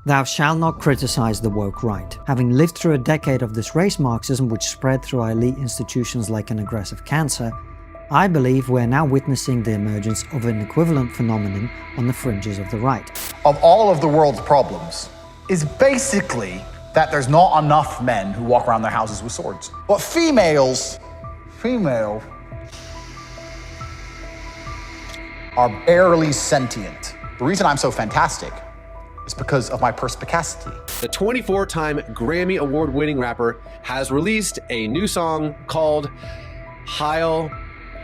Thou shalt not criticize the woke right. Having lived through a decade of this race Marxism which spread through our elite institutions like an aggressive cancer, I believe we're now witnessing the emergence of an equivalent phenomenon on the fringes of the right. Of all of the world's problems is basically that there's not enough men who walk around their houses with swords. But females are barely sentient. The reason I'm so fantastic is because of my perspicacity. The 24-time Grammy Award-winning rapper has released a new song called Heil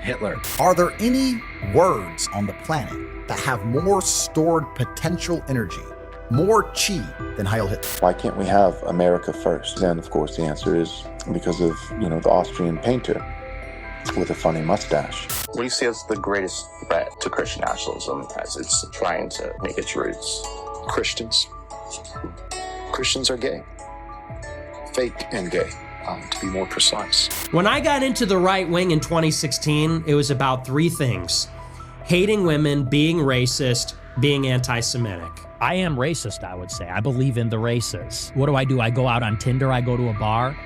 Hitler. Are there any words on the planet that have more stored potential energy, more chi than Heil Hitler? Why can't we have America first? And of course the answer is because of, the Austrian painter with a funny mustache. What do you see as the greatest threat to Christian nationalism as it's trying to make its roots? Christians. Christians are gay. Fake and gay, to be more precise. When I got into the right wing in 2016, it was about three things: hating women, being racist, being anti-Semitic. I am racist, I would say. I believe in the races. What do? I go out on Tinder, I go to a bar,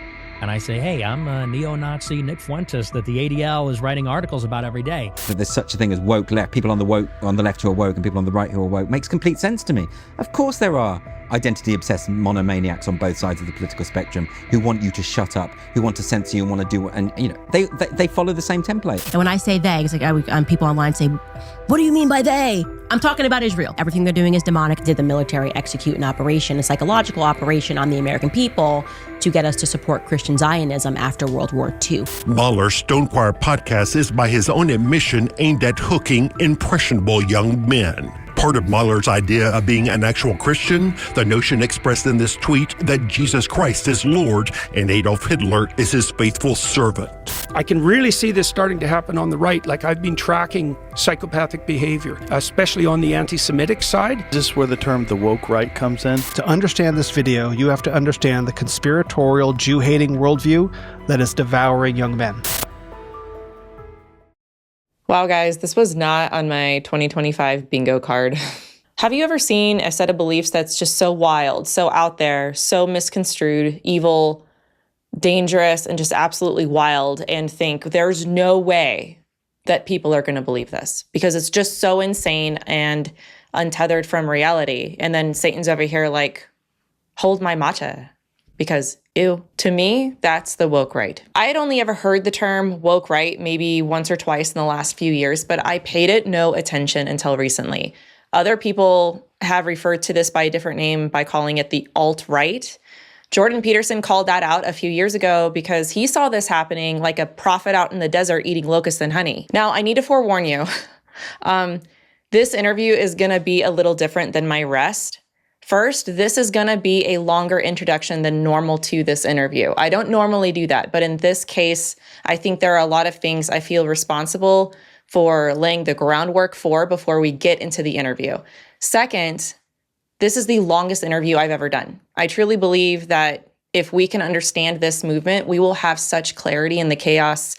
and I say, hey, I'm a neo-Nazi Nick Fuentes that the ADL is writing articles about every day. That there's such a thing as woke left, people on the left who are woke and people on the right who are woke, makes complete sense to me. Of course there are identity-obsessed monomaniacs on both sides of the political spectrum who want you to shut up, who want to censor you and want to do, and they follow the same template. And when I say they, it's like people online say, what do you mean by they? I'm talking about Israel. Everything they're doing is demonic. Did the military execute an operation, a psychological operation on the American people to get us to support Christian Zionism after World War II? Mahler's Stonechoir podcast is by his own admission aimed at hooking impressionable young men. Part of Mahler's idea of being an actual Christian, the notion expressed in this tweet that Jesus Christ is Lord and Adolf Hitler is his faithful servant. I can really see this starting to happen on the right. Like, I've been tracking psychopathic behavior, especially on the anti-Semitic side. Is this where the term the woke right comes in? To understand this video, you have to understand the conspiratorial Jew-hating worldview that is devouring young men. Wow, guys, this was not on my 2025 bingo card. Have you ever seen a set of beliefs that's just so wild, so out there, so misconstrued, evil, dangerous, and just absolutely wild, and think there's no way that people are going to believe this because it's just so insane and untethered from reality? And then Satan's over here like, hold my matcha. Because, ew, to me, that's the woke right. I had only ever heard the term woke right maybe once or twice in the last few years, but I paid it no attention until recently. Other people have referred to this by a different name by calling it the alt-right. Jordan Peterson called that out a few years ago because he saw this happening like a prophet out in the desert eating locusts and honey. Now, I need to forewarn you. This interview is going to be a little different than my rest. First, this is going to be a longer introduction than normal to this interview. I don't normally do that, but in this case, I think there are a lot of things I feel responsible for laying the groundwork for before we get into the interview. Second, this is the longest interview I've ever done. I truly believe that if we can understand this movement, we will have such clarity in the chaos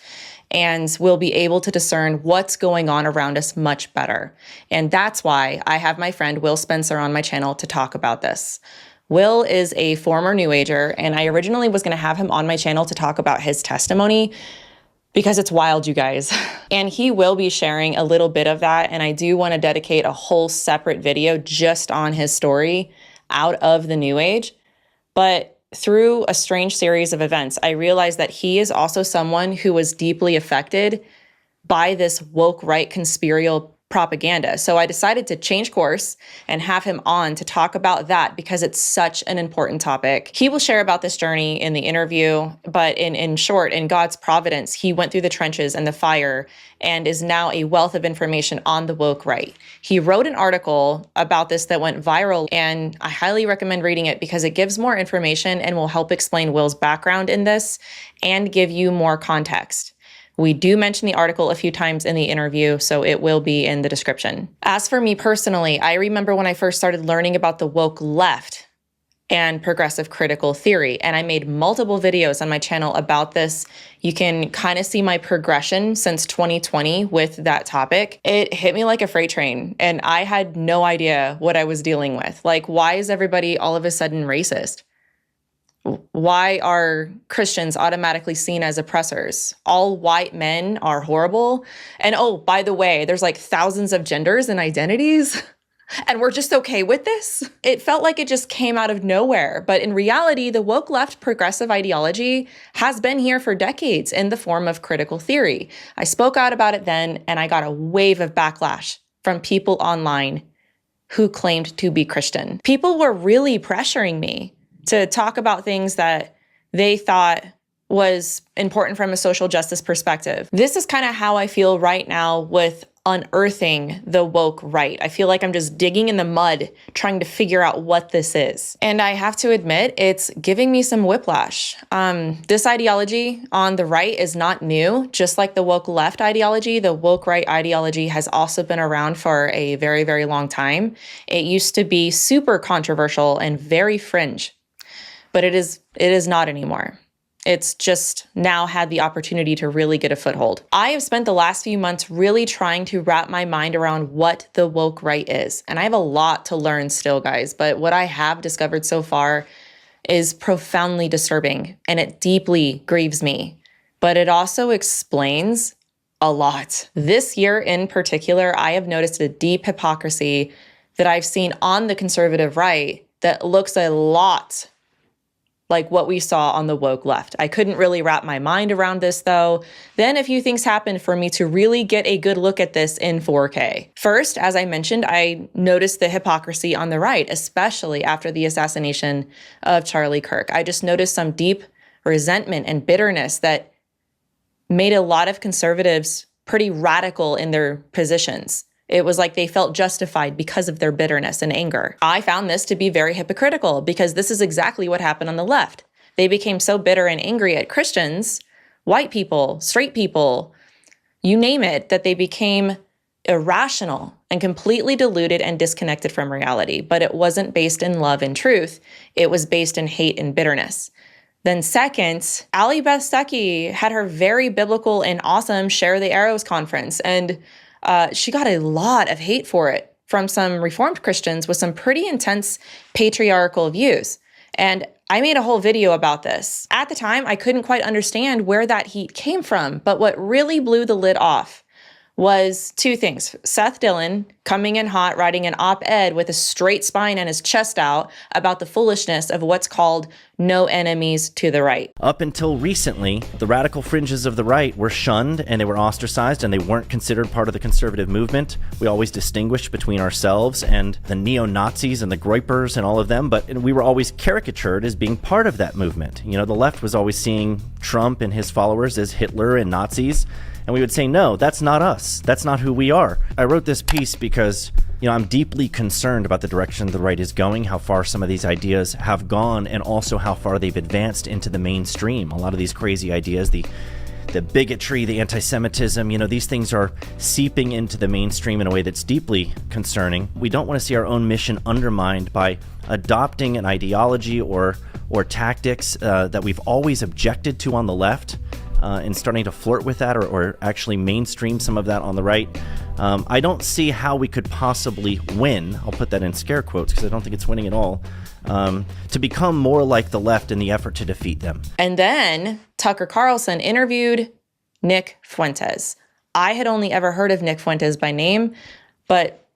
and we'll be able to discern what's going on around us much better. And that's why I have my friend Will Spencer on my channel to talk about this. Will is a former New Ager, and I originally was going to have him on my channel to talk about his testimony because it's wild, you guys. And he will be sharing a little bit of that, and I do want to dedicate a whole separate video just on his story out of the New Age. But through a strange series of events, I realized that he is also someone who was deeply affected by this woke right conspirial propaganda. So I decided to change course and have him on to talk about that because it's such an important topic. He will share about this journey in the interview, but in short, in God's providence, he went through the trenches and the fire and is now a wealth of information on the woke right. He wrote an article about this that went viral, and I highly recommend reading it because it gives more information and will help explain Will's background in this and give you more context. We do mention the article a few times in the interview, so it will be in the description. As for me personally, I remember when I first started learning about the woke left and progressive critical theory. And I made multiple videos on my channel about this. You can kind of see my progression since 2020 with that topic. It hit me like a freight train, and I had no idea what I was dealing with. Like, why is everybody all of a sudden racist? Why are Christians automatically seen as oppressors? All white men are horrible. And oh, by the way, there's like thousands of genders and identities. And we're just okay with this? It felt like it just came out of nowhere. But in reality, the woke left progressive ideology has been here for decades in the form of critical theory. I spoke out about it then, and I got a wave of backlash from people online who claimed to be Christian. People were really pressuring me to talk about things that they thought was important from a social justice perspective. This is kind of how I feel right now with unearthing the woke right. I feel like I'm just digging in the mud, trying to figure out what this is. And I have to admit, it's giving me some whiplash. This ideology on the right is not new. Just like the woke left ideology, the woke right ideology has also been around for a very, very long time. It used to be super controversial and very fringe, but it is not anymore. It's just now had the opportunity to really get a foothold. I have spent the last few months really trying to wrap my mind around what the woke right is. And I have a lot to learn still, guys, but what I have discovered so far is profoundly disturbing, and it deeply grieves me. But it also explains a lot. This year in particular, I have noticed a deep hypocrisy that I've seen on the conservative right that looks a lot like what we saw on the woke left. I couldn't really wrap my mind around this though. Then a few things happened for me to really get a good look at this in 4K. First, as I mentioned, I noticed the hypocrisy on the right, especially after the assassination of Charlie Kirk. I just noticed some deep resentment and bitterness that made a lot of conservatives pretty radical in their positions. It was like they felt justified because of their bitterness and anger. I found this to be very hypocritical because this is exactly what happened on the left. They became so bitter and angry at Christians, white people, straight people, you name it, that they became irrational and completely deluded and disconnected from reality. But it wasn't based in love and truth. It was based in hate and bitterness. Then second, Allie Beth Stuckey had her very biblical and awesome Share the Arrows conference, and she got a lot of hate for it from some Reformed Christians with some pretty intense patriarchal views. And I made a whole video about this. At the time, I couldn't quite understand where that heat came from, but what really blew the lid off was two things. Seth Dillon coming in hot, writing an op-ed with a straight spine and his chest out about the foolishness of what's called no enemies to the right. Up until recently, the radical fringes of the right were shunned and they were ostracized and they weren't considered part of the conservative movement. We always distinguished between ourselves and the neo-Nazis and the Groypers and all of them, but we were always caricatured as being part of that movement. You know, the left was always seeing Trump and his followers as Hitler and Nazis. And we would say, no, that's not us. That's not who we are. I wrote this piece because, I'm deeply concerned about the direction the right is going, how far some of these ideas have gone, and also how far they've advanced into the mainstream. A lot of these crazy ideas, the bigotry, the anti-Semitism, these things are seeping into the mainstream in a way that's deeply concerning. We don't want to see our own mission undermined by adopting an ideology or tactics that we've always objected to on the left. And starting to flirt with that or actually mainstream some of that on the right. I don't see how we could possibly win, I'll put that in scare quotes because I don't think it's winning at all, to become more like the left in the effort to defeat them. And then Tucker Carlson interviewed Nick Fuentes. I had only ever heard of Nick Fuentes by name, but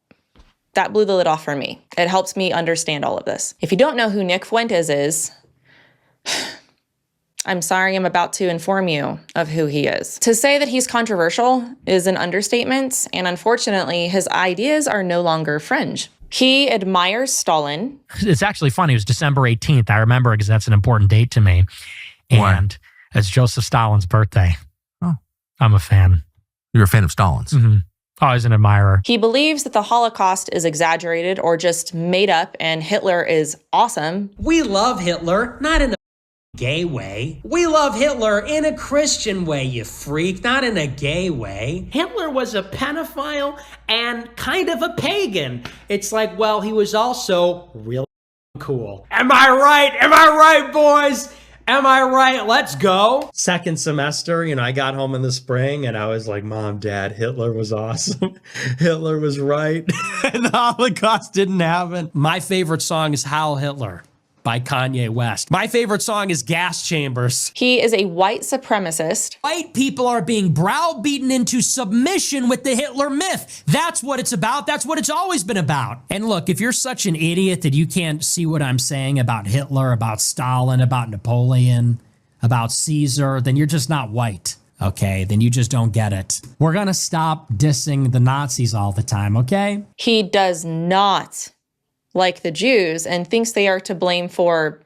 that blew the lid off for me. It helps me understand all of this. If you don't know who Nick Fuentes is, I'm sorry, I'm about to inform you of who he is. To say that he's controversial is an understatement, and unfortunately, his ideas are no longer fringe. He admires Stalin. It's actually funny. It was December 18th. I remember because that's an important date to me. And it's Joseph Stalin's birthday. Oh. I'm a fan. You're a fan of Stalin's? Mm-hmm. Always an admirer. He believes that the Holocaust is exaggerated or just made up, and Hitler is awesome. We love Hitler, not in a gay way. We love Hitler in a Christian way, you freak, not in a gay way. Hitler was a pedophile and kind of a pagan. It's like, well, he was also real cool. Am I right? Am I right, boys? Am I right? Let's go. Second semester, I got home in the spring and I was like, Mom, Dad, Hitler was awesome. Hitler was right. And the Holocaust didn't happen. My favorite song is Heil Hitler by Kanye West. My favorite song is Gas Chambers. He is a white supremacist. White people are being browbeaten into submission with the Hitler myth. That's what it's about. That's what it's always been about. And look, if you're such an idiot that you can't see what I'm saying about Hitler, about Stalin, about Napoleon, about Caesar, then you're just not white. Okay, then you just don't get it. We're gonna stop dissing the Nazis all the time, okay? He does not like the Jews and thinks they are to blame for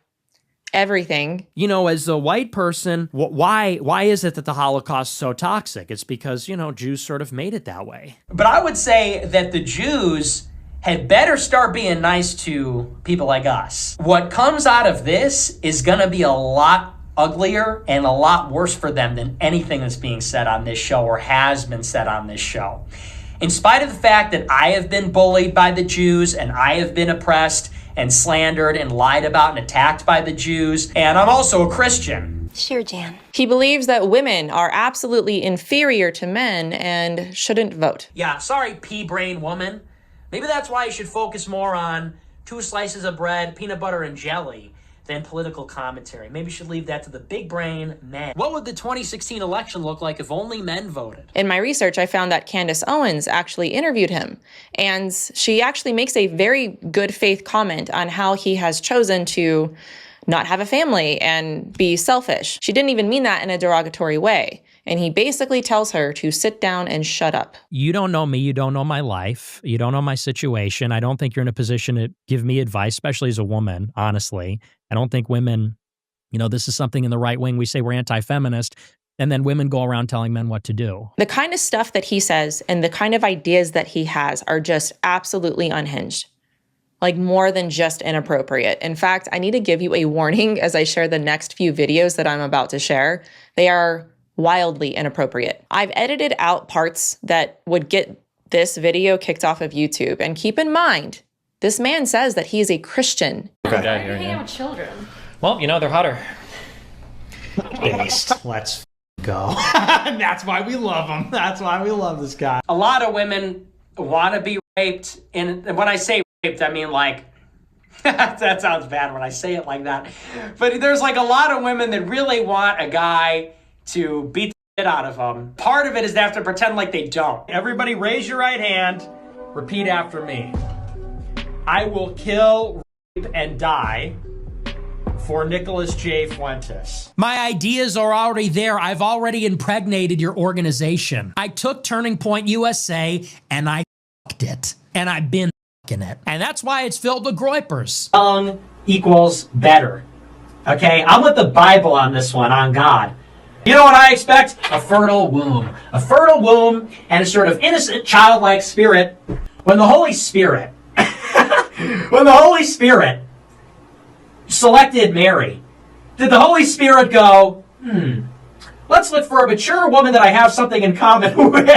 everything. As a white person, why is it that the Holocaust is so toxic? It's because, Jews sort of made it that way. But I would say that the Jews had better start being nice to people like us. What comes out of this is gonna be a lot uglier and a lot worse for them than anything that's being said on this show or has been said on this show. In spite of the fact that I have been bullied by the Jews and I have been oppressed and slandered and lied about and attacked by the Jews, and I'm also a Christian. Sure, Jan. He believes that women are absolutely inferior to men and shouldn't vote. Yeah, sorry, pea-brain woman. Maybe that's why you should focus more on 2 slices of bread, peanut butter, and jelly than political commentary. Maybe you should leave that to the big brain men. What would the 2016 election look like if only men voted? In my research, I found that Candace Owens actually interviewed him, and she actually makes a very good faith comment on how he has chosen to not have a family and be selfish. She didn't even mean that in a derogatory way. And he basically tells her to sit down and shut up. You don't know me. You don't know my life. You don't know my situation. I don't think you're in a position to give me advice, especially as a woman, honestly. I don't think women, this is something in the right wing. We say we're anti-feminist, and then women go around telling men what to do. The kind of stuff that he says and the kind of ideas that he has are just absolutely unhinged. Like more than just inappropriate. In fact, I need to give you a warning as I share the next few videos that I'm about to share. They are wildly inappropriate. I've edited out parts that would get this video kicked off of YouTube. And keep in mind, this man says that he is a Christian. Okay. Hang out with children. Well, they're hotter. Based. Let's go. That's why we love him. That's why we love this guy. A lot of women want to be raped. And when I say raped, I mean like, that sounds bad when I say it like that. But there's like a lot of women that really want a guy to beat the shit out of them. Part of it is they have to pretend like they don't. Everybody raise your right hand. Repeat after me. I will kill, rape, and die for Nicholas J. Fuentes. My ideas are already there. I've already impregnated your organization. I took Turning Point USA and I f***ed it. And I've been f***ing it. And that's why it's filled with groypers. Young equals better. Okay? I'm with the Bible on this one, on God. You know what I expect? A fertile womb. A fertile womb and a sort of innocent, childlike spirit. When the Holy Spirit selected Mary, did the Holy Spirit go, let's look for a mature woman that I have something in common with?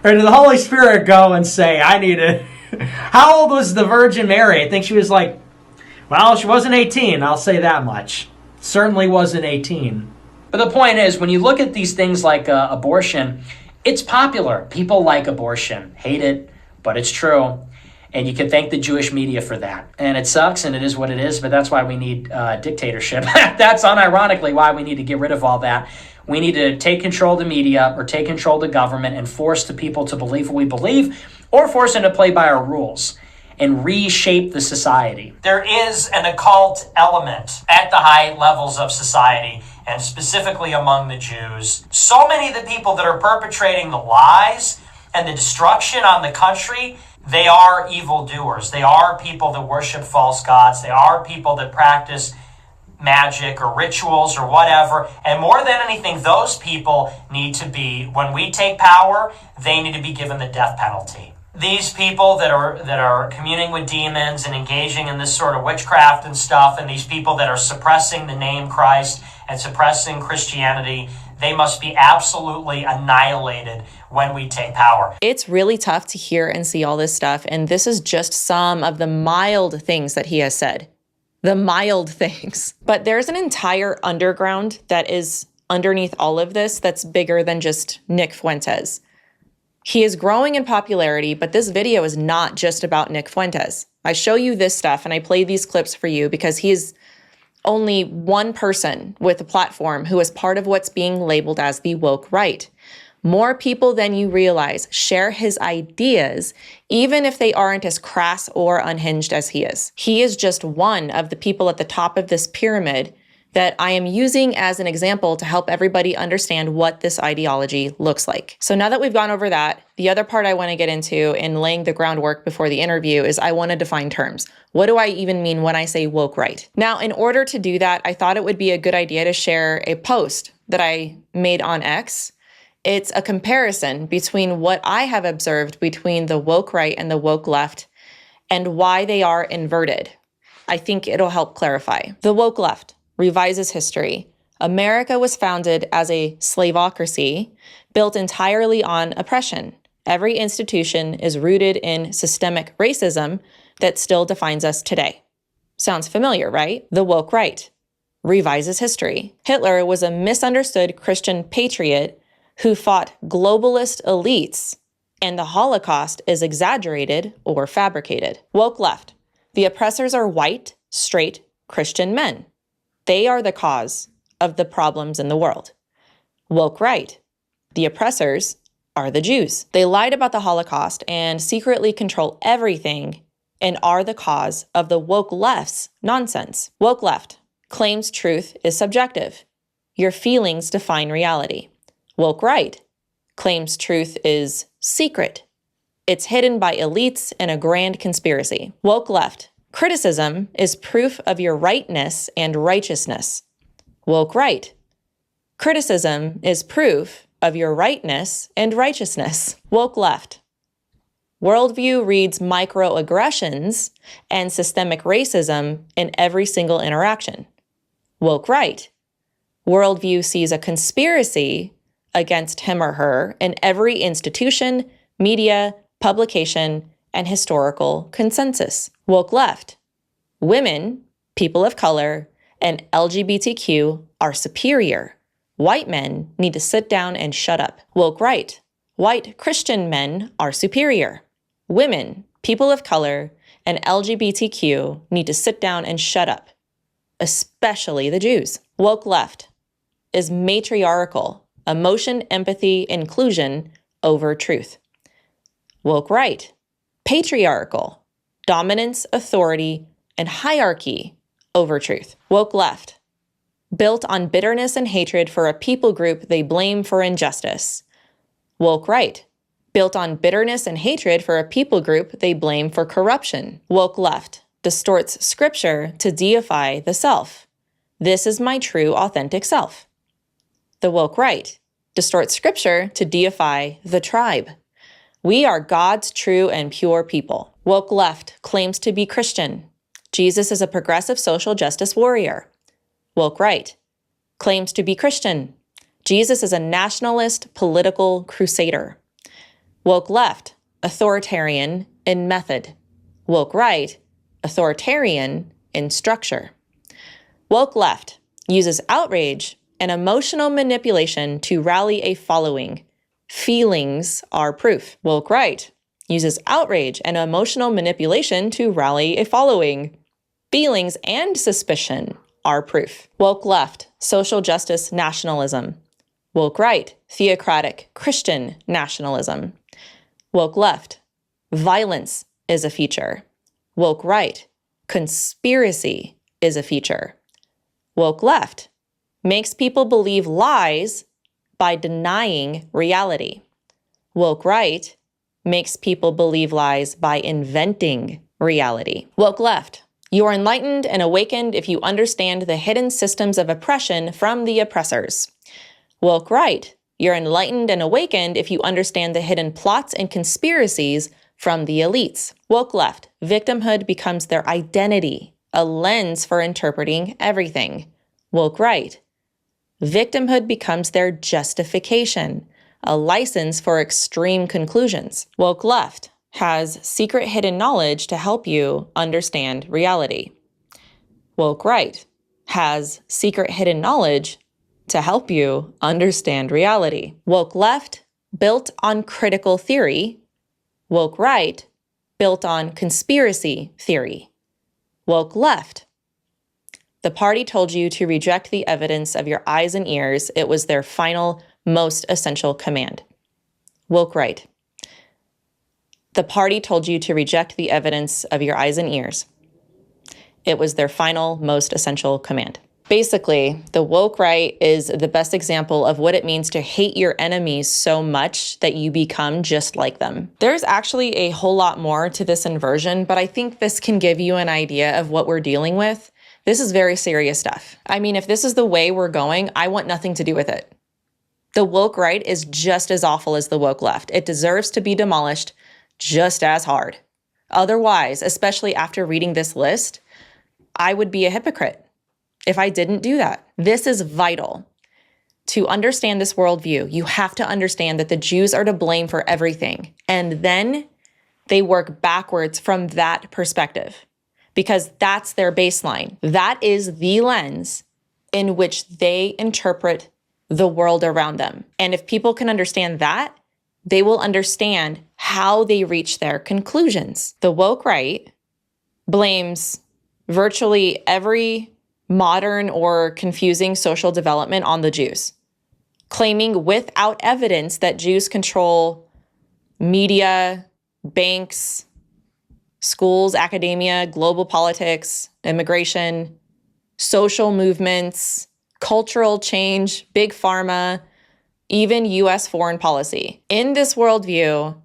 Or did the Holy Spirit go and say, how old was the Virgin Mary? I think she was like, well, she wasn't 18, I'll say that much. Certainly wasn't 18. But the point is, when you look at these things like abortion, it's popular. People like abortion, hate it, but it's true. And you can thank the Jewish media for that. And it sucks, and it is what it is, but that's why we need dictatorship. That's unironically why we need to get rid of all that. We need to take control of the media or take control of the government and force the people to believe what we believe, or force them to play by our rules and reshape the society. There is an occult element at the high levels of society, and specifically among the Jews. So many of the people that are perpetrating the lies and the destruction on the country, they are evildoers. They are people that worship false gods. They are people that practice magic or rituals or whatever. And more than anything, those people need to be, when we take power, they need to be given the death penalty. These people that are communing with demons and engaging in this sort of witchcraft and stuff, and these people that are suppressing the name Christ and suppressing Christianity, They must be absolutely annihilated when we take power. It's really tough to hear and see all this stuff, and this is just some of the mild things that he has said. The mild things. But there's an entire underground that is underneath all of this that's bigger than just Nick Fuentes. He is growing in popularity, but this video is not just about Nick Fuentes. I show you this stuff and I play these clips for you because he is only one person with a platform who is part of what's being labeled as the woke right. More people than you realize share his ideas, even if they aren't as crass or unhinged as he is. He is just one of the people at the top of this pyramid that I am using as an example to help everybody understand what this ideology looks like. So now that we've gone over that, the other part I want to get into in laying the groundwork before the interview is I want to define terms. What do I even mean when I say woke right? Now, in order to do that, I thought it would be a good idea to share a post that I made on X. It's a comparison between what I have observed between the woke right and the woke left and why they are inverted. I think it'll help clarify. The woke left revises history. America was founded as a slaveocracy built entirely on oppression. Every institution is rooted in systemic racism that still defines us today. Sounds familiar, right? The woke right revises history. Hitler was a misunderstood Christian patriot who fought globalist elites, and the Holocaust is exaggerated or fabricated. Woke left. The oppressors are white, straight Christian men. They are the cause of the problems in the world. Woke right. The oppressors are the Jews. They lied about the Holocaust and secretly control everything and are the cause of the woke left's nonsense. Woke left claims truth is subjective. Your feelings define reality. Woke right claims truth is secret. It's hidden by elites and a grand conspiracy. Woke left. Criticism is proof of your rightness and righteousness. Woke right. Criticism is proof of your rightness and righteousness. Woke left. Worldview reads microaggressions and systemic racism in every single interaction. Woke right. Worldview sees a conspiracy against him or her in every institution, media, publication, and historical consensus. Woke left. Women, people of color, and LGBTQ are superior. White men need to sit down and shut up. Woke right. White Christian men are superior. Women, people of color, and LGBTQ need to sit down and shut up, especially the Jews. Woke left is matriarchal, emotion, empathy, inclusion over truth. Woke right. Patriarchal, dominance, authority, and hierarchy over truth. Woke left, built on bitterness and hatred for a people group they blame for injustice. Woke right, built on bitterness and hatred for a people group they blame for corruption. Woke left, distorts scripture to deify the self. This is my true, authentic self. The woke right, distorts scripture to deify the tribe. We are God's true and pure people. Woke left claims to be Christian. Jesus is a progressive social justice warrior. Woke right claims to be Christian. Jesus is a nationalist political crusader. Woke left, authoritarian in method. Woke right, authoritarian in structure. Woke left uses outrage and emotional manipulation to rally a following. Feelings are proof. Woke right uses outrage and emotional manipulation to rally a following. Feelings and suspicion are proof. Woke left, social justice nationalism. Woke right, theocratic Christian nationalism. Woke left, violence is a feature. Woke right, conspiracy is a feature. Woke left makes people believe lies by denying reality. Woke right makes people believe lies by inventing reality. Woke left, you are enlightened and awakened if you understand the hidden systems of oppression from the oppressors. Woke right, you're enlightened and awakened if you understand the hidden plots and conspiracies from the elites. Woke left, victimhood becomes their identity, a lens for interpreting everything. Woke right, Victimhood becomes their justification, a license for extreme conclusions. Woke left has secret hidden knowledge to help you understand reality. Woke right has secret hidden knowledge to help you understand reality. Woke left built on critical theory. Woke right built on conspiracy theory. Woke left. The party told you to reject the evidence of your eyes and ears. It was their final, most essential command. Woke right. The party told you to reject the evidence of your eyes and ears. It was their final, most essential command. Basically, the woke right is the best example of what it means to hate your enemies so much that you become just like them. There's actually a whole lot more to this inversion, but I think this can give you an idea of what we're dealing with. This is very serious stuff. I mean, if this is the way we're going, I want nothing to do with it. The woke right is just as awful as the woke left. It deserves to be demolished just as hard. Otherwise, especially after reading this list, I would be a hypocrite if I didn't do that. This is vital. To understand this worldview, you have to understand that the Jews are to blame for everything. And then they work backwards from that perspective, because that's their baseline. That is the lens in which they interpret the world around them. And if people can understand that, they will understand how they reach their conclusions. The woke right blames virtually every modern or confusing social development on the Jews, claiming without evidence that Jews control media, banks, schools, academia, global politics, immigration, social movements, cultural change, big pharma, even US foreign policy. In this worldview,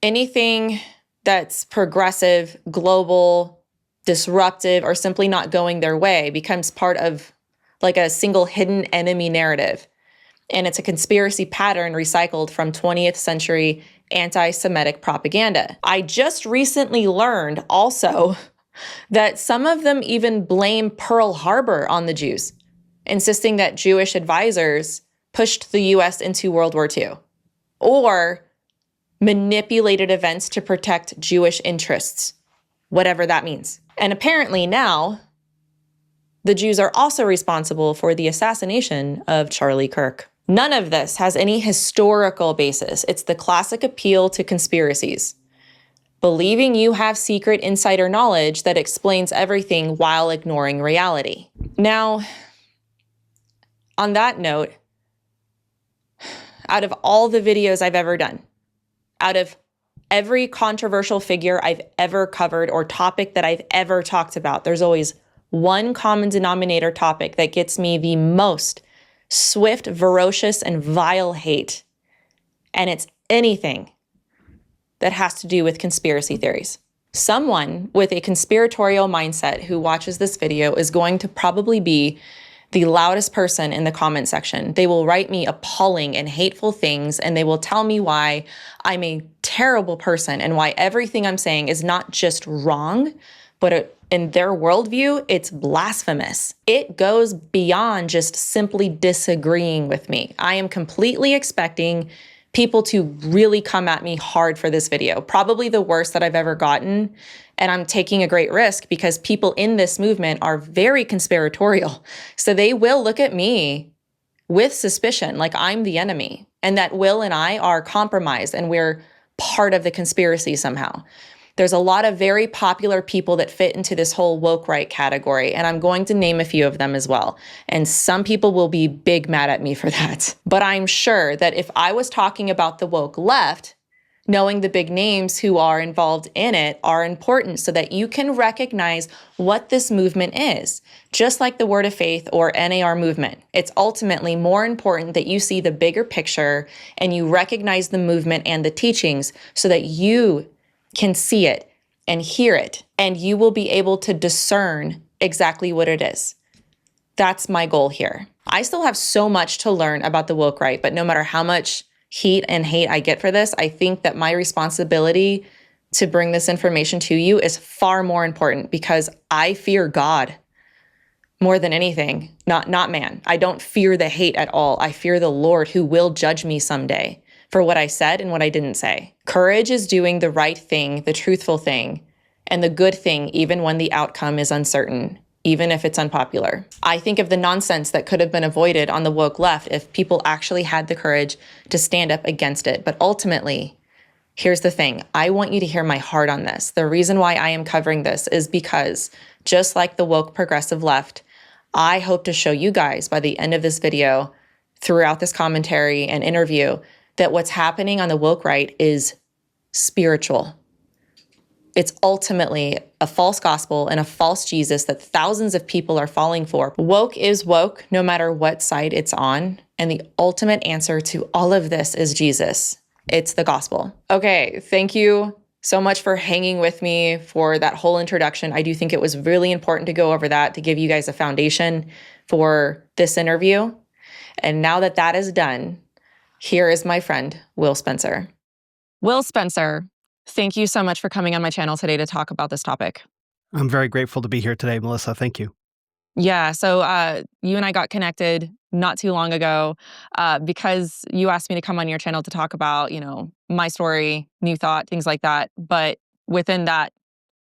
anything that's progressive, global, disruptive, or simply not going their way becomes part of like a single hidden enemy narrative. And it's a conspiracy pattern recycled from 20th century anti-Semitic propaganda. I just recently learned also that some of them even blame Pearl Harbor on the Jews, insisting that Jewish advisors pushed the US into World War II, or manipulated events to protect Jewish interests, whatever that means. And apparently now, the Jews are also responsible for the assassination of Charlie Kirk. None of this has any historical basis. It's the classic appeal to conspiracies. Believing you have secret insider knowledge that explains everything while ignoring reality. Now, on that note, out of all the videos I've ever done, out of every controversial figure I've ever covered or topic that I've ever talked about, there's always one common denominator topic that gets me the most swift, ferocious, and vile hate. And it's anything that has to do with conspiracy theories. Someone with a conspiratorial mindset who watches this video is going to probably be the loudest person in the comment section. They will write me appalling and hateful things, and they will tell me why I'm a terrible person and why everything I'm saying is not just wrong, but in their worldview, it's blasphemous. It goes beyond just simply disagreeing with me. I am completely expecting people to really come at me hard for this video, probably the worst that I've ever gotten. And I'm taking a great risk because people in this movement are very conspiratorial. So they will look at me with suspicion, like I'm the enemy, and that Will and I are compromised and we're part of the conspiracy somehow. There's a lot of very popular people that fit into this whole woke right category, and I'm going to name a few of them as well. And some people will be big mad at me for that. But I'm sure that if I was talking about the woke left, knowing the big names who are involved in it are important so that you can recognize what this movement is. Just like the Word of Faith or NAR movement, it's ultimately more important that you see the bigger picture and you recognize the movement and the teachings so that you can see it and hear it, and you will be able to discern exactly what it is. That's my goal here. I still have so much to learn about the woke right, but no matter how much heat and hate I get for this, I think that my responsibility to bring this information to you is far more important because I fear God. more than anything, not man. I don't fear the hate at all. I fear the Lord who will judge me someday for what I said and what I didn't say. Courage is doing the right thing, the truthful thing, and the good thing, even when the outcome is uncertain, even if it's unpopular. I think of the nonsense that could have been avoided on the woke left if people actually had the courage to stand up against it. But ultimately, here's the thing. I want you to hear my heart on this. The reason why I am covering this is because, just like the woke progressive left, I hope to show you guys by the end of this video, throughout this commentary and interview, that what's happening on the woke right is spiritual. It's ultimately a false gospel and a false Jesus that thousands of people are falling for. Woke is woke, no matter what side it's on. And the ultimate answer to all of this is Jesus. It's the gospel. Okay, thank you so much for hanging with me for that whole introduction. I do think it was really important to go over that, to give you guys a foundation for this interview. And now that that is done, here is my friend, Will Spencer. Will Spencer, thank you so much for coming on my channel today to talk about this topic. I'm very grateful to be here today, Melissa. Thank you. Yeah, so you and I got connected not too long ago because you asked me to come on your channel to talk about, my story, New Thought, things like that. But within that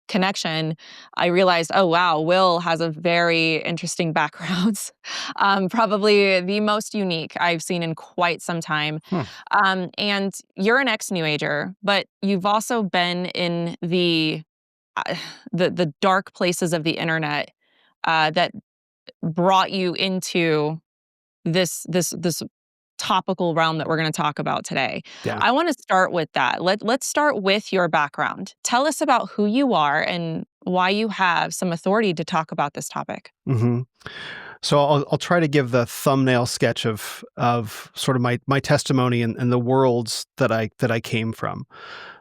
connection, I realized, oh, wow, Will has a very interesting background, probably the most unique I've seen in quite some time. And you're an ex-New Ager, but you've also been in the dark places of the internet that brought you into this topical realm that we're going to talk about today. Yeah. I want to start with that. Let's start with your background. Tell us about who you are and why you have some authority to talk about this topic. Mm-hmm. So I'll try to give the thumbnail sketch of sort of my testimony and the worlds that I came from.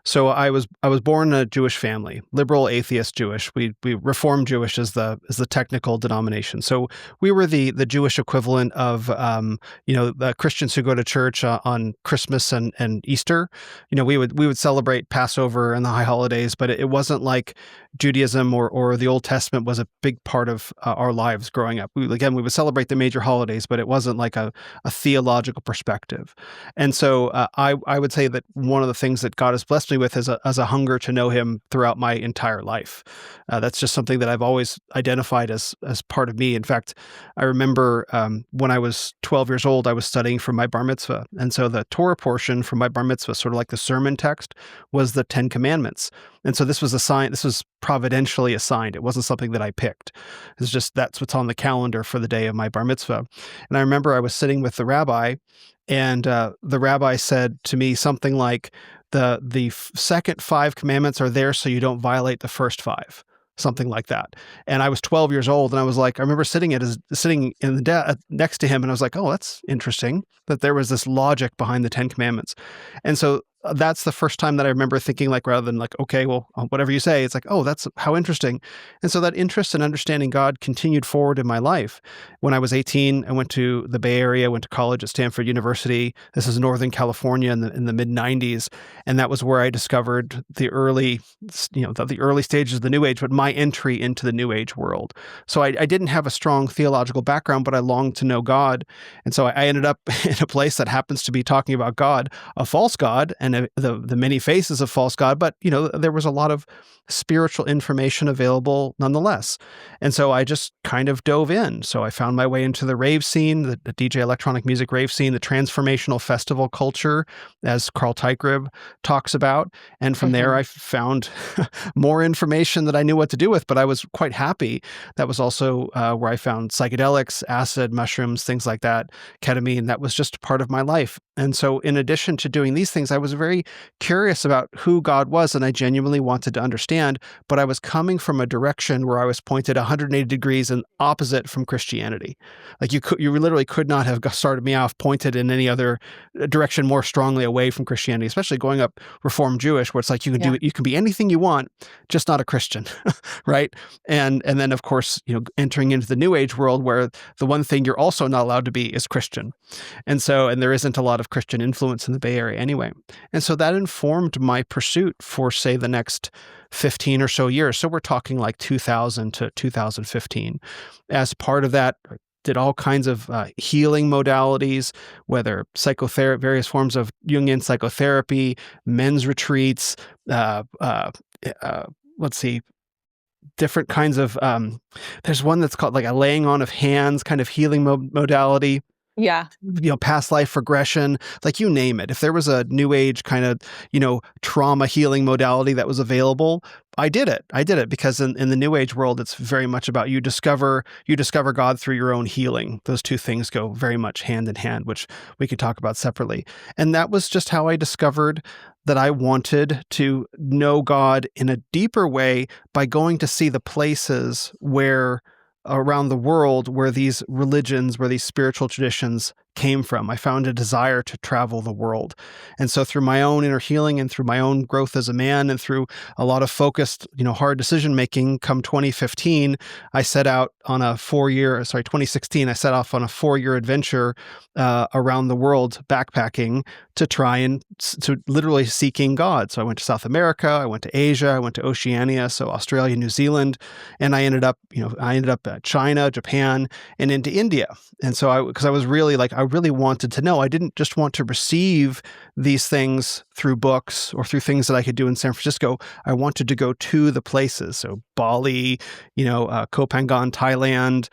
So I was born in a Jewish family, liberal, atheist Jewish. We Reformed Jewish is the technical denomination. So we were the Jewish equivalent of the Christians who go to church on Christmas and Easter. We would celebrate Passover and the high holidays, but it wasn't like Judaism or the Old Testament was a big part of our lives growing up. We would celebrate the major holidays, but it wasn't like a theological perspective. And so I would say that one of the things that God has blessed me with is a hunger to know Him throughout my entire life. That's just something that I've always identified as part of me. In fact, I remember when I was 12 years old, I was studying for my bar mitzvah. And so the Torah portion for my bar mitzvah, sort of like the sermon text, was the 10 Commandments. And so this was providentially assigned. It wasn't something that I picked. It's just that's what's on the calendar for the day of my bar mitzvah. And I remember I was sitting with the rabbi, and the rabbi said to me something like, the second 5 commandments are there so you don't violate the first 5. Something like that. And I was 12 years old, and I was like, I remember sitting in the next to him, and I was like, oh, that's interesting that there was this logic behind the 10 Commandments. And so that's the first time that I remember thinking, like, rather than like, okay, well, whatever you say, it's like, oh, that's how interesting. And so that interest in understanding God continued forward in my life. When I was 18, I went to the Bay Area, went to college at Stanford University. This is Northern California in the mid 90s. And that was where I discovered the early stages of the New Age, but my entry into the New Age world. So I didn't have a strong theological background, but I longed to know God. And so I ended up in a place that happens to be talking about God, a false God, and the many faces of false God, but there was a lot of spiritual information available nonetheless. And so I just kind of dove in. So I found my way into the rave scene, the DJ electronic music rave scene, the transformational festival culture, as Carl Teichgrib talks about. And from there, I found more information that I knew what to do with, but I was quite happy. That was also where I found psychedelics, acid, mushrooms, things like that, ketamine. That was just part of my life. And so in addition to doing these things, I was very curious about who God was, and I genuinely wanted to understand, but I was coming from a direction where I was pointed 180 degrees and opposite from Christianity. Like you literally could not have started me off pointed in any other direction more strongly away from Christianity, especially going up Reformed Jewish, where it's like you can be anything you want, just not a Christian, right? And then of course, entering into the New Age world where the one thing you're also not allowed to be is Christian. And there isn't a lot of Christian influence in the Bay Area anyway. And so that informed my pursuit for, say, the next 15 or so years. So we're talking like 2000 to 2015. As part of that, did all kinds of healing modalities, whether psychotherapy, various forms of Jungian psychotherapy, men's retreats, different kinds of, there's one that's called like a laying on of hands kind of healing modality. Yeah. Past life regression, like you name it. If there was a new age kind of, trauma healing modality that was available, I did it. I did it because in the new age world, it's very much about you discover God through your own healing. Those two things go very much hand in hand, which we could talk about separately. And that was just how I discovered that I wanted to know God in a deeper way by going to see the places where around the world where these religions, where these spiritual traditions came from. I found a desire to travel the world. And so through my own inner healing and through my own growth as a man and through a lot of focused, hard decision-making, come 2015, I set out on a 2016, I set off on a 4-year adventure around the world backpacking to try and to literally seeking God. So I went to South America, I went to Asia, I went to Oceania, so Australia, New Zealand, and I ended up at China, Japan, and into India. And so because I was really I really wanted to know. I didn't just want to receive these things through books or through things that I could do in San Francisco. I wanted to go to the places. So Bali, Koh Phangan, Thailand,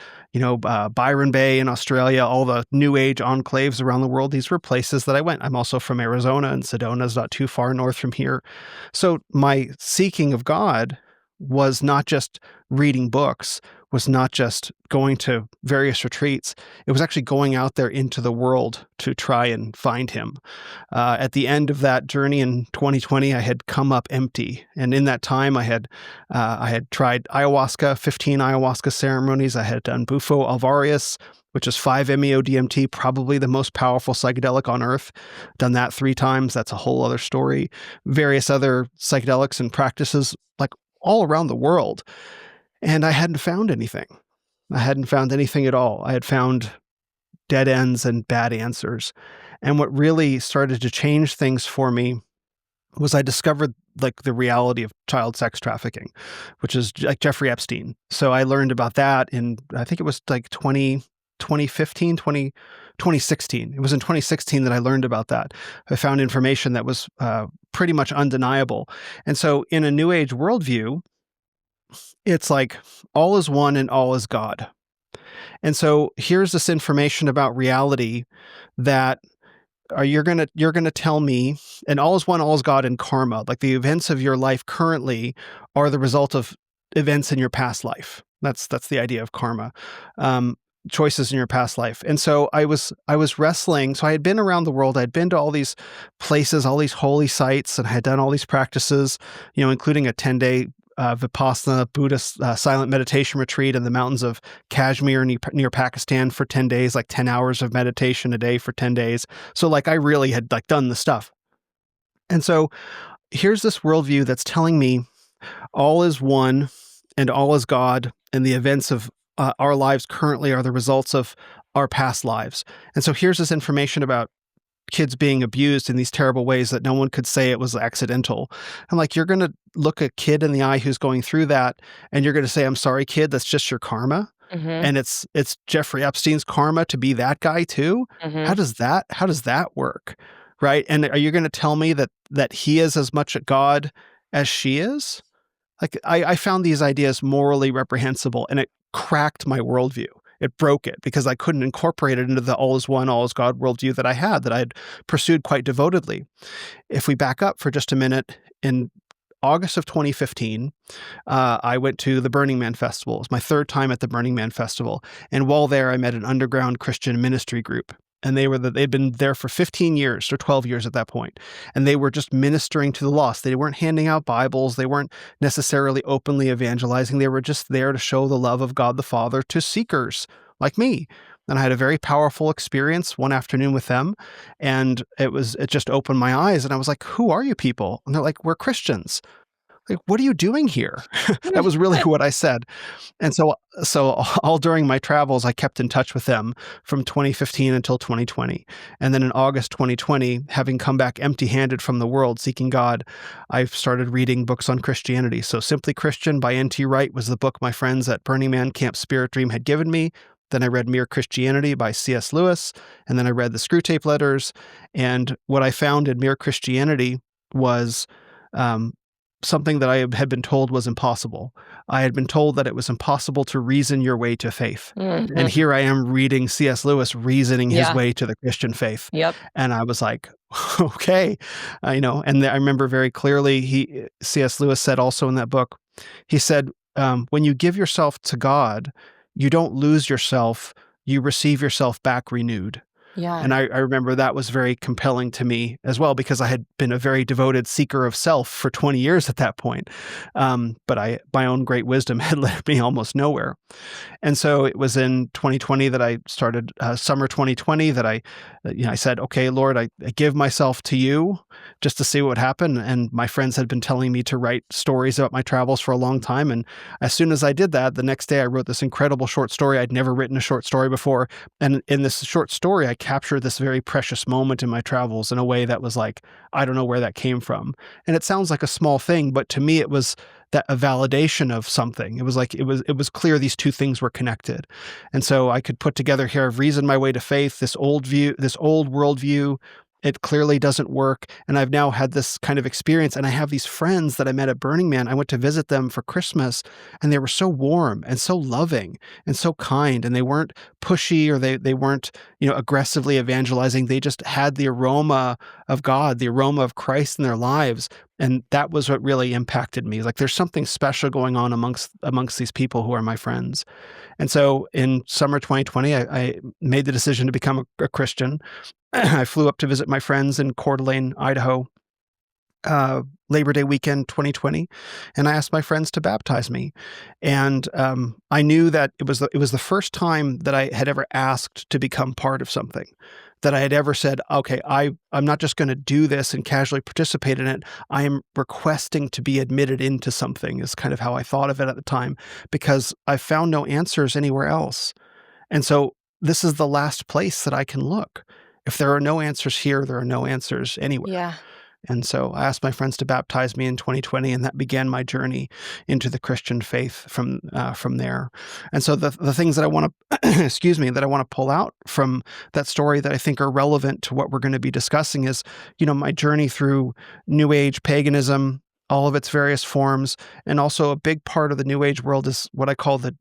Byron Bay in Australia, all the new age enclaves around the world. These were places that I went. I'm also from Arizona, and Sedona is not too far north from here. So my seeking of God was not just reading books, was not just going to various retreats. It was actually going out there into the world to try and find him. At the end of that journey in 2020, I had come up empty. And in that time, I had tried ayahuasca, 15 ayahuasca ceremonies. I had done Bufo alvarius, which is 5-MeO-DMT, probably the most powerful psychedelic on earth. Done that 3 times. That's a whole other story. Various other psychedelics and practices, like all around the world. And I hadn't found anything. I hadn't found anything at all. I had found dead ends and bad answers. And what really started to change things for me was I discovered the reality of child sex trafficking, which is like Jeffrey Epstein. So I learned about that in, I think it was 2016. It was in 2016 that I learned about that. I found information that was pretty much undeniable. And so in a New Age worldview, it's like all is one and all is God. And so here's this information about reality that you're gonna tell me, and all is one, all is God, and karma. Like the events of your life currently are the result of events in your past life. That's the idea of karma. Choices in your past life. And so I was wrestling. So I had been around the world. I'd been to all these places, all these holy sites, and I had done all these practices, including a 10-day Vipassana Buddhist silent meditation retreat in the mountains of Kashmir near Pakistan for 10 days, like 10 hours of meditation a day for 10 days. So I really had done the stuff. And so here's this worldview that's telling me all is one and all is God, and the events of our lives currently are the results of our past lives. And so here's this information about kids being abused in these terrible ways that no one could say it was accidental. I'm like, you're going to look a kid in the eye who's going through that, and you're going to say, I'm sorry, kid, that's just your karma. Mm-hmm. And it's Jeffrey Epstein's karma to be that guy too. Mm-hmm. How does that work? Right. And are you going to tell me that he is as much a God as she is? I found these ideas morally reprehensible, and it cracked my worldview. It broke it because I couldn't incorporate it into the all is one, all is God worldview that I had pursued quite devotedly. If we back up for just a minute, in August of 2015, I went to the Burning Man Festival. It was my 3rd time at the Burning Man Festival. And while there, I met an underground Christian ministry group. And they'd been there for 15 years or 12 years at that point. And they were just ministering to the lost. They weren't handing out Bibles. They weren't necessarily openly evangelizing. They were just there to show the love of God the Father to seekers like me. And I had a very powerful experience one afternoon with them. And it just opened my eyes. And I was like, who are you people? And they're like, we're Christians. like, what are you doing here? That was really what I said. And so all during my travels, I kept in touch with them from 2015 until 2020. And then in August 2020, having come back empty-handed from the world, seeking God, I started reading books on Christianity. So Simply Christian by N.T. Wright was the book my friends at Burning Man Camp Spirit Dream had given me. Then I read Mere Christianity by C.S. Lewis. And then I read the Screwtape Letters. And what I found in Mere Christianity was something that I had been told was impossible. I had been told that it was impossible to reason your way to faith. Mm-hmm. And here I am reading C.S. Lewis reasoning his way to the Christian faith. Yep. And I was like, okay, and I remember very clearly, C.S. Lewis said also in that book, he said, when you give yourself to God, you don't lose yourself, you receive yourself back renewed. Yeah. And I remember that was very compelling to me as well, because I had been a very devoted seeker of self for 20 years at that point. But my own great wisdom had led me almost nowhere. And so it was in 2020 that I started, summer 2020, that I said, okay, Lord, I give myself to you just to see what would happen. And my friends had been telling me to write stories about my travels for a long time. And as soon as I did that, the next day I wrote this incredible short story. I'd never written a short story before. And in this short story, I captured this very precious moment in my travels in a way that was like, I don't know where that came from. And it sounds like a small thing, but to me, it was that a validation of something. It was like, it was clear these two things were connected. And so I could put together here, I've reasoned my way to faith, this old worldview. It clearly doesn't work. And I've now had this kind of experience. And I have these friends that I met at Burning Man. I went to visit them for Christmas, and they were so warm and so loving and so kind. And they weren't pushy, or they weren't, aggressively evangelizing. They just had the aroma of God, the aroma of Christ in their lives. And that was what really impacted me. Like, there's something special going on amongst these people who are my friends. And so in summer 2020, I made the decision to become a Christian. I flew up to visit my friends in Coeur d'Alene, Idaho, Labor Day weekend 2020, and I asked my friends to baptize me. And I knew that it was the first time that I had ever asked to become part of something, that I had ever said, okay, I'm not just going to do this and casually participate in it. I am requesting to be admitted into something, is kind of how I thought of it at the time, because I found no answers anywhere else. And so this is the last place that I can look. If there are no answers here, there are no answers anywhere. Yeah. And so I asked my friends to baptize me in 2020, and that began my journey into the Christian faith from there. And so the things that I want to, that I want to pull out from that story that I think are relevant to what we're going to be discussing is, my journey through New Age paganism, all of its various forms. And also a big part of the New Age world is what I call the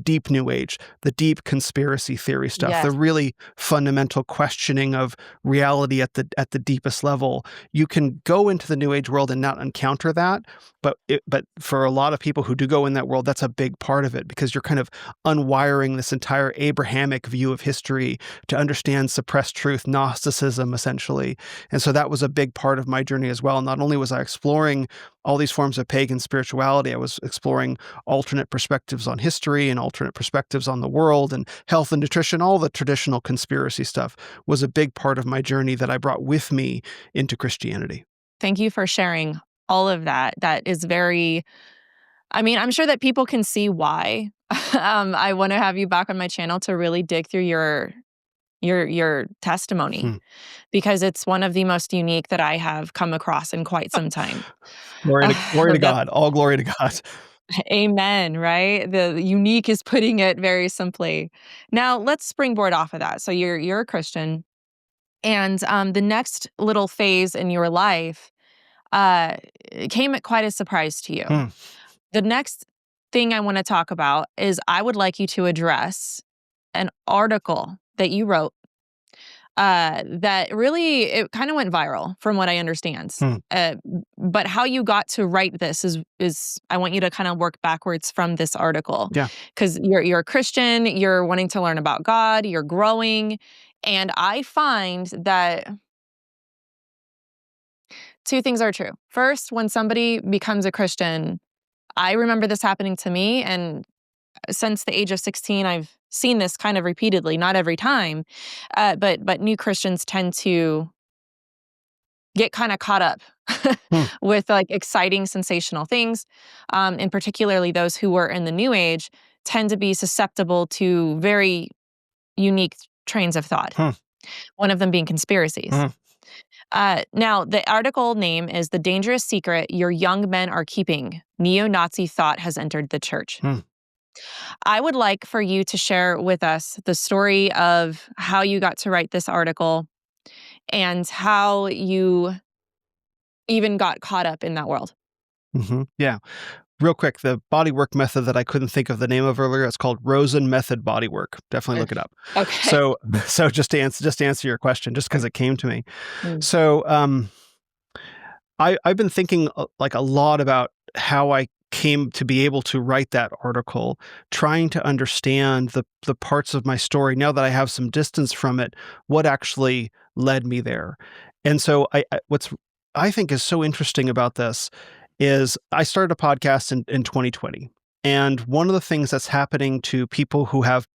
deep New Age, the deep conspiracy theory stuff, Yes. the really fundamental questioning of reality at the deepest level. You can go into the New Age world and not encounter that, but for a lot of people who do go in that world, that's a big part of it, because you're kind of unwiring this entire Abrahamic view of history to understand suppressed truth, Gnosticism, essentially. And so that was a big part of my journey as well. Not only was I exploring all these forms of pagan spirituality, I was exploring alternate perspectives on history and alternate perspectives on the world and health and nutrition. All the traditional conspiracy stuff was a big part of my journey that I brought with me into Christianity. Thank you for sharing all of that. That is very, I'm sure that people can see why. I want to have you back on my channel to really dig through your testimony, because it's one of the most unique that I have come across in quite some time. Glory to God. All glory to God. Amen, right? The unique is putting it very simply. Now, let's springboard off of that. So you're a Christian, and the next little phase in your life came at quite a surprise to you. The next thing I want to talk about is I would like you to address an article that you wrote that really, it kind of went viral from what I understand. But how you got to write this is I want you to kind of work backwards from this article. Yeah. Because you're a Christian, you're wanting to learn about God, you're growing. And I find that two things are true. First, when somebody becomes a Christian, I remember this happening to me, and since the age of 16, I've seen this kind of repeatedly, not every time, but new Christians tend to get kind of caught up with like exciting, sensational things. And particularly those who were in the New Age tend to be susceptible to very unique trains of thought. One of them being conspiracies. Now, the article name is "The Dangerous Secret Your Young Men Are Keeping. Neo-Nazi Thought Has Entered the Church." I would like for you to share with us the story of how you got to write this article and how you even got caught up in that world. Yeah. Real quick, the bodywork method that I couldn't think of the name of earlier, it's called Rosen method bodywork. Definitely look it up. Okay. So just to answer your question, just because it came to me. So I've been thinking like a lot about how I came to be able to write that article, trying to understand the parts of my story now that I have some distance from it, what actually led me there. And so what's I think is so interesting about this is I started a podcast in 2020. And one of the things that's happening to people who have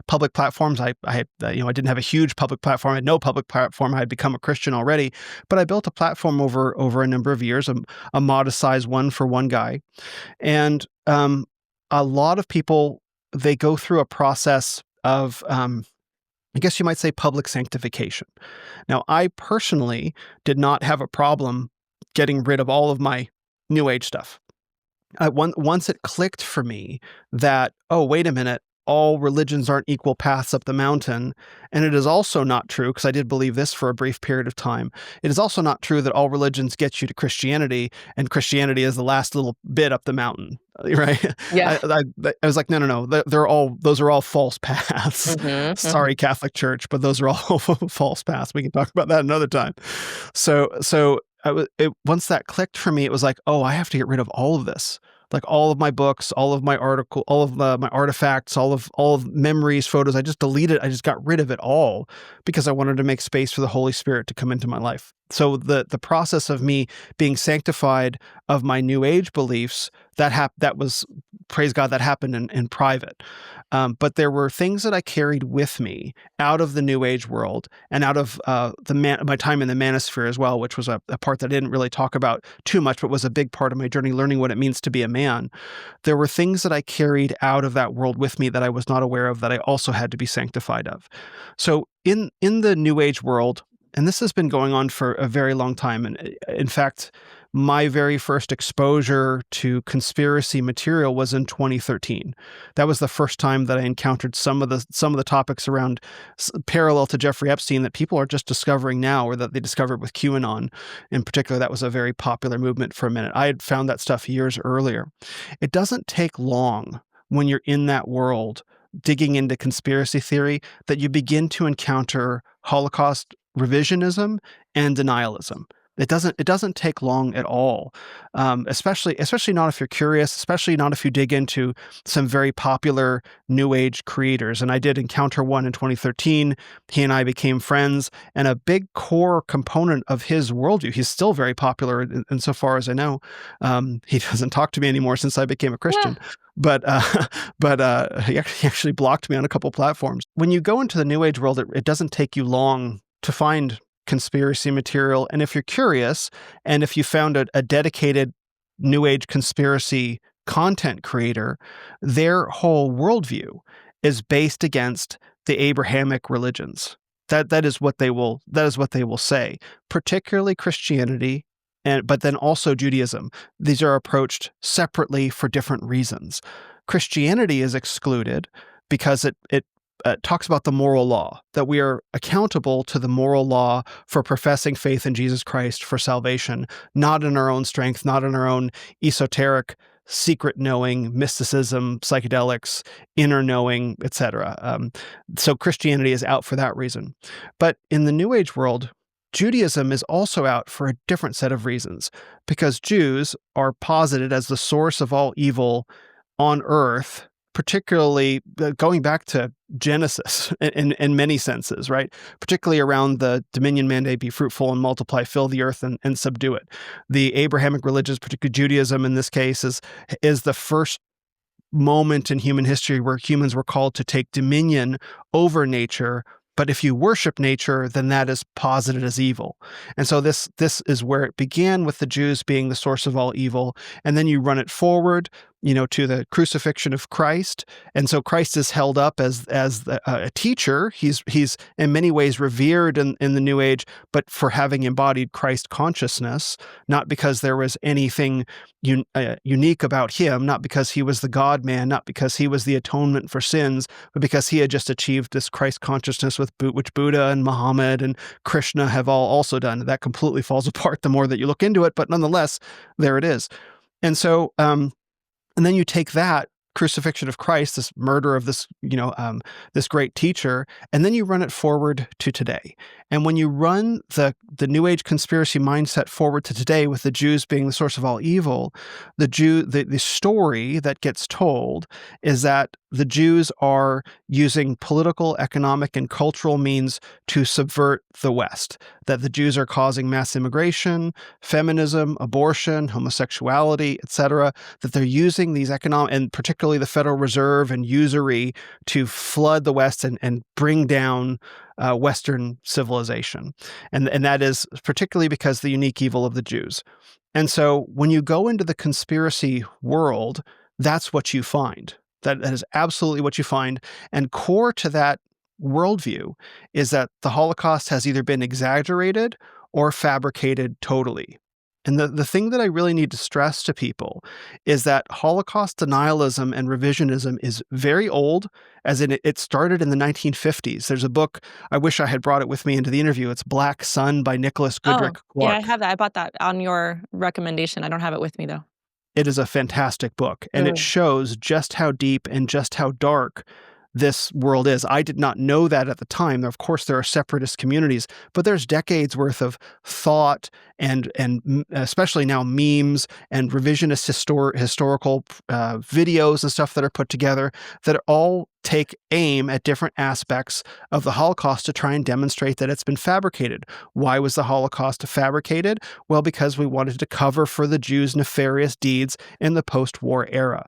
public platforms, I didn't have a huge public platform. I had no public platform. I had become a Christian already, but I built a platform over a number of years, a modest-sized one for one guy. And a lot of people, they go through a process of, I guess you might say, public sanctification. Now, I personally did not have a problem getting rid of all of my New Age stuff. Once it clicked for me that, oh, wait a minute, all religions aren't equal paths up the mountain. And it is also not true, because I did believe this for a brief period of time. It is also not true that all religions get you to Christianity, and Christianity is the last little bit up the mountain, right? Yeah. I was like, no. Those are all false paths. Sorry, Catholic Church, but those are all false paths. We can talk about that another time. So once that clicked for me, it was like, oh, I have to get rid of all of this. Like all of my books, all of my article, all of my artifacts, all of memories, photos. I just deleted. I just got rid of it all because I wanted to make space for the Holy Spirit to come into my life. So the process of me being sanctified of my New Age beliefs, that was, praise God, that happened in private. But there were things that I carried with me out of the New Age world and out of my time in the manosphere as well, which was a part that I didn't really talk about too much, but was a big part of my journey, learning what it means to be a man. There were things that I carried out of that world with me that I was not aware of, that I also had to be sanctified of. So in the New Age world, and this has been going on for a very long time. And in fact, my very first exposure to conspiracy material was in 2013. That was the first time that I encountered some of the topics around parallel to Jeffrey Epstein that people are just discovering now, or that they discovered with QAnon. In particular, that was a very popular movement for a minute. I had found that stuff years earlier. It doesn't take long when you're in that world digging into conspiracy theory that you begin to encounter Holocaust revisionism and denialism. It doesn't take long at all, especially not if you're curious, especially not if you dig into some very popular New Age creators. And I did encounter one in 2013. He and I became friends, and a big core component of his worldview, he's still very popular insofar as I know. He doesn't talk to me anymore since I became a Christian. Yeah. But he actually blocked me on a couple platforms. When you go into the New Age world, it doesn't take you long to find conspiracy material. And if you're curious, and if you found a dedicated New Age conspiracy content creator, their whole worldview is based against the Abrahamic religions. That is what they will say, particularly Christianity, but then also Judaism. These are approached separately for different reasons. Christianity is excluded because it talks about the moral law, that we are accountable to the moral law for professing faith in Jesus Christ for salvation, not in our own strength, not in our own esoteric, secret knowing, mysticism, psychedelics, inner knowing, etc. So Christianity is out for that reason. But in the New Age world, Judaism is also out for a different set of reasons, because Jews are posited as the source of all evil on earth, particularly going back to Genesis in many senses, right? Particularly around the dominion mandate, be fruitful and multiply, fill the earth and subdue it. The Abrahamic religions, particularly Judaism in this case, is the first moment in human history where humans were called to take dominion over nature But if you worship nature, then that is posited as evil. And so this is where it began, with the Jews being the source of all evil. And then you run it forward, to the crucifixion of Christ. And so Christ is held up as a teacher. He's in many ways revered in the New Age, but for having embodied Christ consciousness, not because there was anything unique about him, not because he was the God-man, not because he was the atonement for sins, but because he had just achieved this Christ consciousness which Buddha and Muhammad and Krishna have all also done. That completely falls apart the more that you look into it, but nonetheless, there it is. And so, and then you take that crucifixion of Christ, this murder of this, this great teacher, and then you run it forward to today. And when you run the New Age conspiracy mindset forward to today, with the Jews being the source of all evil, the story that gets told is that the Jews are using political, economic, and cultural means to subvert the West, that the Jews are causing mass immigration, feminism, abortion, homosexuality, etc., that they're using these economic, and particularly the Federal Reserve and usury, to flood the West and bring down Western civilization. And that is particularly because the unique evil of the Jews. And so when you go into the conspiracy world, that's what you find. That is absolutely what you find. And core to that worldview is that the Holocaust has either been exaggerated or fabricated totally. And the thing that I really need to stress to people is that Holocaust denialism and revisionism is very old, as in it started in the 1950s. There's a book, I wish I had brought it with me into the interview. It's Black Sun by Nicholas Goodrick Clark. Yeah, I have that. I bought that on your recommendation. I don't have it with me, though. It is a fantastic book, and it shows just how deep and just how dark this world is. I did not know that at the time. Of course, there are separatist communities, but there's decades worth of thought and especially now memes and revisionist historical videos and stuff that are put together that all take aim at different aspects of the Holocaust to try and demonstrate that it's been fabricated. Why was the Holocaust fabricated? Well, because we wanted to cover for the Jews' nefarious deeds in the post-war era.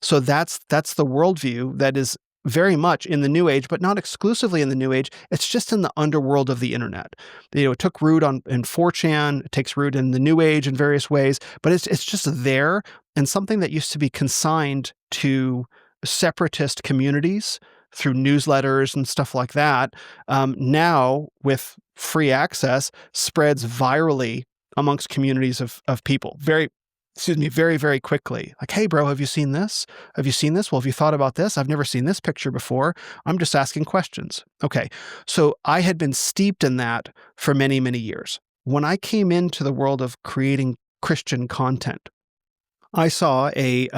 So that's the worldview that is very much in the New Age, but not exclusively in the New Age. It's just in the underworld of the internet. It took root in 4chan, it takes root in the New Age in various ways, but it's just there, and something that used to be consigned to separatist communities through newsletters and stuff like that, now with free access spreads virally amongst communities of people very, very quickly. Like, hey, bro, have you seen this? Have you seen this? Well, have you thought about this? I've never seen this picture before. I'm just asking questions. Okay. So I had been steeped in that for many, many years. When I came into the world of creating Christian content, I saw a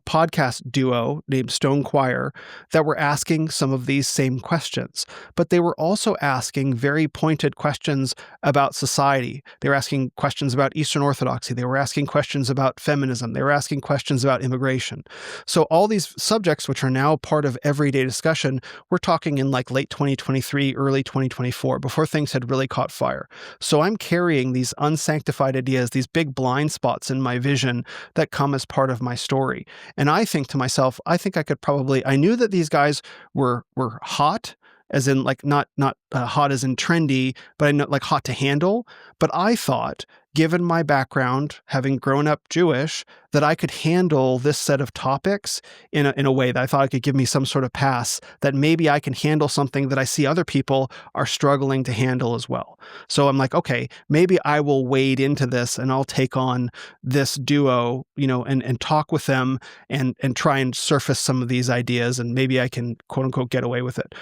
podcast duo named Stone Choir that were asking some of these same questions, but they were also asking very pointed questions about society. They were asking questions about Eastern Orthodoxy. They were asking questions about feminism. They were asking questions about immigration. So all these subjects, which are now part of everyday discussion, we're talking in like late 2023, early 2024, before things had really caught fire. So I'm carrying these unsanctified ideas, these big blind spots in my vision that come as part of my story. And I think to myself, I knew that these guys were hot, as in like not hot as in trendy, but I know like hot to handle. But I thought, given my background, having grown up Jewish, that I could handle this set of topics in a way that I thought it could give me some sort of pass, that maybe I can handle something that I see other people are struggling to handle as well. So I'm like, okay, maybe I will wade into this and I'll take on this duo, and talk with them and try and surface some of these ideas, and maybe I can quote unquote get away with it.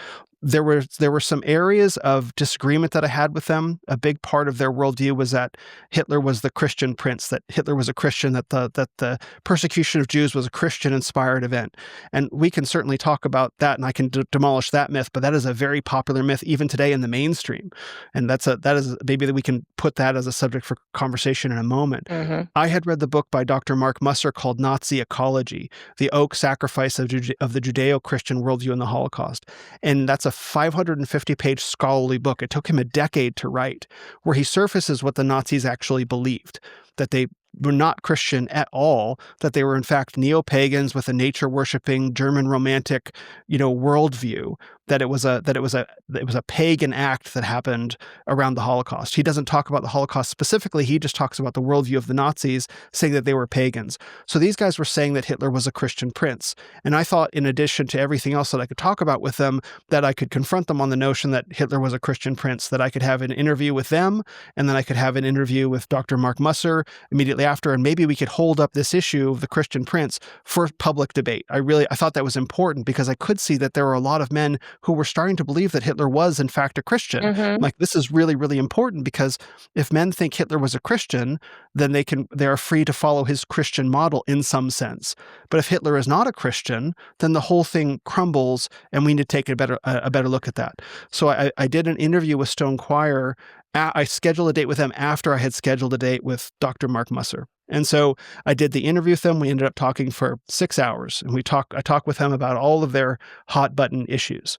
There were some areas of disagreement that I had with them. A big part of their worldview was that Hitler was the Christian prince, that Hitler was a Christian, that the persecution of Jews was a Christian-inspired event. And we can certainly talk about that, and I can demolish that myth, but that is a very popular myth even today in the mainstream. And that is maybe that we can put that as a subject for conversation in a moment. Mm-hmm. I had read the book by Dr. Mark Musser called Nazi Ecology, the oak sacrifice of the Judeo-Christian worldview in the Holocaust. And that's a 550-page scholarly book. It took him a decade to write, where he surfaces what the Nazis actually believed, that they were not Christian at all, that they were in fact neo-pagans with a nature-worshipping German romantic, worldview, that it was a pagan act that happened around the Holocaust. He doesn't talk about the Holocaust specifically. He just talks about the worldview of the Nazis, saying that they were pagans. So these guys were saying that Hitler was a Christian prince. And I thought, in addition to everything else that I could talk about with them, that I could confront them on the notion that Hitler was a Christian prince, that I could have an interview with them, and then I could have an interview with Dr. Mark Musser immediately after, and maybe we could hold up this issue of the Christian prince for public debate. I thought that was important, because I could see that there were a lot of men who were starting to believe that Hitler was in fact a Christian. Mm-hmm. Like, this is really, really important, because if men think Hitler was a Christian, then they are free to follow his Christian model in some sense. But if Hitler is not a Christian, then the whole thing crumbles, and we need to take a better look at that. So I did an interview with Stone Choir. I scheduled a date with them after I had scheduled a date with Dr. Mark Musser. And so I did the interview with them. We ended up talking for 6 hours, and I talked with them about all of their hot button issues.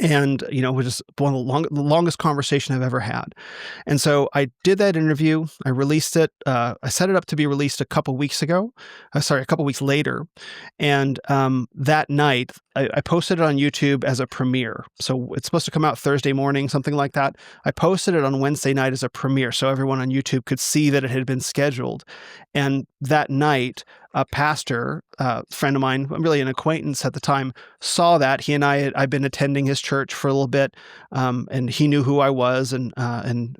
And, it was just one of the longest conversation I've ever had. And so I did that interview. I released it. I set it up to be released a couple weeks later. And that night, I posted it on YouTube as a premiere. So it's supposed to come out Thursday morning, something like that. I posted it on Wednesday night as a premiere, so everyone on YouTube could see that it had been scheduled. And that night, a pastor, a friend of mine, really an acquaintance at the time, saw that. He and I'd been attending his church for a little bit, and he knew who I was, and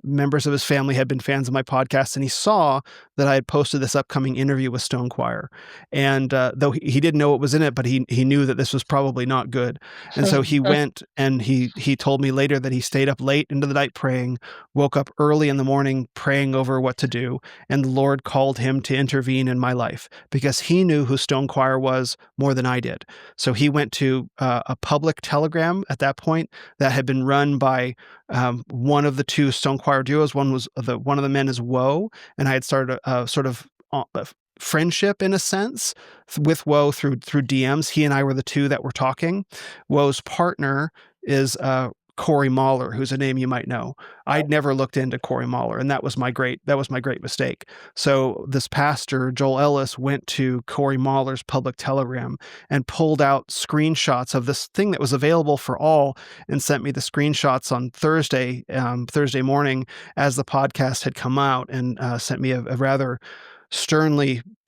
members of his family had been fans of my podcast, and he saw that I had posted this upcoming interview with Stone Choir. And though he didn't know what was in it, but he knew that this was probably not good. And so he went, and he told me later that he stayed up late into the night praying, woke up early in the morning praying over what to do, and the Lord called him to intervene in my life, because he knew who Stone Choir was more than I did. So he went to a public telegram at that point that had been run by one of the two Stone Choir duos. One of the men is Woe, and I had started a sort of friendship in a sense with Woe through DMs. He and I were the two that were talking. Woe's partner is Corey Mahler, who's a name you might know. I'd never looked into Corey Mahler, and that was my great mistake. So this pastor, Joel Ellis, went to Corey Mahler's public telegram and pulled out screenshots of this thing that was available for all, and sent me the screenshots on Thursday morning as the podcast had come out, and sent me a rather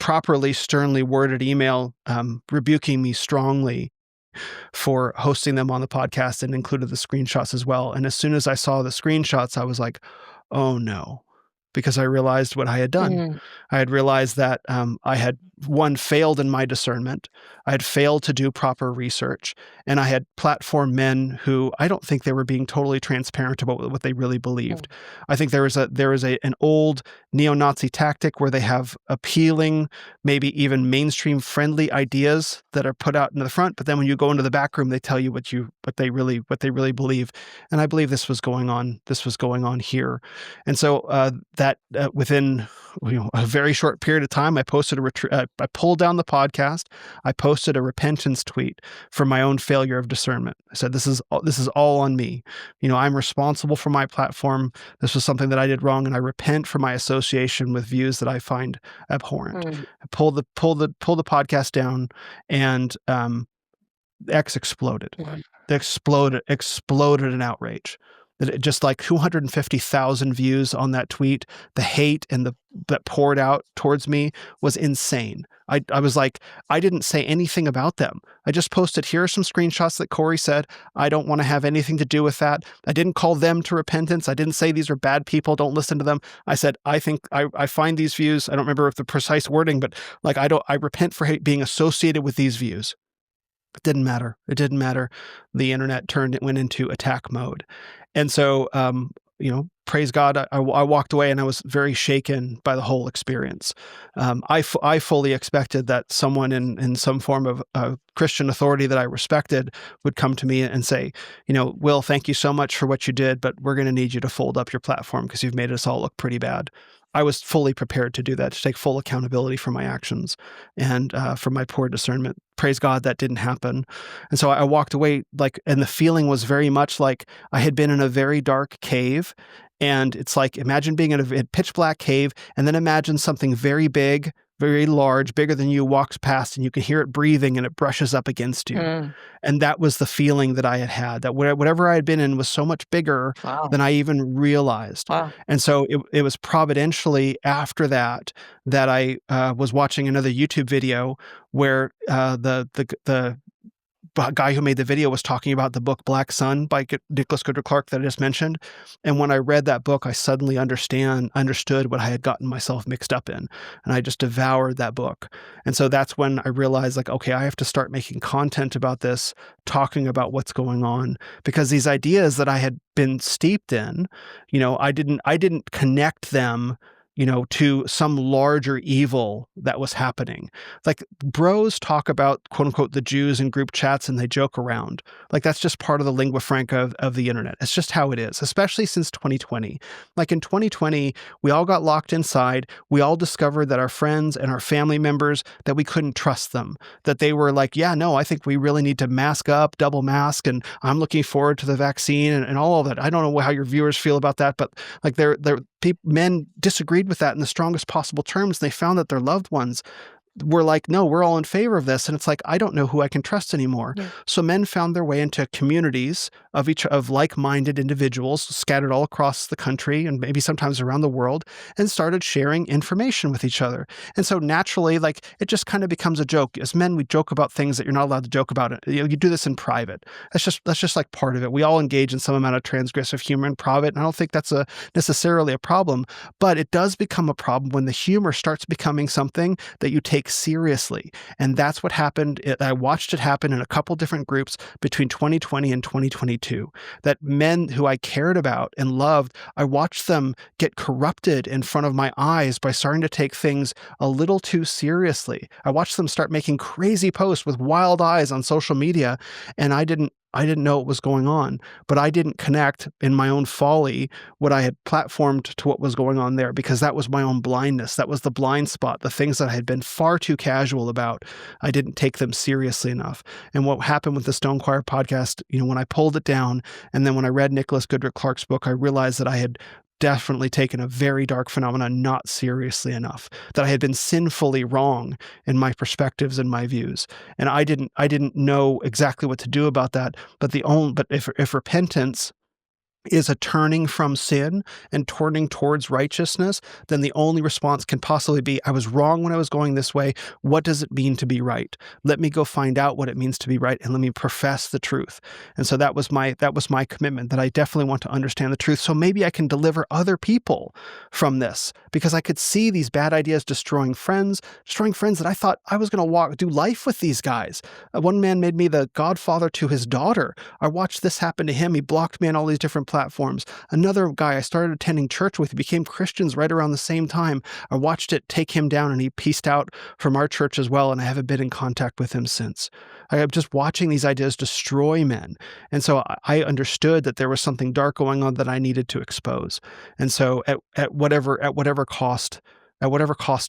properly sternly worded email rebuking me strongly for hosting them on the podcast, and included the screenshots as well. And as soon as I saw the screenshots, I was like, oh no, because I realized what I had done. Mm. I had realized that I had, failed in my discernment. I had failed to do proper research, and I had platformed men who I don't think they were being totally transparent about what they really believed. I think there is an old neo-Nazi tactic where they have appealing, maybe even mainstream friendly ideas that are put out into the front, but then when you go into the back room, they tell you what they really believe. And I believe this was going on here. And so within a very short period of time, I posted I pulled down the podcast. I posted a repentance tweet for my own failure of discernment. I said, this is all on me. I'm responsible for my platform. This was something that I did wrong, and I repent for my association with views that I find abhorrent. I pulled the podcast down, and X exploded. Exploded in outrage. Just like 250,000 views on that tweet. The hate that poured out towards me was insane. I was like, I didn't say anything about them. I just posted, here are some screenshots that Corey said. I don't want to have anything to do with that. I didn't call them to repentance. I didn't say these are bad people, don't listen to them. I said, I think I find these views, I don't remember the precise wording, but like, I repent for being associated with these views. It didn't matter. The internet went into attack mode. And so, praise God, I walked away, and I was very shaken by the whole experience. I fully expected that someone in some form of Christian authority that I respected would come to me and say, Will, thank you so much for what you did, but we're going to need you to fold up your platform because you've made us all look pretty bad. I was fully prepared to do that, to take full accountability for my actions and for my poor discernment. Praise God that didn't happen. And so I walked away and the feeling was very much like I had been in a very dark cave. And it's like, imagine being in a pitch black cave, and then imagine something very big, very large, bigger than you, walks past, and you can hear it breathing and it brushes up against you. And that was the feeling that I had, that whatever I had been in was so much bigger than I even realized. And so it was providentially after that I was watching another YouTube video where the guy who made the video was talking about the book Black Sun by Nicholas Goodrick Clark that I just mentioned. And when I read that book, I suddenly understood what I had gotten myself mixed up in. And I just devoured that book. And so that's when I realized, okay, I have to start making content about this, talking about what's going on, because these ideas that I had been steeped in, I didn't connect them to some larger evil that was happening. Like, bros talk about, quote unquote, the Jews in group chats and they joke around. Like, that's just part of the lingua franca of the internet. It's just how it is, especially since 2020. Like, in 2020, we all got locked inside. We all discovered that our friends and our family members, that we couldn't trust them, that they were like, yeah, no, I think we really need to mask up, double mask, and I'm looking forward to the vaccine and all of that. I don't know how your viewers feel about that, but like men disagreed with that in the strongest possible terms. They found that their loved ones were like, no, we're all in favor of this. And it's like, I don't know who I can trust anymore. Yeah. So men found their way into communities of like-minded individuals scattered all across the country and maybe sometimes around the world, and started sharing information with each other. And so naturally, it just kind of becomes a joke. As men, we joke about things that you're not allowed to joke about. You do this in private. That's just like part of it. We all engage in some amount of transgressive humor in private. And I don't think that's necessarily a problem, but it does become a problem when the humor starts becoming something that you take seriously. And that's what happened. I watched it happen in a couple different groups between 2020 and 2022, that men who I cared about and loved, I watched them get corrupted in front of my eyes by starting to take things a little too seriously. I watched them start making crazy posts with wild eyes on social media, and I didn't know what was going on, but I didn't connect in my own folly what I had platformed to what was going on there, because that was my own blindness. That was the blind spot, the things that I had been far too casual about. I didn't take them seriously enough. And what happened with the Stone Choir podcast, when I pulled it down, and then when I read Nicholas Goodrick Clark's book, I realized that I had definitely taken a very dark phenomenon not seriously enough, that I had been sinfully wrong in my perspectives and my views. And I didn't know exactly what to do about that. But if repentance is a turning from sin and turning towards righteousness, then the only response can possibly be, I was wrong when I was going this way. What does it mean to be right? Let me go find out what it means to be right, and let me profess the truth. And so that was my commitment, that I definitely want to understand the truth. So maybe I can deliver other people from this, because I could see these bad ideas destroying friends that I thought I was going to do life with these guys. One man made me the godfather to his daughter. I watched this happen to him. He blocked me on all these different platforms. Another guy I started attending church with became Christians right around the same time. I watched it take him down, and he pieced out from our church as well, and I haven't been in contact with him since. I am just watching these ideas destroy men. And so I understood that there was something dark going on that I needed to expose. And so at whatever cost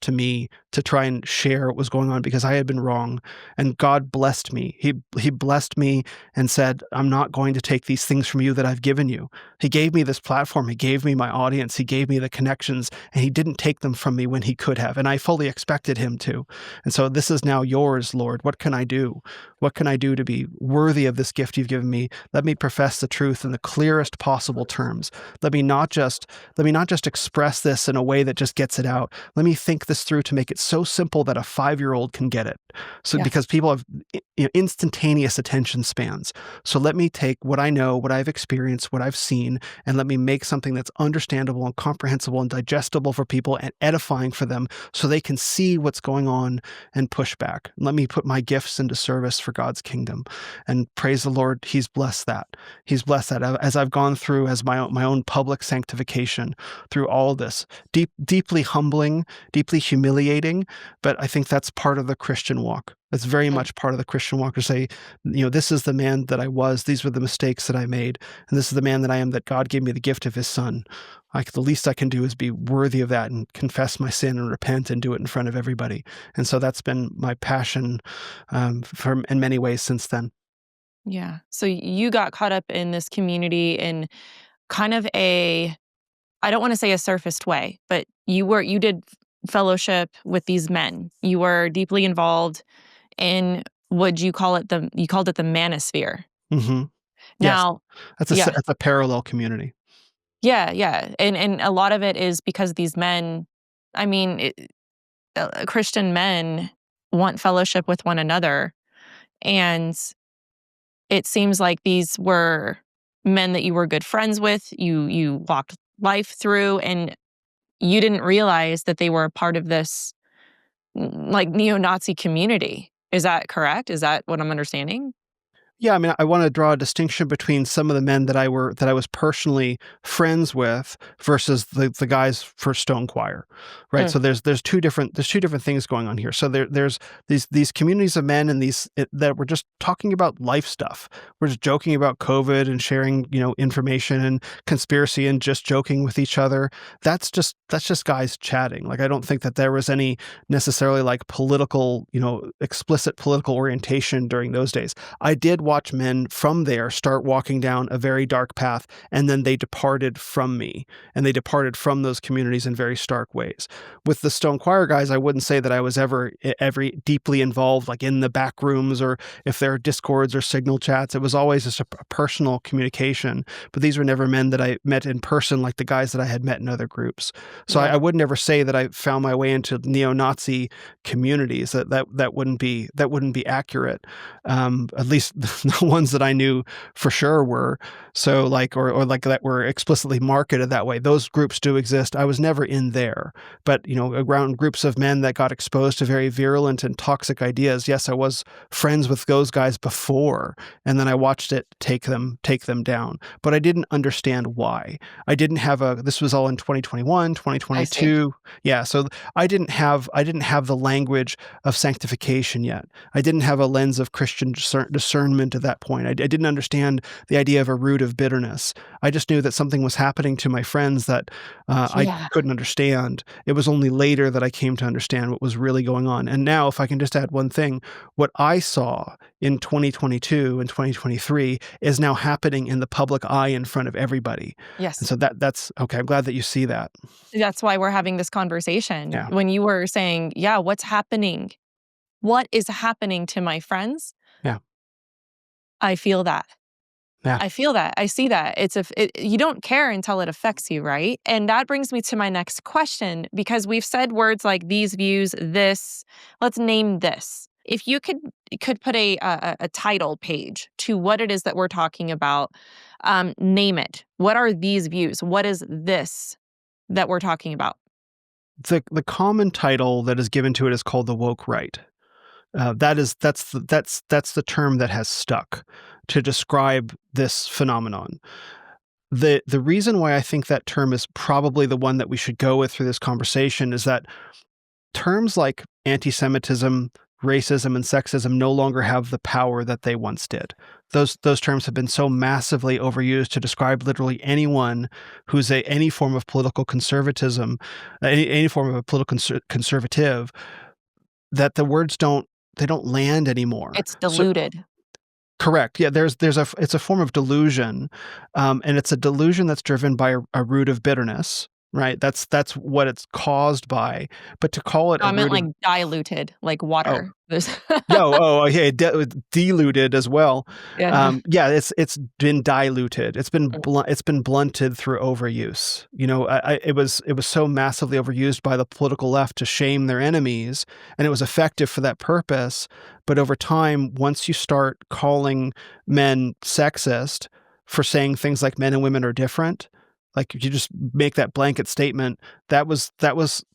to me, to try and share what was going on, because I had been wrong. And God blessed me. He blessed me and said, I'm not going to take these things from you that I've given you. He gave me this platform. He gave me my audience. He gave me the connections, and he didn't take them from me when he could have. And I fully expected him to. And so this is now yours, Lord. What can I do? What can I do to be worthy of this gift you've given me? Let me profess the truth in the clearest possible terms. Let me not just express this in a way that just gets it out. Let me think this through to make it so simple that a 5-year-old can get it. So because people have instantaneous attention spans. So let me take what I know, what I've experienced, what I've seen, and let me make something that's understandable and comprehensible and digestible for people and edifying for them, so they can see what's going on and push back. Let me put my gifts into service for God's kingdom. And praise the Lord, he's blessed that. He's blessed that as I've gone through as my own public sanctification through all of this. Deeply humbling, deeply humiliating, but I think that's part of the Christian walk. It's very much part of the Christian walk to say, this is the man that I was. These were the mistakes that I made. And this is the man that I am, that God gave me the gift of his son. The least I can do is be worthy of that and confess my sin and repent and do it in front of everybody. And so that's been my passion in many ways since then. Yeah. So you got caught up in this community in kind of I don't want to say a surfaced way, but you did fellowship with these men. You were deeply involved in, would you call it you called it the manosphere. Mm-hmm. Now, yes. That's a parallel community. Yeah, yeah. And a lot of it is because these men, Christian men want fellowship with one another. And it seems like these were men that you were good friends with, you walked life through, and you didn't realize that they were a part of this neo-Nazi community. Is that correct? Is that what I'm understanding? Yeah, I want to draw a distinction between some of the men that I was personally friends with versus the guys for Stone Choir, right? So there's two different things going on here. So there's these communities of men and that we're just talking about life stuff. We're just joking about COVID and sharing information and conspiracy and just joking with each other. That's just guys chatting. I don't think that there was any necessarily political explicit political orientation during those days. I did watch men from there start walking down a very dark path, and then they departed from me, and they departed from those communities in very stark ways. With the Stone Choir guys, I wouldn't say that I was ever deeply involved, in the back rooms, or if there are discords or signal chats. It was always just a personal communication, but these were never men that I met in person like the guys that I had met in other groups. So I would never say that I found my way into neo-Nazi communities. That wouldn't be accurate. At least the ones that I knew for sure were. So or that were explicitly marketed that way. Those groups do exist. I was never in there, but around groups of men that got exposed to very virulent and toxic ideas. Yes, I was friends with those guys before, and then I watched it take them down. But I didn't understand why. I didn't have this was all in 2021, 2022. Yeah, so I didn't have the language of sanctification yet. I didn't have a lens of Christian discernment at that point. I didn't understand the idea of a root of bitterness. I just knew that something was happening to my friends that I couldn't understand. It was only later that I came to understand what was really going on. And now, if I can just add one thing, what I saw in 2022 and 2023 is now happening in the public eye in front of everybody. Yes. And so that's okay. I'm glad that you see that. That's why we're having this conversation. Yeah. When you were saying, what's happening? What is happening to my friends? Yeah. I feel that. Yeah. I feel that. I see that. You don't care until it affects you, right? And that brings me to my next question, because we've said words like these views, this. Let's name this. If you could put a title page to what it is that we're talking about, name it. What are these views? What is this that we're talking about? The common title that is given to it is called the woke right. That's the term that has stuck to describe this phenomenon. The reason why I think that term is probably the one that we should go with through this conversation is that terms like anti-Semitism, racism, and sexism no longer have the power that they once did. Those terms have been so massively overused to describe literally anyone who's any form of political conservatism, any form of a political conservative, that the words don't land anymore. It's diluted. Correct. Yeah, it's a form of delusion, and it's a delusion that's driven by a root of bitterness, right? That's what it's caused by. But to call it, I meant diluted, like water. Diluted as well. Yeah. It's been diluted. It's been blunted through overuse. It was so massively overused by the political left to shame their enemies, and it was effective for that purpose. But over time, once you start calling men sexist for saying things like men and women are different, Like if you just make that blanket statement, that was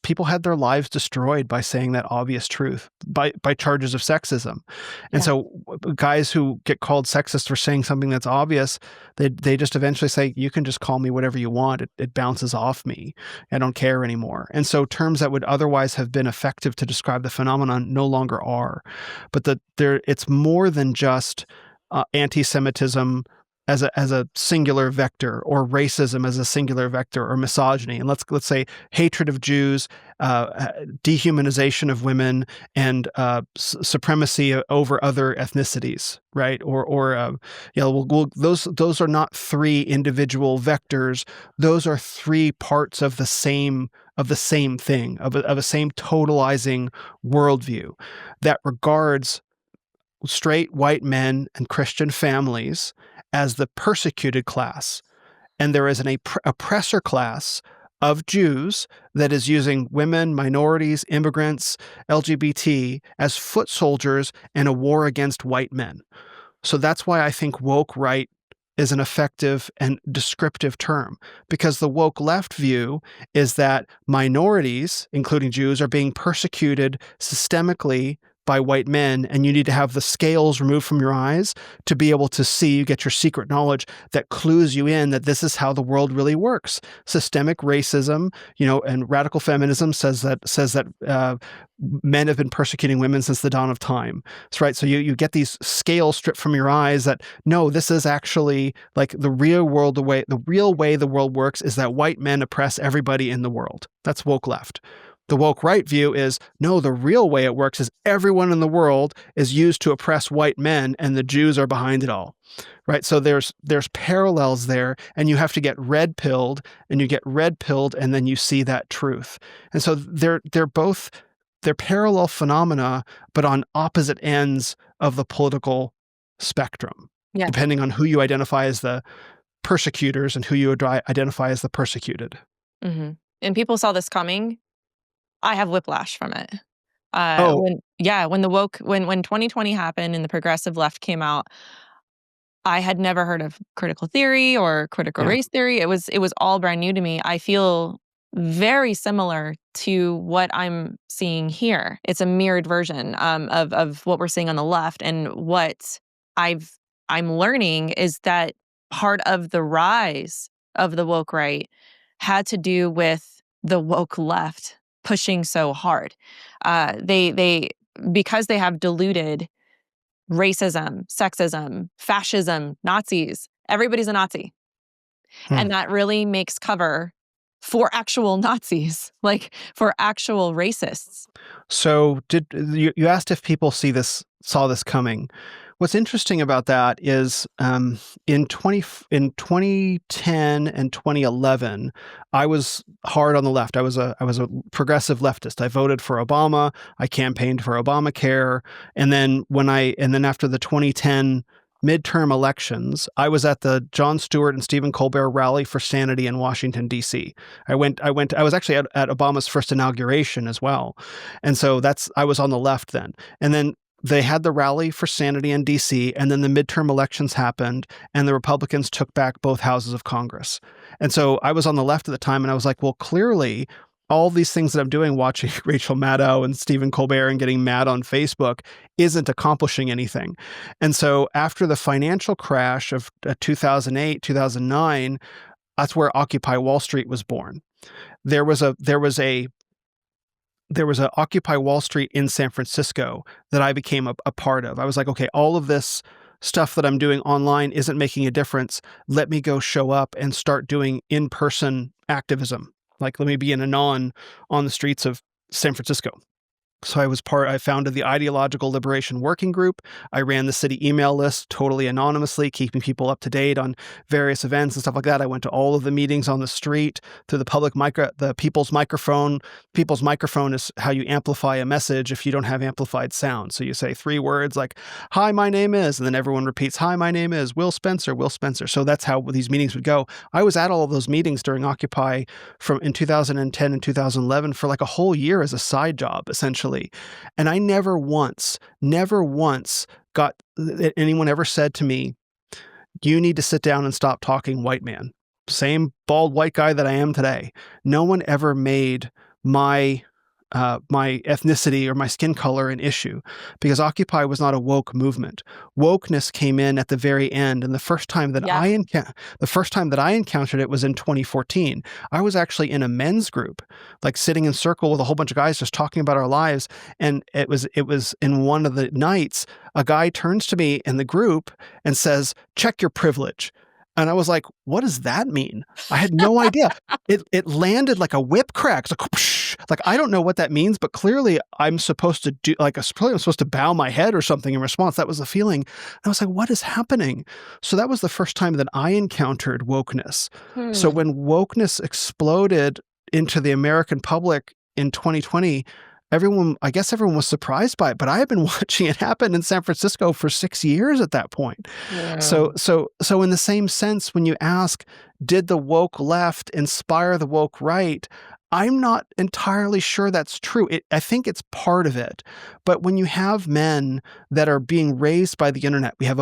people had their lives destroyed by saying that obvious truth by charges of sexism. And so guys who get called sexist for saying something that's obvious, they just eventually say, you can just call me whatever you want. It bounces off me. I don't care anymore. And so terms that would otherwise have been effective to describe the phenomenon no longer are. But it's more than just anti-Semitism as a singular vector, or racism as a singular vector, or misogyny. And let's say hatred of Jews, dehumanization of women, and supremacy over other ethnicities, right? Those are not three individual vectors. Those are three parts of the same thing, of a same totalizing worldview that regards straight white men and Christian families as the persecuted class. And there is an oppressor class of Jews that is using women, minorities, immigrants, LGBT as foot soldiers in a war against white men. So that's why I think woke right is an effective and descriptive term, because the woke left view is that minorities, including Jews, are being persecuted systemically by white men, and you need to have the scales removed from your eyes to be able to see. You get your secret knowledge that clues you in that this is how the world really works. Systemic racism, and radical feminism says that men have been persecuting women since the dawn of time. That's right. So you get these scales stripped from your eyes that, no, this is actually like the real world. The real way the world works is that white men oppress everybody in the world. That's woke left. The woke right view is, no, the real way it works is everyone in the world is used to oppress white men, and the Jews are behind it all, right? So there's parallels there, and you have to get red-pilled, and then you see that truth. And so they're parallel phenomena, but on opposite ends of the political spectrum, depending on who you identify as the persecutors and who you identify as the persecuted. Mm-hmm. And people saw this coming. I have whiplash from it. When 2020 happened and the progressive left came out, I had never heard of critical theory or critical race theory. It was all brand new to me. I feel very similar to what I'm seeing here. It's a mirrored version of what we're seeing on the left. And what I'm learning is that part of the rise of the woke right had to do with the woke left pushing so hard. Because they have diluted racism, sexism, fascism, Nazis. Everybody's a Nazi. And that really makes cover for actual Nazis, like for actual racists. So you asked if people saw this coming. What's interesting about that is in 2010 and 2011, I was hard on the left. I was a progressive leftist. I voted for Obama. I campaigned for Obamacare. And then after the 2010 midterm elections, I was at the Jon Stewart and Stephen Colbert rally for sanity in Washington, D.C. I was actually at Obama's first inauguration as well. And so I was on the left then. And then they had the rally for sanity in D.C., and then the midterm elections happened, and the Republicans took back both houses of Congress. And so I was on the left at the time, and I was like, well, clearly all these things that I'm doing, watching Rachel Maddow and Stephen Colbert and getting mad on Facebook, isn't accomplishing anything. And so after the financial crash of 2008, 2009, that's where Occupy Wall Street was born. There was a Occupy Wall Street in San Francisco that I became a part of. I was like, okay, all of this stuff that I'm doing online isn't making a difference. Let me go show up and start doing in-person activism. Like, let me be an anon on the streets of San Francisco. So I founded the Ideological Liberation Working Group. I ran the city email list totally anonymously, keeping people up to date on various events and stuff like that. I went to all of the meetings on the street through the people's microphone. People's microphone is how you amplify a message if you don't have amplified sound. So you say 3 words like, "Hi, my name is," and then everyone repeats, "Hi, my name is Will Spencer, Will Spencer." So that's how these meetings would go. I was at all of those meetings during Occupy in 2010 and 2011 for like a whole year as a side job, essentially. And I never once got anyone ever said to me, "You need to sit down and stop talking, white man." same bald white guy that I am today. No one ever made my ethnicity or my skin color an issue, because Occupy was not a woke movement. Wokeness came in at the very end, and the first time that I encountered it was in 2014. I was actually in a men's group, like sitting in circle with a whole bunch of guys just talking about our lives, and it was in one of the nights, a guy turns to me in the group and says, "Check your privilege." And I was like, what does that mean? I had no idea. It landed like a whip crack. It's like, whoosh. Like, I don't know what that means, but clearly I'm supposed to do, like, I'm supposed to bow my head or something in response. That was the feeling. And I was like, what is happening? So that was the first time that I encountered wokeness. So when wokeness exploded into the American public in 2020, I guess everyone was surprised by it, but I have been watching it happen in San Francisco for 6 years at that point. Yeah. So in the same sense, when you ask, did the woke left inspire the woke right? I'm not entirely sure that's true. I think it's part of it. But when you have men that are being raised by the internet, we have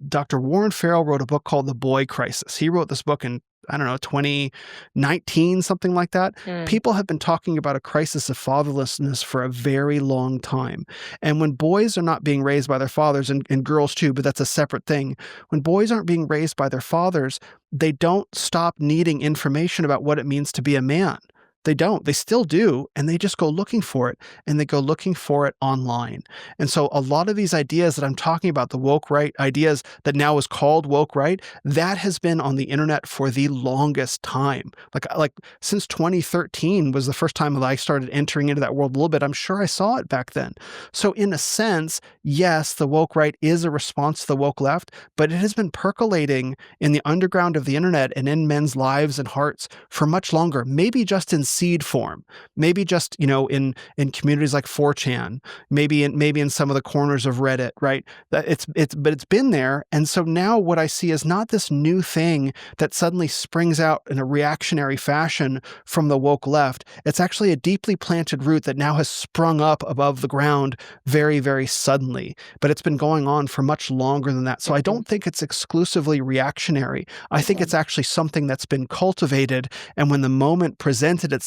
Dr. Warren Farrell wrote a book called The Boy Crisis. He wrote this book in, I don't know, 2019, something like that. People have been talking about a crisis of fatherlessness for a very long time. And when boys are not being raised by their fathers, and girls too, but that's a separate thing. When boys aren't being raised by their fathers, they don't stop needing information about what it means to be a man. They don't. They still do, and they just go looking for it, and they go looking for it online. And so a lot of these ideas that I'm talking about, the woke right ideas that now is called woke right, that has been on the internet for the longest time. Like since 2013 was the first time that I started entering into that world a little bit. I'm sure I saw it back then. So in a sense, yes, the woke right is a response to the woke left, but it has been percolating in the underground of the internet and in men's lives and hearts for much longer, maybe just in seed form, maybe just, in communities like 4chan, maybe in some of the corners of Reddit, right? But it's been there. And so now what I see is not this new thing that suddenly springs out in a reactionary fashion from the woke left. It's actually a deeply planted root that now has sprung up above the ground very, very suddenly. But it's been going on for much longer than that. So I don't think it's exclusively reactionary. I think it's actually something that's been cultivated. And when the moment presented itself,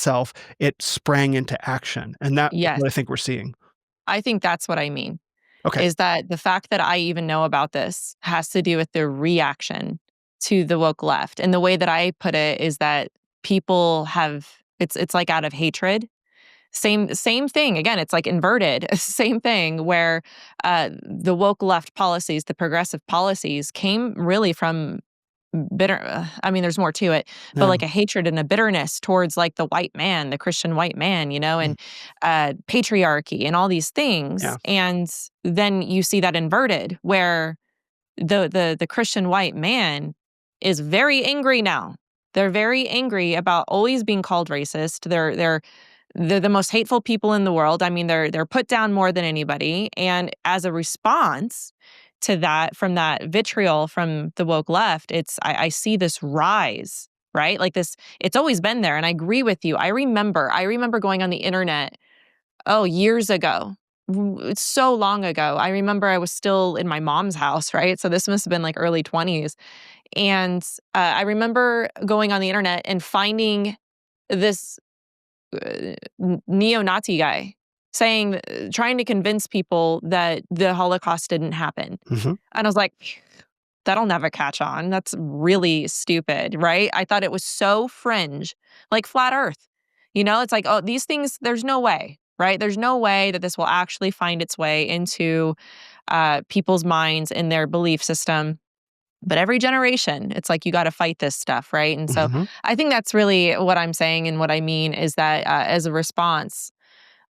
it sprang into action. And that's what I think we're seeing. I think that's what I mean. Okay. Is that the fact that I even know about this has to do with the reaction to the woke left. And the way that I put it is that people have, it's like out of hatred. Same thing. Again, it's like inverted. Same thing where the woke left policies, the progressive policies came really from bitter. I mean, there's more to it, but like a hatred and a bitterness towards like the white man, the Christian white man, and patriarchy and all these things. Yeah. And then you see that inverted where the Christian white man is very angry now. They're very angry about always being called racist. They're the most hateful people in the world. I mean, they're put down more than anybody. And as a response to that, from that vitriol from the woke left, I see this rise, right? Like this, it's always been there. And I agree with you. I remember going on the internet, years ago. It's so long ago. I remember I was still in my mom's house, right? So this must have been like early 20s. And I remember going on the internet and finding this neo-Nazi guy trying to convince people that the Holocaust didn't happen. Mm-hmm. And I was like, that'll never catch on. That's really stupid, right? I thought it was so fringe, like flat earth. It's like, these things, there's no way, right? There's no way that this will actually find its way into people's minds and their belief system. But every generation, it's like you got to fight this stuff, right? And so I think that's really what I'm saying, and what I mean is that as a response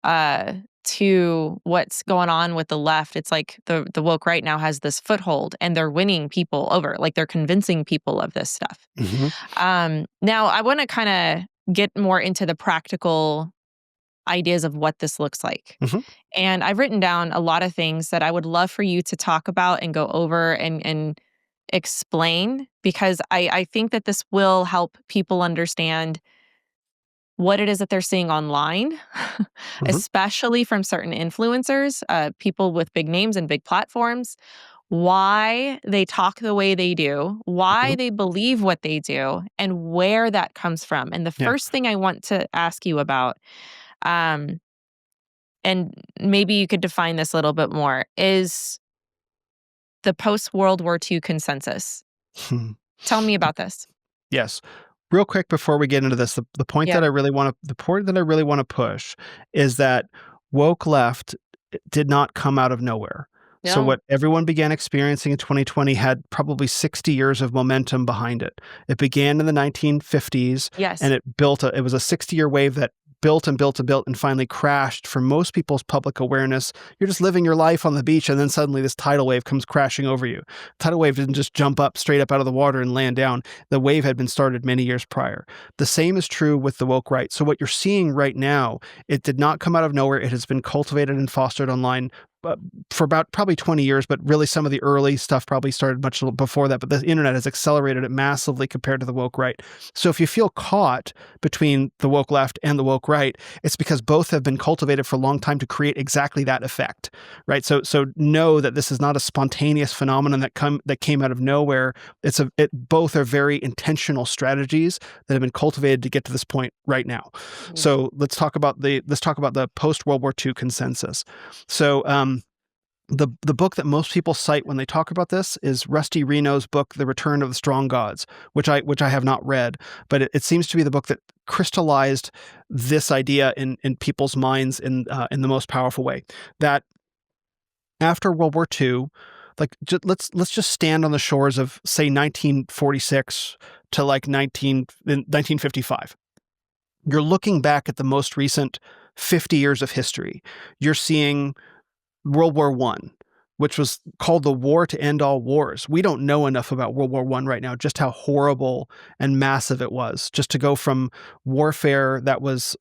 to what's going on with the left, it's like the woke right now has this foothold, and they're winning people over, like they're convincing people of this stuff. Now, I want to kind of get more into the practical ideas of what this looks like. And I've written down a lot of things that I would love for you to talk about and go over and explain, because I think that this will help people understand what it is that they're seeing online, especially from certain influencers, people with big names and big platforms, why they talk the way they do, why they believe what they do, and where that comes from. And the first thing I want to ask you about, and maybe you could define this a little bit more, is the post-World War II consensus. Tell me about this. Yes. Real quick before we get into this, the point that I really want to push is that woke left did not come out of nowhere. No. So what everyone began experiencing in 2020 had probably 60 years of momentum behind it. It began in the 1950s, and it was a 60-year wave that built and built and built and finally crashed for most people's public awareness. You're just living your life on the beach, and then suddenly this tidal wave comes crashing over you. Tidal wave didn't just jump up straight up out of the water and land down. The wave had been started many years prior. The same is true with the woke right. So what you're seeing right now, it did not come out of nowhere. It has been cultivated and fostered online for about probably 20 years, but really some of the early stuff probably started much before that. But the internet has accelerated it massively compared to the woke right. So if you feel caught between the woke left and the woke right, it's because both have been cultivated for a long time to create exactly that effect, right? So know that this is not a spontaneous phenomenon that came out of nowhere. Both are very intentional strategies that have been cultivated to get to this point right now. So let's talk about the post World War II consensus. So the book that most people cite when they talk about this is Rusty Reno's book, The Return of the Strong Gods, which I have not read, but it seems to be the book that crystallized this idea in people's minds in the most powerful way. That after World War II, let's just stand on the shores of, say, 1946 to 1955. You're looking back at the most recent 50 years of history. You're seeing World War I, which was called the war to end all wars. We don't know enough about World War I right now, just how horrible and massive it was. Just to go from warfare that was,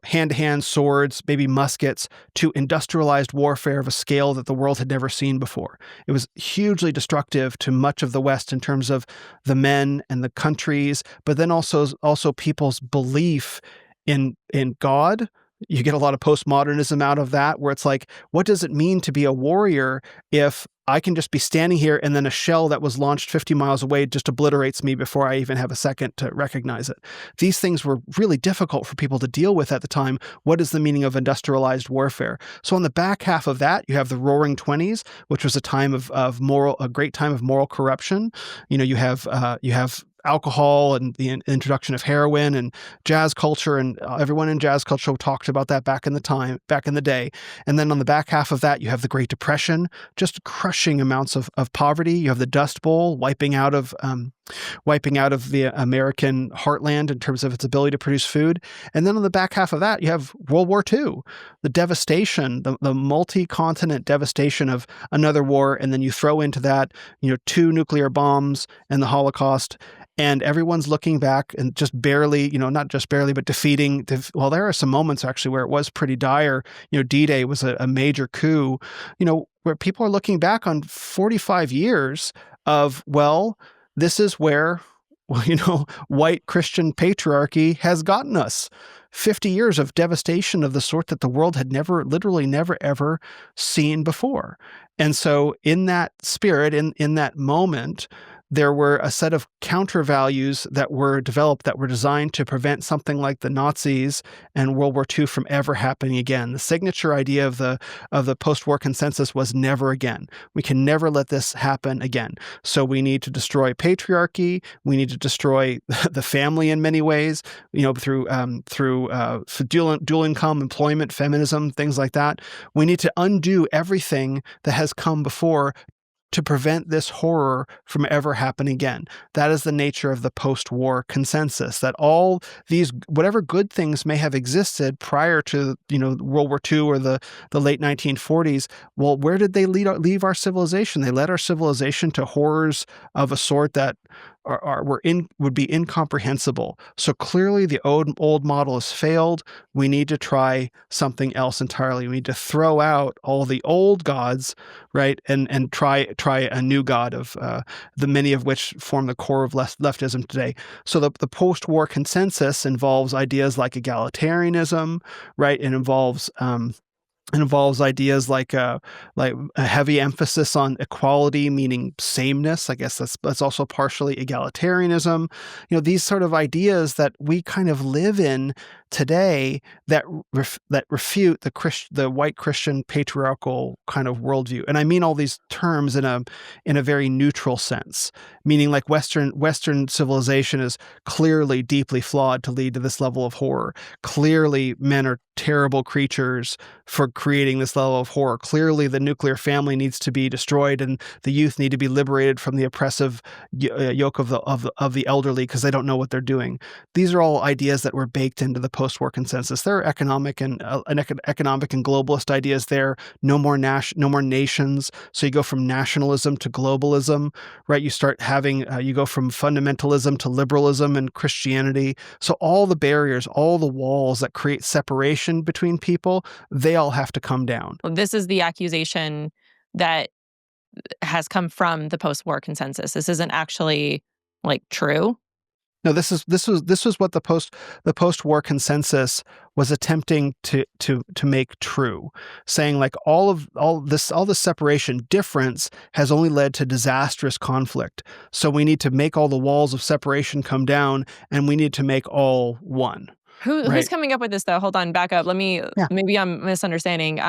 hand-to-hand swords, maybe muskets, to industrialized warfare of a scale that the world had never seen before. It was hugely destructive to much of the West in terms of the men and the countries, but then also people's belief in God. You get a lot of postmodernism out of that, where it's like, what does it mean to be a warrior if I can just be standing here and then a shell that was launched 50 miles away just obliterates me before I even have a second to recognize it? These things were really difficult for people to deal with at the time. What is the meaning of industrialized warfare? So on the back half of that, you have the Roaring '20s, which was a great time of moral corruption. You have alcohol and the introduction of heroin and jazz culture, and everyone in jazz culture talked about that back in the day. And then on the back half of that, you have the Great Depression, just crushing amounts of poverty. You have the Dust Bowl wiping out of the American heartland in terms of its ability to produce food. And then on the back half of that, you have World War II, the devastation, the multi-continent devastation of another war. And then you throw into that, 2 nuclear bombs and the Holocaust. And everyone's looking back and just barely, not just barely, but defeating. Well, there are some moments actually where it was pretty dire. D-Day was a major coup, where people are looking back on 45 years of, this is where, white Christian patriarchy has gotten us. 50 years of devastation of the sort that the world had literally never, ever seen before. And so in that spirit, in that moment, there were a set of counter values that were developed that were designed to prevent something like the Nazis and World War II from ever happening again. The signature idea of the post-war consensus was never again. We can never let this happen again. So we need to destroy patriarchy. We need to destroy the family in many ways, through dual income, employment, feminism, things like that. We need to undo everything that has come before to prevent this horror from ever happening again. That is the nature of the post-war consensus, that all these, whatever good things may have existed prior to, World War II or the late 1940s, well, where did they leave our civilization? They led our civilization to horrors of a sort that would be incomprehensible. So clearly the old model has failed. We need to try something else entirely. We need to throw out all the old gods, right, and try a new god of the many of which form the core of leftism today. So the post-war consensus involves ideas like egalitarianism, right? It involves It involves ideas like a heavy emphasis on equality, meaning sameness. I guess that's also partially egalitarianism. These sort of ideas that we kind of live in today that refute the white Christian patriarchal kind of worldview. And I mean all these terms in a very neutral sense, meaning like Western civilization is clearly deeply flawed to lead to this level of horror. Clearly, men are terrible creatures for creating this level of horror. Clearly, the nuclear family needs to be destroyed, and the youth need to be liberated from the oppressive yoke of the elderly because they don't know what they're doing. These are all ideas that were baked into the post-war consensus. There are economic and globalist ideas there. No more nations. So you go from nationalism to globalism, right? You start having you go from fundamentalism to liberalism and Christianity. So all the barriers, all the walls that create separation between people, they all have to come down. This is the accusation that has come from the post-war consensus. This isn't actually true. No, this was what the post-war consensus was attempting to make true, saying all this separation difference has only led to disastrous conflict. So we need to make all the walls of separation come down, and we need to make all one. Who's coming up with this though? Hold on, back up. Maybe I'm misunderstanding.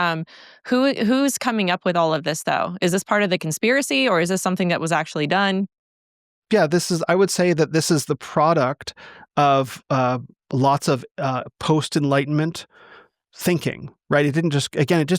Who's coming up with all of this though? Is this part of the conspiracy, or is this something that was actually done? Yeah, I would say that this is the product of lots of post-Enlightenment thinking, right? It just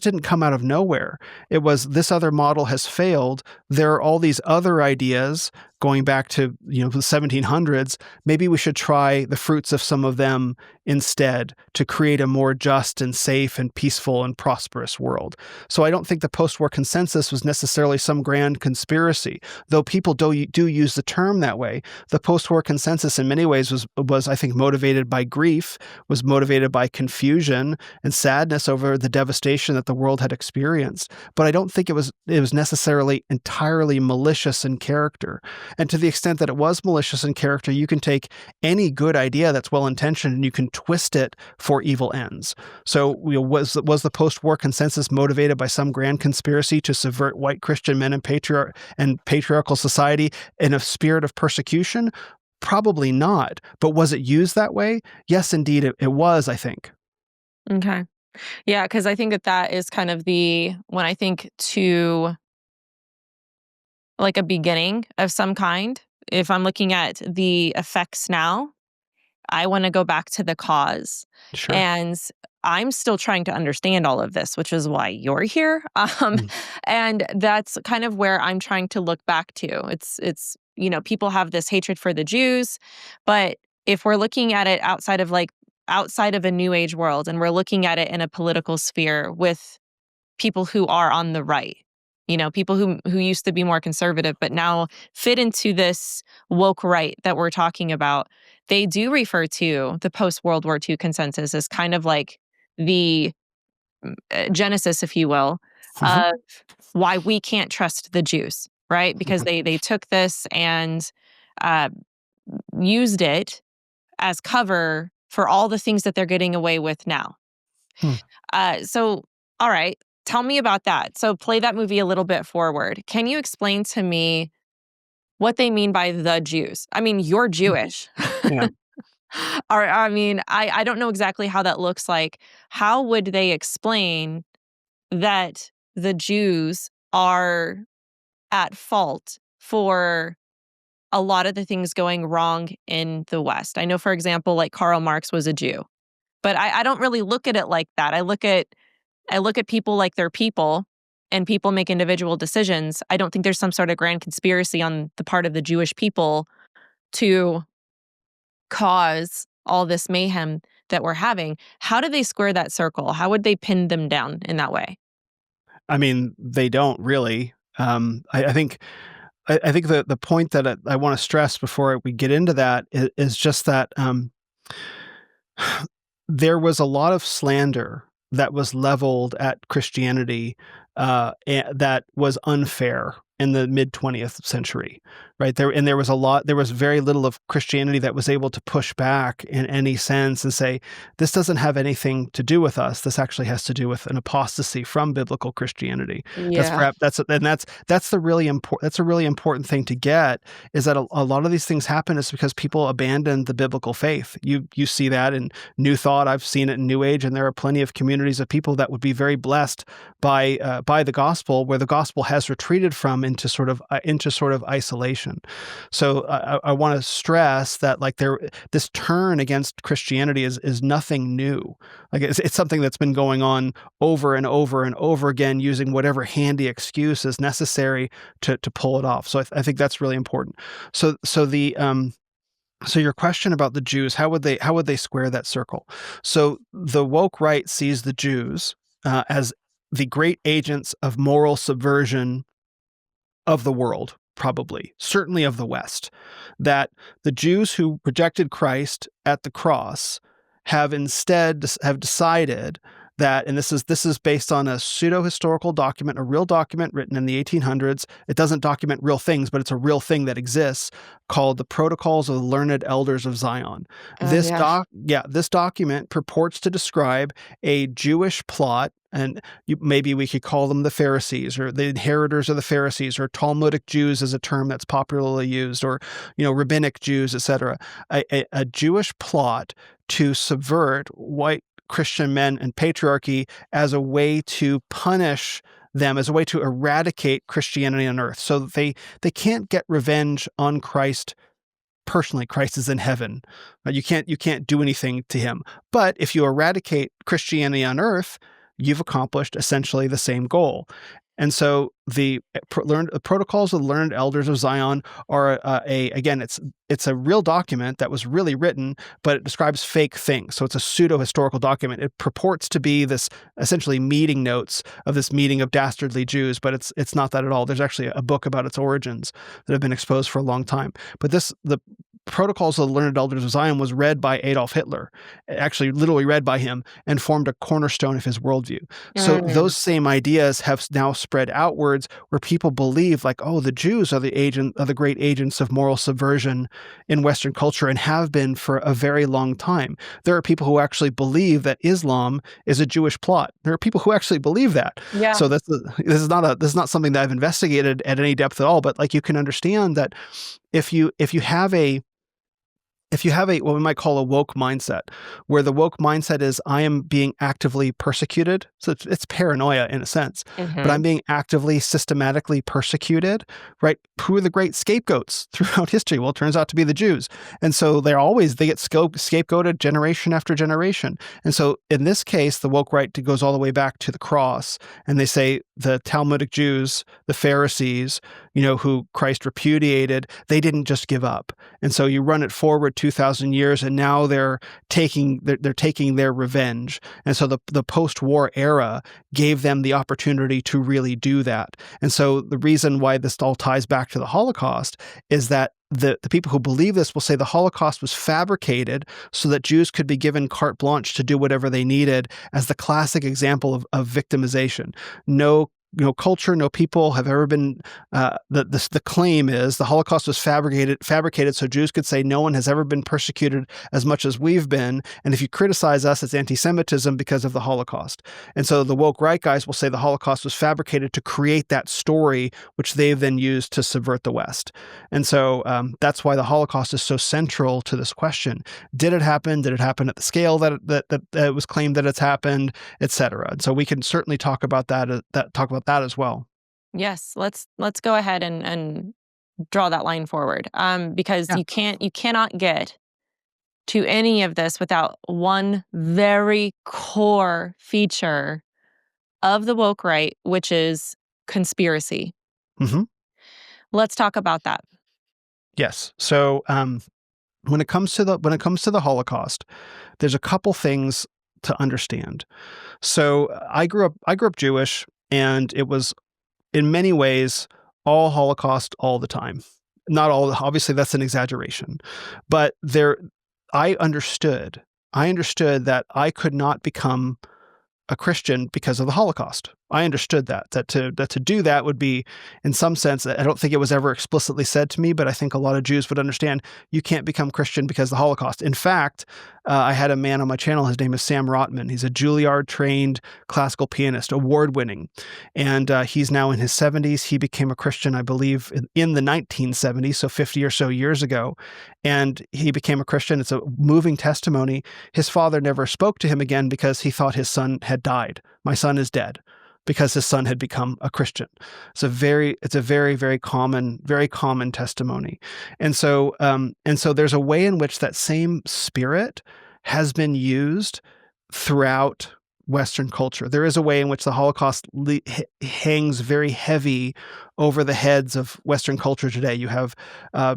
didn't come out of nowhere. It was, this other model has failed. There are all these other ideas going back to, the 1700s. Maybe we should try the fruits of some of them instead to create a more just and safe and peaceful and prosperous world. So I don't think the post-war consensus was necessarily some grand conspiracy, though people do use the term that way. The post-war consensus in many ways was I think motivated by grief, was motivated by confusion and sadness over the devastation that the world had experienced. But I don't think it was necessarily entirely malicious in character. And to the extent that it was malicious in character, you can take any good idea that's well-intentioned and you can twist it for evil ends. So was the post-war consensus motivated by some grand conspiracy to subvert white Christian men and patriarchal society in a spirit of persecution? Probably not. But was it used that way? Yes, indeed, it was, I think. Okay. Yeah, because I think that is kind of when I think to a beginning of some kind, if I'm looking at the effects now, I want to go back to the cause. Sure. And I'm still trying to understand all of this, which is why you're here. And that's kind of where I'm trying to look back to. It's people have this hatred for the Jews, but if we're looking at it outside of a New Age world, and we're looking at it in a political sphere with people who are on the right, people who used to be more conservative, but now fit into this woke right that we're talking about, they do refer to the post-World War II consensus as kind of like the genesis, if you will, of why we can't trust the Jews, right? Because they took this and used it as cover for all the things that they're getting away with now. So, all right, tell me about that. So play that movie a little bit forward. Can you explain to me what they mean by the Jews? I mean, you're Jewish. Yeah. I don't know exactly how that looks like. How would they explain that the Jews are at fault for a lot of the things going wrong in the West? I know, for example, Karl Marx was a Jew, but I don't really look at it like that. I look at people like they're people, and people make individual decisions. I don't think there's some sort of grand conspiracy on the part of the Jewish people to cause all this mayhem that we're having. How do they square that circle? How would they pin them down in that way? I mean, they don't really. I think the point that I want to stress before we get into that is just that there was a lot of slander that was leveled at Christianity that was unfair in the mid 20th century, right? There was very little of Christianity that was able to push back in any sense and say, this doesn't have anything to do with us. This actually has to do with an apostasy from biblical Christianity. Yeah. That's a really important thing to get, is that a lot of these things happen is because people abandon the biblical faith. You see that in New Thought. I've seen it in New Age, and there are plenty of communities of people that would be very blessed by the gospel, where the gospel has retreated from into sort of isolation. So I want to stress that this turn against Christianity is nothing new. Like it's something that's been going on over and over and over again, using whatever handy excuse is necessary to pull it off. So I think that's really important. So your question about the Jews, how would they square that circle? So the woke right sees the Jews as the great agents of moral subversion of the world, probably, certainly of the West. That the Jews who rejected Christ at the cross have decided that, and this is based on a pseudo-historical document, a real document written in the 1800s. It doesn't document real things, but it's a real thing that exists, called the Protocols of the Learned Elders of Zion. This document purports to describe a Jewish plot, and maybe we could call them the Pharisees, or the inheritors of the Pharisees, or Talmudic Jews is a term that's popularly used, or rabbinic Jews, etc. A Jewish plot to subvert white Christian men and patriarchy as a way to punish them, as a way to eradicate Christianity on earth. So they can't get revenge on Christ personally. Christ is in heaven. You can't do anything to him. But if you eradicate Christianity on earth, you've accomplished essentially the same goal. And so the Protocols of the Learned Elders of Zion are it's a real document that was really written, but it describes fake things. So it's a pseudo-historical document. It purports to be this essentially meeting notes of this meeting of dastardly Jews, but it's not that at all. There's actually a book about its origins that have been exposed for a long time. But the Protocols of the Learned Elders of Zion was read by Adolf Hitler, actually literally read by him, and formed a cornerstone of his worldview. So those same ideas have now spread outwards, where people believe the Jews are the great agents of moral subversion in Western culture, and have been for a very long time. There are people who actually believe that Islam is a Jewish plot. There are people who actually believe that. Yeah. So this is not something that I've investigated at any depth at all, but you can understand that if you have what we might call a woke mindset, where the woke mindset is, I am being actively persecuted. So it's paranoia in a sense, but I'm being actively, systematically persecuted, right? Who are the great scapegoats throughout history? Well, it turns out to be the Jews. And so they get scapegoated generation after generation. And so in this case, the woke right goes all the way back to the cross, and they say the Talmudic Jews, the Pharisees, who Christ repudiated, they didn't just give up. And so you run it forward 2,000 years, and now they're taking their revenge. And so the post-war era gave them the opportunity to really do that. And so the reason why this all ties back to the Holocaust is that the people who believe this will say the Holocaust was fabricated so that Jews could be given carte blanche to do whatever they needed, as the classic example of victimization. No culture, no people have ever been. The claim is the Holocaust was fabricated so Jews could say no one has ever been persecuted as much as we've been, and if you criticize us, it's anti-Semitism because of the Holocaust. And so the woke right guys will say the Holocaust was fabricated to create that story, which they've then used to subvert the West. And so that's why the Holocaust is so central to this question: did it happen? Did it happen at the scale that it was claimed that it's happened, etc.? And so we can certainly talk about that as well. Yes, let's go ahead and draw that line forward, because you cannot get to any of this without one very core feature of the woke right, which is conspiracy. Mm-hmm. Let's talk about that. Yes. So when it comes to the Holocaust, there's a couple things to understand. So I grew up Jewish. And it was, in many ways, all Holocaust all the time. Not all, obviously that's an exaggeration. But I understood that I could not become a Christian because of the Holocaust. I understood that to do that would be, in some sense, I don't think it was ever explicitly said to me, but I think a lot of Jews would understand you can't become Christian because of the Holocaust. In fact, I had a man on my channel, his name is Sam Rotman. He's a Juilliard-trained classical pianist, award-winning, and he's now in his 70s. He became a Christian, I believe, in the 1970s, so 50 or so years ago, and he became a Christian. It's a moving testimony. His father never spoke to him again because he thought his son had died. My son is dead, because his son had become a Christian. It's a very, very common testimony. And so there's a way in which that same spirit has been used throughout Western culture. There is a way in which the Holocaust hangs very heavy over the heads of Western culture today. You have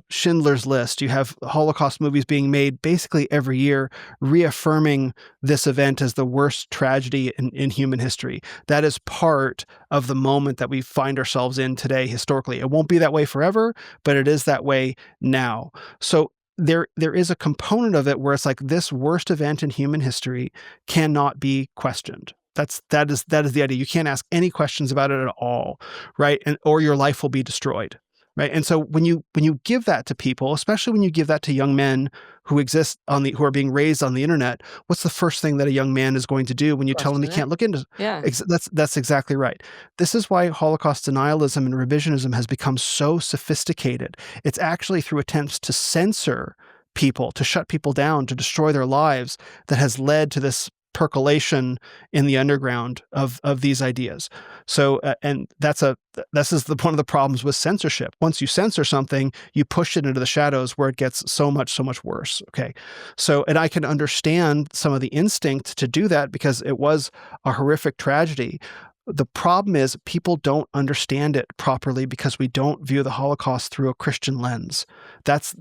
Schindler's List. You have Holocaust movies being made basically every year, reaffirming this event as the worst tragedy in human history. That is part of the moment that we find ourselves in today historically. It won't be that way forever, but it is that way now. So there is a component of it where it's like this worst event in human history cannot be questioned. That is the idea. You can't ask any questions about it at all, right? Or your life will be destroyed, right? And so when you give that to people, especially when you give that to young men who who are being raised on the internet, what's the first thing that a young man is going to do when you tell him he can't look into? Yeah, that's exactly right. This is why Holocaust denialism and revisionism has become so sophisticated. It's actually through attempts to censor people, to shut people down, to destroy their lives, that has led to this percolation in the underground of these ideas. So, and this is one of the problems with censorship. Once you censor something, you push it into the shadows where it gets so much worse. Okay. So, and I can understand some of the instinct to do that because it was a horrific tragedy. The problem is people don't understand it properly because we don't view the Holocaust through a Christian lens. That's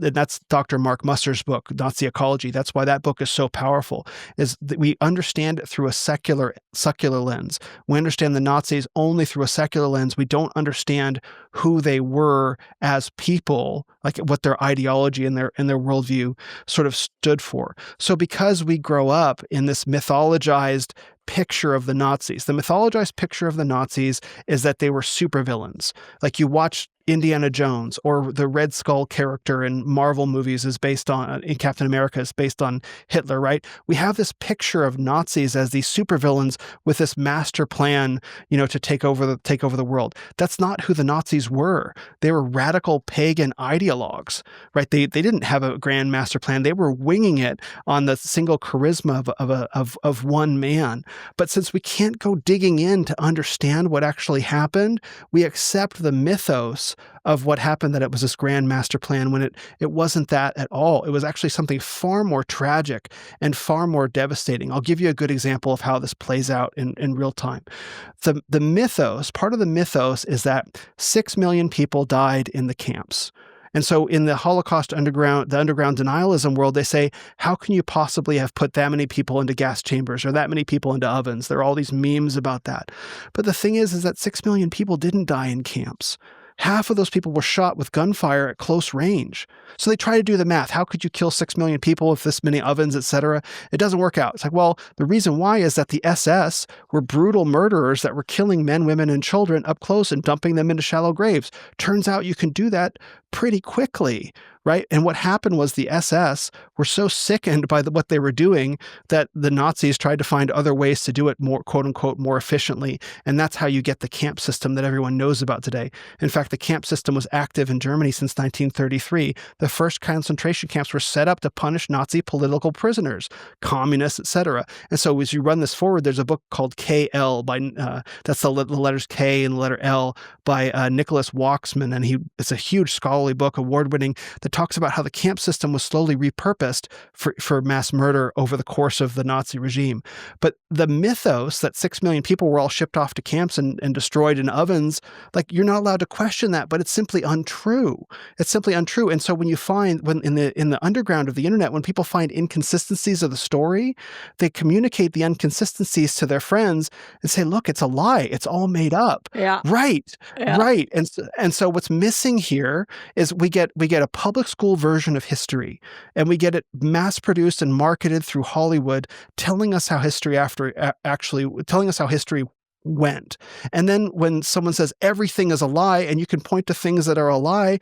Dr. Mark Musser's book, Nazi Ecology. That's why that book is so powerful, is that we understand it through a secular lens. We understand the Nazis only through a secular lens. We don't understand who they were as people, like what their ideology and their worldview sort of stood for. So because we grow up in this mythologized picture of the Nazis. The mythologized picture of the Nazis is that they were supervillains. Like you watch Indiana Jones, or the Red Skull character in Marvel movies in Captain America is based on Hitler, right? We have this picture of Nazis as these supervillains with this master plan, to take over the world. That's not who the Nazis were. They were radical pagan ideologues, right? They didn't have a grand master plan. They were winging it on the single charisma of one man. But since we can't go digging in to understand what actually happened, we accept the mythos of what happened, that it was this grand master plan, when it wasn't that at all. It was actually something far more tragic and far more devastating. I'll give you a good example of how this plays out in real time. The mythos, part of the mythos is that 6 million people died in the camps. And so in the Holocaust underground denialism world, they say, how can you possibly have put that many people into gas chambers or that many people into ovens? There are all these memes about that. But the thing is that 6 million people didn't die in camps. Half of those people were shot with gunfire at close range. So they try to do the math. How could you kill 6 million people with this many ovens, et cetera? It doesn't work out. It's like, well, the reason why is that the SS were brutal murderers that were killing men, women, and children up close and dumping them into shallow graves. Turns out you can do that pretty quickly, right? And what happened was the SS were so sickened by what they were doing that the Nazis tried to find other ways to do it more, quote unquote, more efficiently. And that's how you get the camp system that everyone knows about today. In fact, the camp system was active in Germany since 1933. The first concentration camps were set up to punish Nazi political prisoners, communists, etc. And so as you run this forward, there's a book called KL by, that's the letters K and the letter L, by Nicholas Waxman. And it's a huge scholarly book, award-winning, that talks about how the camp system was slowly repurposed for mass murder over the course of the Nazi regime. But the mythos that 6 million people were all shipped off to camps and destroyed in ovens, like, you're not allowed to question that, but it's simply untrue. It's simply untrue. And so when you find, in the underground of the internet, when people find inconsistencies of the story, they communicate the inconsistencies to their friends and say, look, it's a lie. It's all made up. Yeah. Right. Yeah. Right. And so what's missing here is we get a public school version of history, and we get it mass produced and marketed through Hollywood, telling us how history went. And then when someone says everything is a lie and you can point to things that are a lie,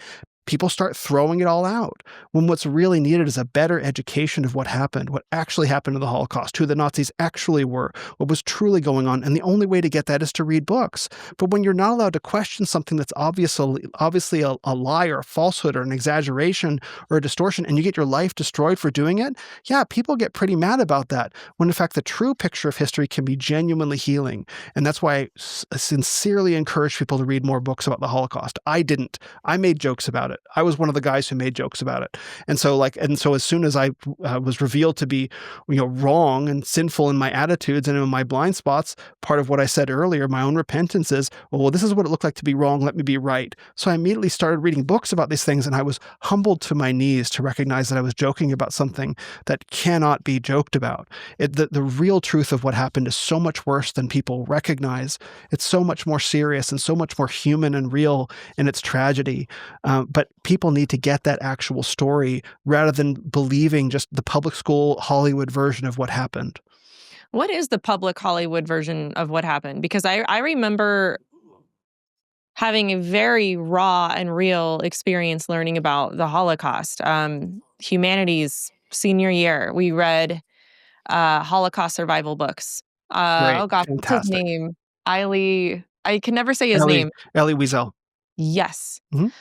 people start throwing it all out, when what's really needed is a better education of what happened, what actually happened in the Holocaust, who the Nazis actually were, what was truly going on. And the only way to get that is to read books. But when you're not allowed to question something that's obviously a lie or a falsehood or an exaggeration or a distortion, and you get your life destroyed for doing it, yeah, people get pretty mad about that, when in fact the true picture of history can be genuinely healing. And that's why I sincerely encourage people to read more books about the Holocaust. I didn't. I made jokes about it. I was one of the guys who made jokes about it. And so as soon as I was revealed to be, wrong and sinful in my attitudes and in my blind spots, part of what I said earlier, my own repentance is, well, this is what it looked like to be wrong. Let me be right. So I immediately started reading books about these things, and I was humbled to my knees to recognize that I was joking about something that cannot be joked about. The real truth of what happened is so much worse than people recognize. It's so much more serious and so much more human and real in its tragedy. But people need to get that actual story rather than believing just the public school Hollywood version of what happened. What is the public Hollywood version of what happened? Because I remember having a very raw and real experience learning about the Holocaust. Humanities senior year, we read Holocaust survival books. Great. Oh God, what's his Fantastic. name? I can never say his name. Elie Wiesel. Yes. Mhm.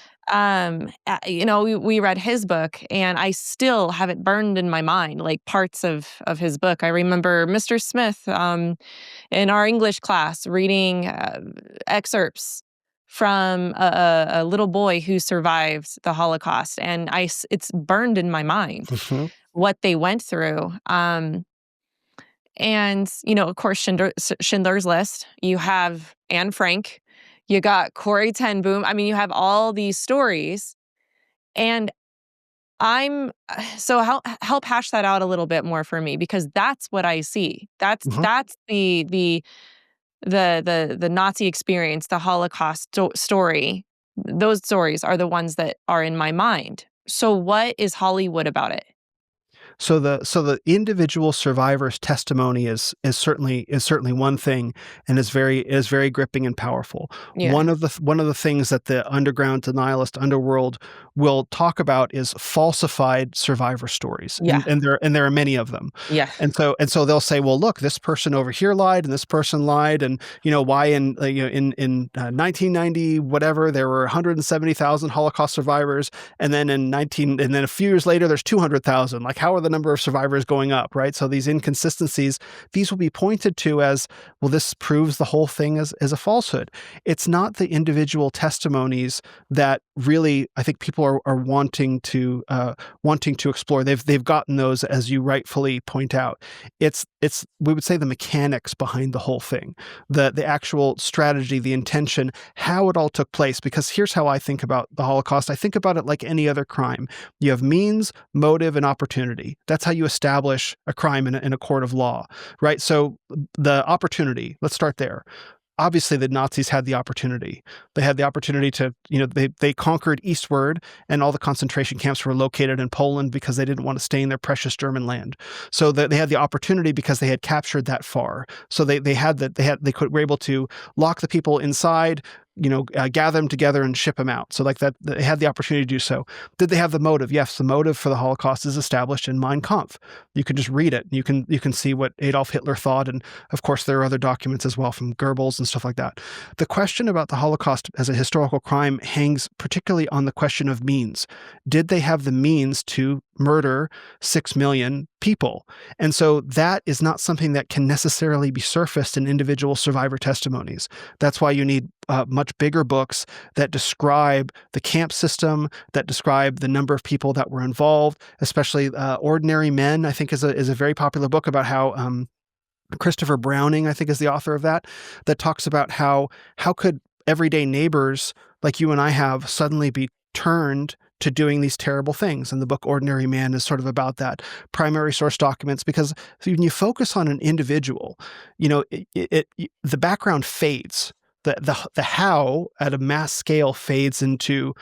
We read his book, and I still have it burned in my mind, like parts of his book. I remember Mr. Smith in our English class reading excerpts from a little boy who survived the Holocaust, and it's burned in my mind what they went through. And of course, Schindler's List. You have Anne Frank. You got Corrie ten Boom. I mean, you have all these stories, and so help hash that out a little bit more for me, because that's what I see. That's the Nazi experience, the Holocaust story. Those stories are the ones that are in my mind. So what is Hollywood about it? So the individual survivor's testimony is certainly one thing, and is very gripping and powerful. Yeah. One of the things that the underground denialist underworld will talk about is falsified survivor stories. Yeah. And there are many of them. Yeah. And so they'll say, well, look, this person over here lied and this person lied, and why in 1990 whatever there were 170,000 Holocaust survivors, and then a few years later there's 200,000. Like, how are the number of survivors going up, right? So these inconsistencies, these will be pointed to as, well, this proves the whole thing as a falsehood. It's not the individual testimonies that really, I think, people are wanting to explore. They've gotten those, as you rightfully point out. It's we would say the mechanics behind the whole thing, the actual strategy, the intention, how it all took place. Because here's how I think about the Holocaust. I think about it like any other crime. You have means, motive, and opportunity. That's how you establish a crime in a court of law, right? So the opportunity, let's start there. Obviously, the Nazis had the opportunity. They had the opportunity to, they conquered eastward, and all the concentration camps were located in Poland because they didn't want to stay in their precious German land. So they had the opportunity because they had captured that far. So they were able to lock the people inside, gather them together and ship them out. So like that, they had the opportunity to do so. Did they have the motive? Yes, the motive for the Holocaust is established in Mein Kampf. You can just read it. You can see what Adolf Hitler thought. And of course, there are other documents as well from Goebbels and stuff like that. The question about the Holocaust as a historical crime hangs particularly on the question of means. Did they have the means to murder 6 million people? And so that is not something that can necessarily be surfaced in individual survivor testimonies. That's why you need much bigger books that describe the camp system, that describe the number of people that were involved, especially Ordinary Men, I think is a very popular book about how Christopher Browning, I think, is the author of that talks about how could everyday neighbors like you and I have suddenly be turned to doing these terrible things. And the book Ordinary Man is sort of about that. Primary source documents, because when you focus on an individual, the background fades. The how at a mass scale fades into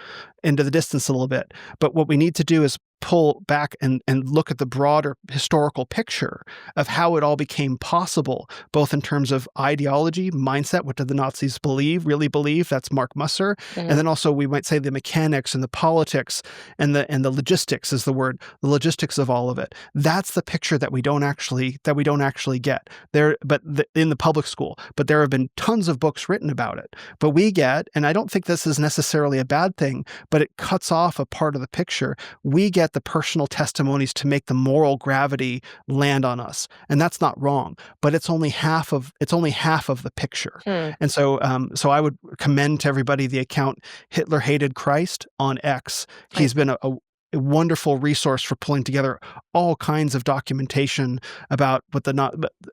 into the distance a little bit. But what we need to do is pull back and look at the broader historical picture of how it all became possible, both in terms of ideology, mindset, what did the Nazis really believe? That's Mark Musser. Mhm. And then also we might say the mechanics and the politics and the logistics is the word, the logistics of all of it. That's the picture that we don't actually get there, in the public school. But there have been tons of books written about it. But we get, and I don't think this is necessarily a bad thing, but it cuts off a part of the picture. We get the personal testimonies to make the moral gravity land on us, and that's not wrong. But it's only half of the picture. And so I would commend to everybody the account Hitler Hated Christ on X. He's been a wonderful resource for pulling together all kinds of documentation about what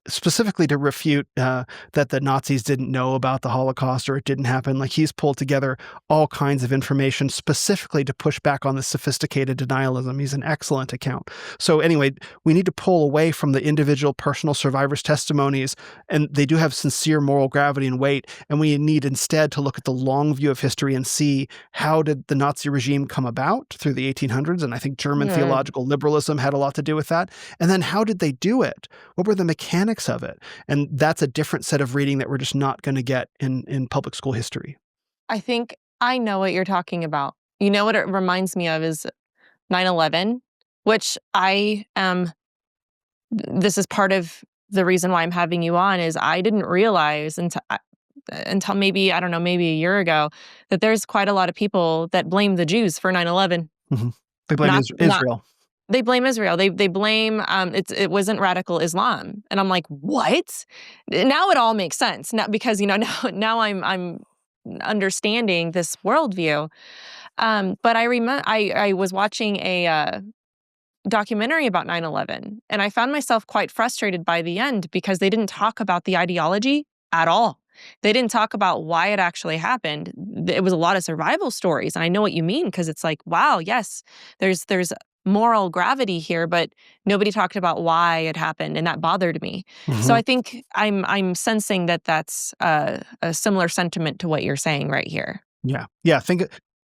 specifically to refute that the Nazis didn't know about the Holocaust or it didn't happen. Like, he's pulled together all kinds of information specifically to push back on the sophisticated denialism. He's an excellent account. So anyway, we need to pull away from the individual personal survivors' testimonies, and they do have sincere moral gravity and weight, and we need instead to look at the long view of history and see how did the Nazi regime come about through the 1800s. And I think German theological liberalism had a lot to do with that. And then how did they do it? What were the mechanics of it? And that's a different set of reading that we're just not going to get in public school history. I think I know what you're talking about. You know what it reminds me of is 9/11, which this is part of the reason why I'm having you on, is I didn't realize until maybe, I don't know, maybe a year ago, that there's quite a lot of people that blame the Jews for 9/11. Mm-hmm. They blame Israel. They blame Israel. They blame it wasn't radical Islam, and I'm like, what? Now it all makes sense. Now, because now I'm understanding this worldview. But I remember I was watching a documentary about 9/11, and I found myself quite frustrated by the end because they didn't talk about the ideology at all. They didn't talk about why it actually happened. It was a lot of survival stories. And I know what you mean, because it's like, wow, yes, there's moral gravity here, but nobody talked about why it happened. And that bothered me. Mm-hmm. So I think I'm sensing that that's a similar sentiment to what you're saying right here. Yeah. Yeah.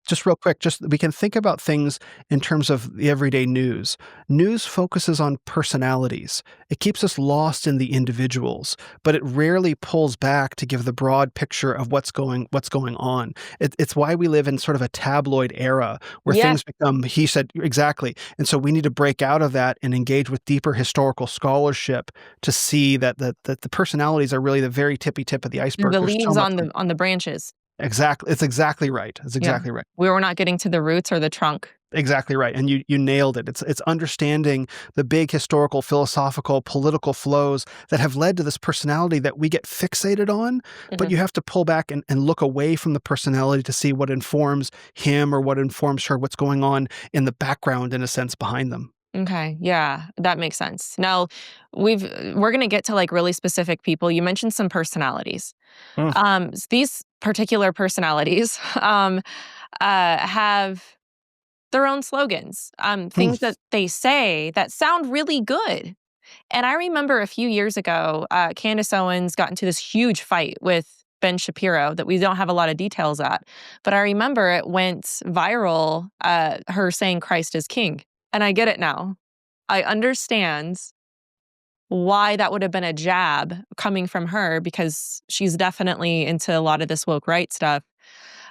Just real quick, we can think about things in terms of the everyday news. News focuses on personalities. It keeps us lost in the individuals, but it rarely pulls back to give the broad picture of what's going on. It's why we live in sort of a tabloid era where things become, he said, exactly. And so we need to break out of that and engage with deeper historical scholarship to see that the personalities are really the very tippy tip of the iceberg. The leaves on the branches. Exactly. It's exactly right. It's exactly right. We were not getting to the roots or the trunk. Exactly right. And you nailed it. It's understanding the big historical, philosophical, political flows that have led to this personality that we get fixated on, but you have to pull back and look away from the personality to see what informs him or what informs her, what's going on in the background, in a sense, behind them. Okay. Yeah, that makes sense. Now, we're going to get to like really specific people. You mentioned some personalities. These particular personalities have their own slogans, things that they say that sound really good. And I remember a few years ago, Candace Owens got into this huge fight with Ben Shapiro that we don't have a lot of details at. But I remember it went viral, her saying Christ is king. And I get it now. I understand why that would have been a jab coming from her, because she's definitely into a lot of this woke right stuff.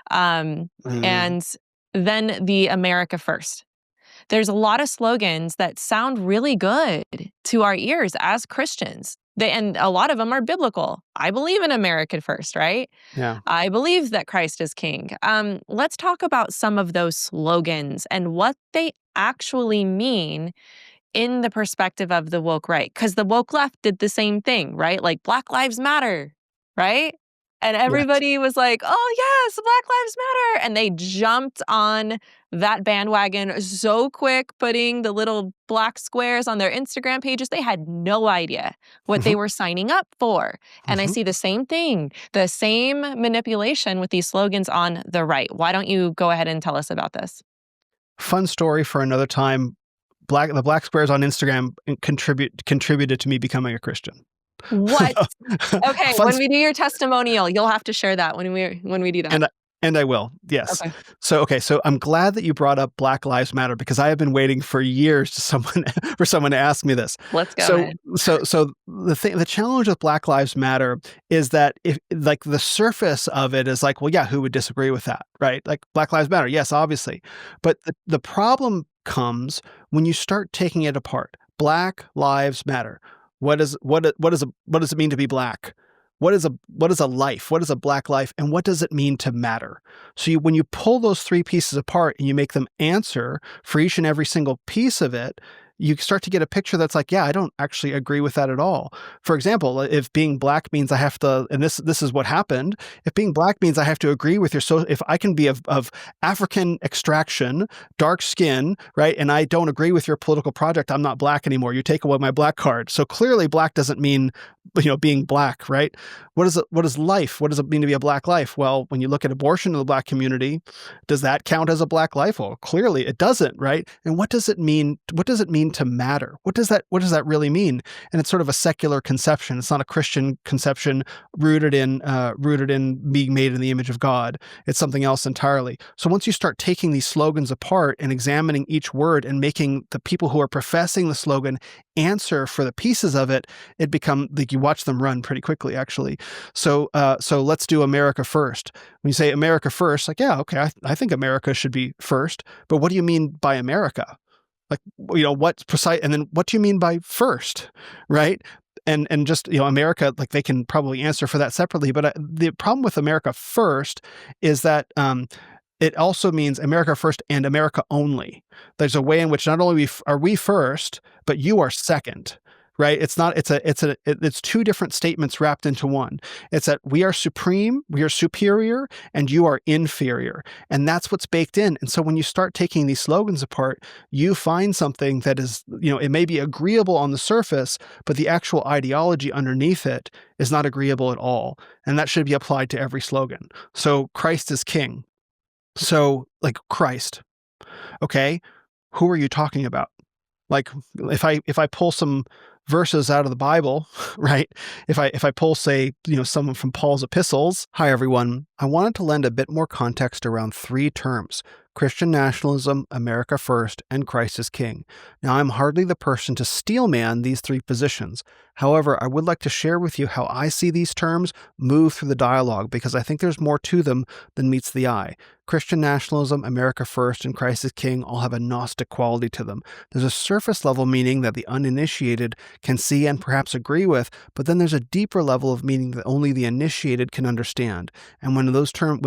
And then the America First. There's a lot of slogans that sound really good to our ears as Christians. And a lot of them are biblical. I believe in America First, right? Yeah. I believe that Christ is king. Let's talk about some of those slogans and what they actually mean in the perspective of the woke right. Because the woke left did the same thing, right? Like Black Lives Matter, right? And everybody was like, oh, yes, Black Lives Matter. And they jumped on that bandwagon so quick, putting the little black squares on their Instagram pages. They had no idea what they were signing up for. And I see the same thing, the same manipulation with these slogans on the right. Why don't you go ahead and tell us about this? Fun story for another time. The black squares on Instagram contributed to me becoming a Christian. What? Okay, when we do your testimonial, you'll have to share that when we do that. And I will, yes. Okay. So I'm glad that you brought up Black Lives Matter, because I have been waiting for years for someone to ask me this. Let's go. So the challenge with Black Lives Matter is that if like the surface of it is like, well, yeah, who would disagree with that, right? Like Black Lives Matter, yes, obviously, but the problem comes when you start taking it apart. Black Lives Matter. What does it mean to be black? What is a life? What is a black life? And what does it mean to matter? So when you pull those three pieces apart and you make them answer for each and every single piece of it, you start to get a picture that's like, yeah, I don't actually agree with that at all. For example, if being black means I have to, and this is what happened, if being black means I have to agree with if I can be of African extraction, dark skin, right, and I don't agree with your political project, I'm not black anymore. You take away my black card. So clearly black doesn't mean, being black, right? What is life? What does it mean to be a black life? Well, when you look at abortion in the black community, does that count as a black life? Well, clearly it doesn't, right? And what does it mean? What does it mean to matter? What does that really mean? And it's sort of a secular conception. It's not a Christian conception rooted in being made in the image of God. It's something else entirely. So once you start taking these slogans apart and examining each word and making the people who are professing the slogan answer for the pieces of it, it becomes like you watch them run pretty quickly, actually. So let's do America first. When you say America first, like, yeah, okay, I think America should be first, but what do you mean by America? Like, what's precise, and then what do you mean by first, right? And just, America, like they can probably answer for that separately. But the problem with America first is that it also means America first and America only. There's a way in which not only are we first, but you are second. Right? It's two different statements wrapped into one. It's that we are supreme, we are superior, and you are inferior. And that's what's baked in. And so when you start taking these slogans apart, you find something that is, it may be agreeable on the surface, but the actual ideology underneath it is not agreeable at all. And that should be applied to every slogan. So Christ is king. So like Christ, okay, who are you talking about? Like if I pull some verses out of the Bible, right? If I pull, say, someone from Paul's epistles. Hi, everyone. I wanted to lend a bit more context around three terms: Christian nationalism, America first, and Christ is king. Now, I'm hardly the person to steelman these three positions. However, I would like to share with you how I see these terms move through the dialogue, because I think there's more to them than meets the eye. Christian nationalism, America first, and Christ is king all have a Gnostic quality to them. There's a surface level meaning that the uninitiated can see and perhaps agree with, but then there's a deeper level of meaning that only the initiated can understand. And when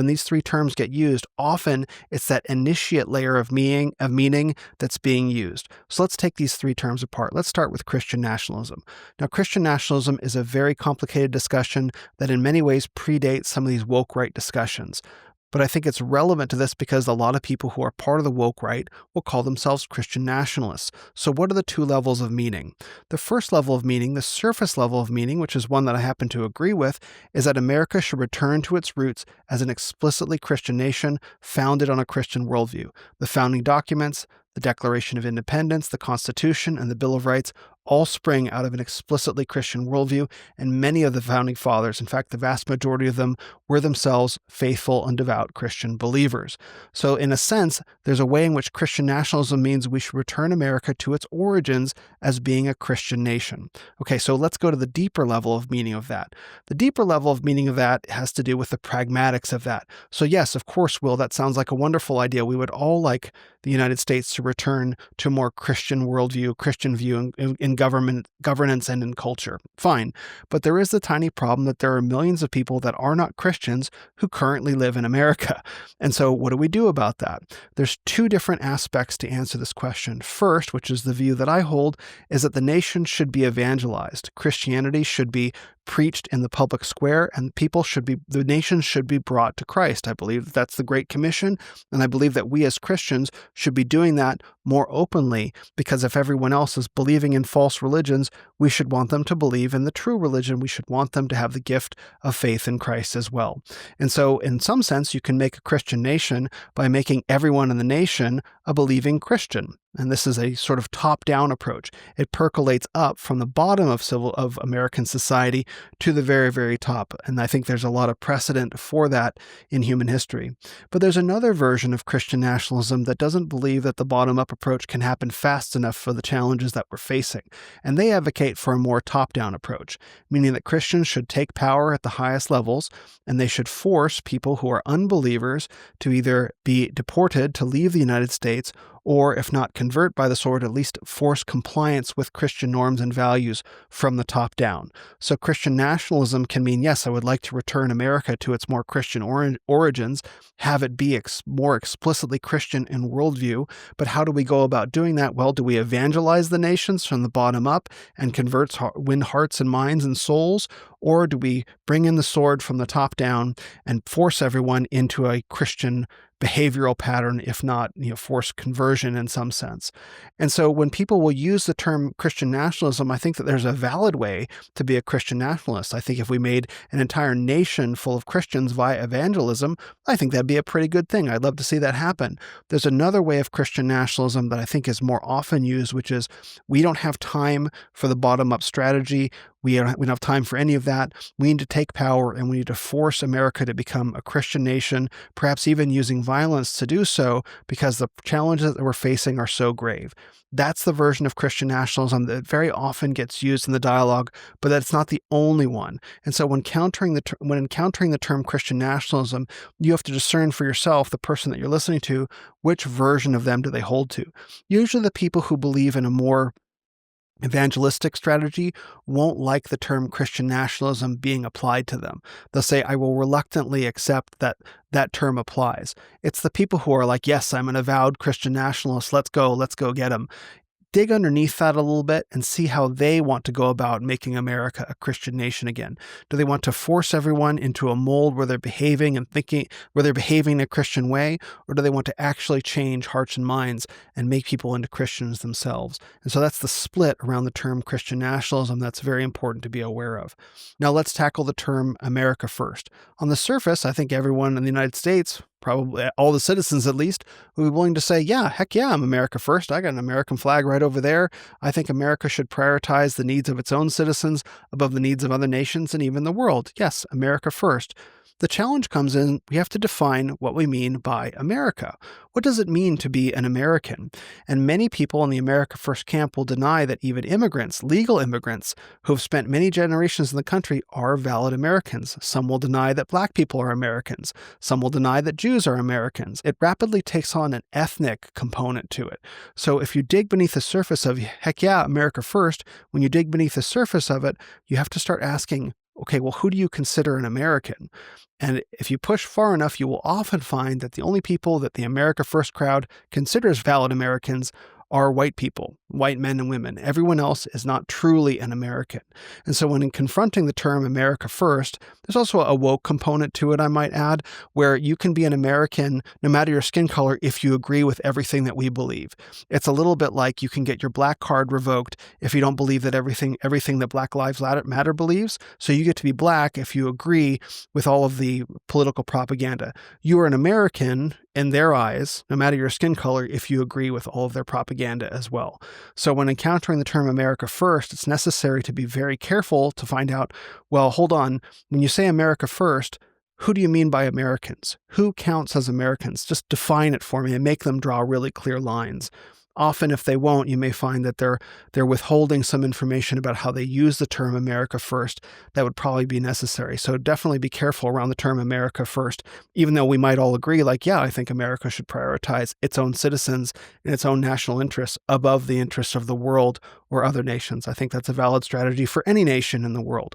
these three terms get used, often it's that initiate layer of meaning that's being used. So let's take these three terms apart. Let's start with Christian nationalism. Now, Christian nationalism is a very complicated discussion that in many ways predates some of these woke right discussions. But I think it's relevant to this because a lot of people who are part of the woke right will call themselves Christian nationalists. So what are the two levels of meaning? The first level of meaning, the surface level of meaning, which is one that I happen to agree with, is that America should return to its roots as an explicitly Christian nation founded on a Christian worldview. The founding documents, the Declaration of Independence, the Constitution, and the Bill of Rights all spring out of an explicitly Christian worldview, and many of the founding fathers, in fact, the vast majority of them, were themselves faithful and devout Christian believers. So in a sense, there's a way in which Christian nationalism means we should return America to its origins as being a Christian nation. Okay, so let's go to the deeper level of meaning of that. The deeper level of meaning of that has to do with the pragmatics of that. So yes, of course, Will, that sounds like a wonderful idea. We would all like the United States to return to a more Christian worldview, Christian view in governance and in culture. Fine. But there is the tiny problem that there are millions of people that are not Christians who currently live in America. And so what do we do about that? There's two different aspects to answer this question. First, which is the view that I hold, is that the nation should be evangelized. Christianity should be preached in the public square, and the nation should be brought to Christ. I believe that's the Great Commission, and I believe that we as Christians should be doing that more openly, because if everyone else is believing in false religions, we should want them to believe in the true religion. We should want them to have the gift of faith in Christ as well. And so in some sense, you can make a Christian nation by making everyone in the nation a believing Christian. And this is a sort of top-down approach. It percolates up from the bottom of American society to the very, very top. And I think there's a lot of precedent for that in human history. But there's another version of Christian nationalism that doesn't believe that the bottom-up approach can happen fast enough for the challenges that we're facing. And they advocate for a more top-down approach, meaning that Christians should take power at the highest levels, and they should force people who are unbelievers to either be deported to leave the United States, or if not convert by the sword, at least force compliance with Christian norms and values from the top down. So Christian nationalism can mean, yes, I would like to return America to its more Christian origins, have it be more explicitly Christian in worldview. But how do we go about doing that? Well, do we evangelize the nations from the bottom up and win hearts and minds and souls? Or do we bring in the sword from the top down and force everyone into a Christian behavioral pattern, if not, forced conversion in some sense? And so when people will use the term Christian nationalism, I think that there's a valid way to be a Christian nationalist. I think if we made an entire nation full of Christians via evangelism, I think that'd be a pretty good thing. I'd love to see that happen. There's another way of Christian nationalism that I think is more often used, which is we don't have time for the bottom-up strategy. We don't have time for any of that. We need to take power and we need to force America to become a Christian nation, perhaps even using violence to do so because the challenges that we're facing are so grave. That's the version of Christian nationalism that very often gets used in the dialogue, but that's not the only one. And so when encountering the term Christian nationalism, you have to discern for yourself, the person that you're listening to, which version of them do they hold to. Usually the people who believe in a more evangelistic strategy won't like the term Christian nationalism being applied to them. They'll say, I will reluctantly accept that term applies. It's the people who are like, yes, I'm an avowed Christian nationalist. Let's go get them. Dig underneath that a little bit and see how they want to go about making America a Christian nation again. Do they want to force everyone into a mold where they're behaving and thinking, where they're behaving in a Christian way? Or do they want to actually change hearts and minds and make people into Christians themselves? And so that's the split around the term Christian nationalism that's very important to be aware of. Now let's tackle the term America first. On the surface, I think everyone in the United States, probably all the citizens at least, would be willing to say, yeah, heck yeah, I'm America first. I got an American flag right over there. I think America should prioritize the needs of its own citizens above the needs of other nations and even the world. Yes, America first. The challenge comes in, we have to define what we mean by America. What does it mean to be an American? And many people in the America First camp will deny that even immigrants, legal immigrants, who have spent many generations in the country are valid Americans. Some will deny that Black people are Americans. Some will deny that Jews are Americans. It rapidly takes on an ethnic component to it. So if you dig beneath the surface of, heck yeah, America First, when you dig beneath the surface of it, you have to start asking, okay, well, who do you consider an American? And if you push far enough, you will often find that the only people that the America First crowd considers valid Americans are white people, white men and women. Everyone else is not truly an American. And so when confronting the term America First, there's also a woke component to it, I might add, where you can be an American no matter your skin color if you agree with everything that we believe. It's a little bit like you can get your black card revoked if you don't believe that everything that Black Lives Matter believes. So you get to be black if you agree with all of the political propaganda. You are an American in their eyes, no matter your skin color, if you agree with all of their propaganda as well. So when encountering the term America First, it's necessary to be very careful to find out, well, hold on, when you say America First, who do you mean by Americans? Who counts as Americans? Just define it for me and make them draw really clear lines. Often, if they won't, you may find that they're withholding some information about how they use the term America First that would probably be necessary. So definitely be careful around the term America First, even though we might all agree, like, yeah, I think America should prioritize its own citizens and its own national interests above the interests of the world or other nations. I think that's a valid strategy for any nation in the world.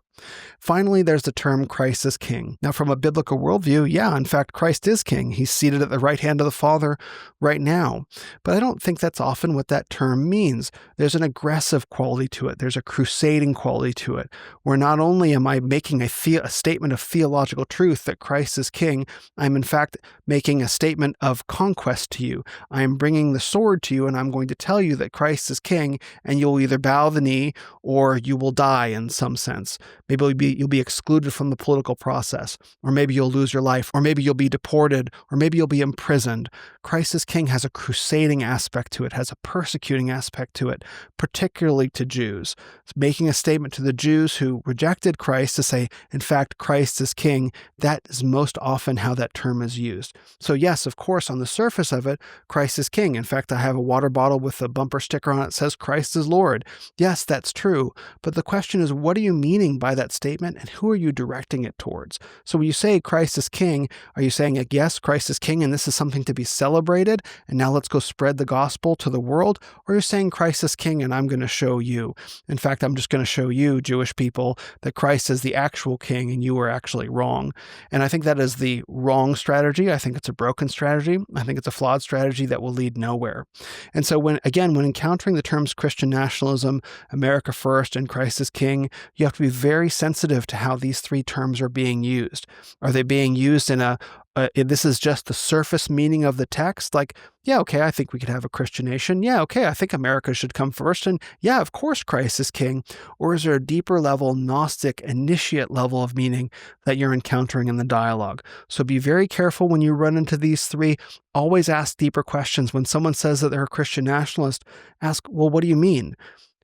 Finally, there's the term Christ is King. Now, from a biblical worldview, yeah, in fact, Christ is King. He's seated at the right hand of the Father right now. But I don't think that's often what that term means. There's an aggressive quality to it. There's a crusading quality to it, where not only am I making a statement of theological truth that Christ is King, I'm in fact making a statement of conquest to you. I am bringing the sword to you, and I'm going to tell you that Christ is King, and you'll either bow the knee or you will die in some sense. Maybe you'll be excluded from the political process, or maybe you'll lose your life, or maybe you'll be deported, or maybe you'll be imprisoned. Christ as King has a crusading aspect to it, has a persecuting aspect to it, particularly to Jews. It's making a statement to the Jews who rejected Christ to say, in fact, Christ is King. That is most often how that term is used. So yes, of course, on the surface of it, Christ is King. In fact, I have a water bottle with a bumper sticker on it that says Christ is Lord. Yes, that's true. But the question is, what are you meaning by that statement, and who are you directing it towards? So when you say Christ is King, are you saying, like, yes, Christ is King and this is something to be celebrated, and now let's go spread the gospel to the world? Or you're saying Christ is King and I'm going to show you. In fact, I'm just going to show you, Jewish people, that Christ is the actual King and you are actually wrong. And I think that is the wrong strategy. I think it's a broken strategy. I think it's a flawed strategy that will lead nowhere. And so when encountering the terms Christian nationalism, America first, and Christ is King, you have to be very sensitive to how these three terms are being used. Are they being used in this is just the surface meaning of the text? Like, yeah, okay, I think we could have a Christian nation. Yeah, okay, I think America should come first. And yeah, of course, Christ is King. Or is there a deeper level, Gnostic, initiate level of meaning that you're encountering in the dialogue? So be very careful when you run into these three. Always ask deeper questions. When someone says that they're a Christian nationalist, ask, well, what do you mean?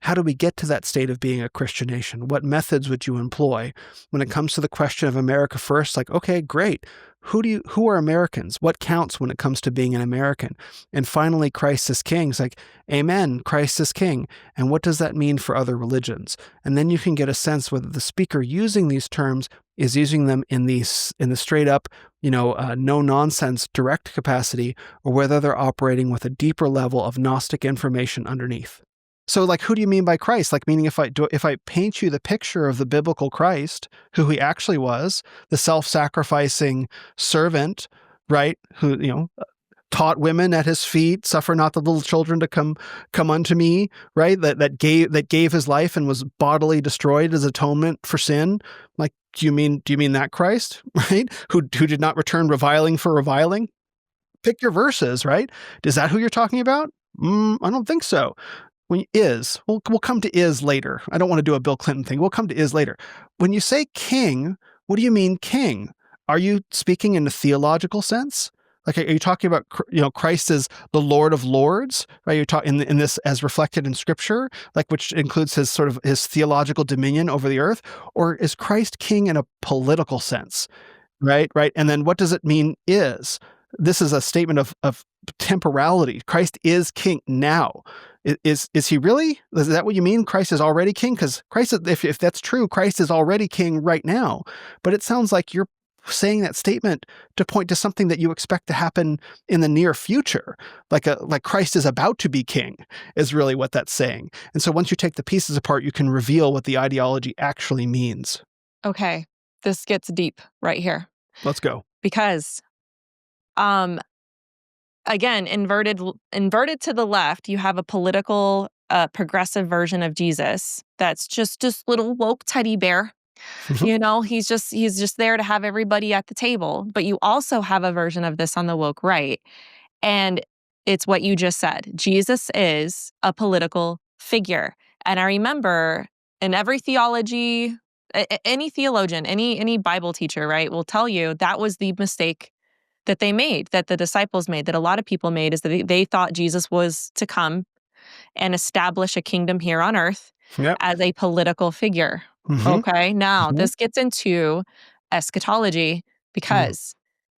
How do we get to that state of being a Christian nation? What methods would you employ? When it comes to the question of America first, like, okay, great. Who are Americans? What counts when it comes to being an American? And finally, Christ is King. It's like, amen, Christ is King. And what does that mean for other religions? And then you can get a sense whether the speaker using these terms is using them in the straight up, no nonsense direct capacity, or whether they're operating with a deeper level of Gnostic information underneath. So, like, who do you mean by Christ? Like, meaning if I paint you the picture of the biblical Christ, who he actually was, the self-sacrificing servant, right? Who, taught women at his feet, suffer not the little children to come unto me, right? That gave his life and was bodily destroyed as atonement for sin. Like, do you mean that Christ, right? Who did not return reviling for reviling? Pick your verses, right? Is that who you're talking about? I don't think so. We'll come to is later. I don't want to do a Bill Clinton thing. We'll come to is later. When you say king, what do you mean king? Are you speaking in a theological sense? Like, are you talking about, Christ is the Lord of Lords, right? You're talking in this as reflected in Scripture, like, which includes his theological dominion over the earth, or is Christ king in a political sense, right? Right. And then what does it mean is? This is a statement of temporality. Christ is king now. Is he really? Is that what you mean? Christ is already king? Because Christ, if that's true, Christ is already king right now. But it sounds like you're saying that statement to point to something that you expect to happen in the near future, like Christ is about to be king, is really what that's saying. And so once you take the pieces apart, you can reveal what the ideology actually means. Okay, this gets deep right here. Let's go. Because again, inverted to the left, you have a political, progressive version of Jesus that's just little woke teddy bear. He's just there to have everybody at the table. But you also have a version of this on the woke right, and it's what you just said. Jesus is a political figure, and I remember in every theology, any theologian, any Bible teacher, right, will tell you that was the mistake that they made, that the disciples made, that a lot of people made, is that they thought Jesus was to come and establish a kingdom here on earth as a political figure. Mm-hmm. Okay, now this gets into eschatology, because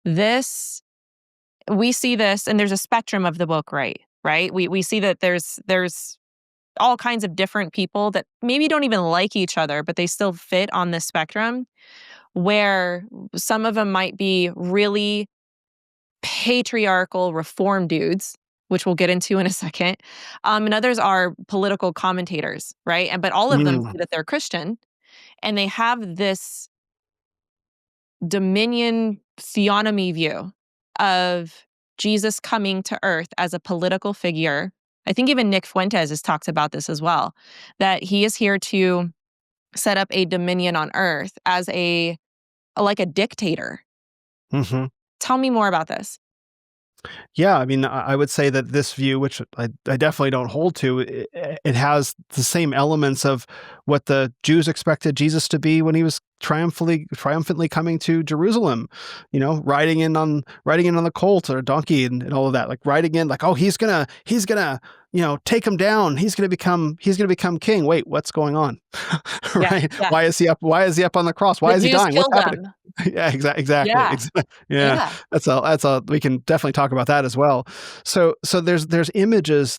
we see this, and there's a spectrum of the woke right? We see that there's all kinds of different people that maybe don't even like each other, but they still fit on this spectrum, where some of them might be really patriarchal reform dudes, which we'll get into in a second, and others are political commentators, right? But all of them say that they're Christian, and they have this dominion theonomy view of Jesus coming to earth as a political figure. I think even Nick Fuentes has talked about this as well, that he is here to set up a dominion on earth as like a dictator. Mm-hmm. Tell me more about this. Yeah, I mean, I would say that this view, which I definitely don't hold to, it has the same elements of what the Jews expected Jesus to be when he was triumphantly coming to Jerusalem, riding in on the colt or a donkey and all of that, like riding in, like, oh, he's gonna take him down. He's gonna become king. Wait, what's going on? Right? Yeah. Why is he up on the cross? Why is he dying? What's happening? Yeah, exactly. Yeah. That's all. We can definitely talk about that as well. So there's images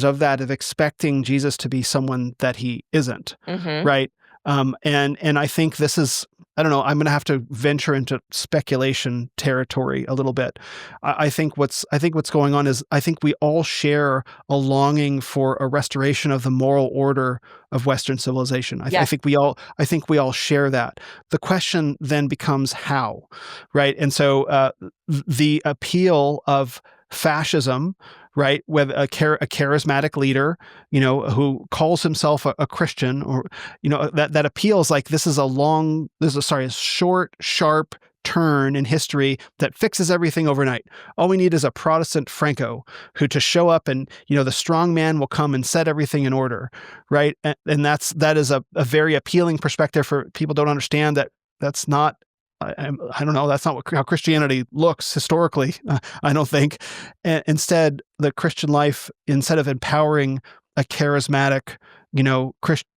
of that, of expecting Jesus to be someone that he isn't, right? And I think this is, I don't know, I'm going to have to venture into speculation territory a little bit. I think what's going on is, I think we all share a longing for a restoration of the moral order of Western civilization. I think we all share that. The question then becomes how, right? And so the appeal of fascism, right, with a charismatic leader, who calls himself a Christian, or that appeals like this is a short, sharp turn in history that fixes everything overnight. All we need is a Protestant Franco who to show up, and the strong man will come and set everything in order, right? And that is a very appealing perspective for people. Don't understand that that's not. I don't know. That's not how Christianity looks historically. I don't think. Instead, the Christian life, instead of empowering a charismatic,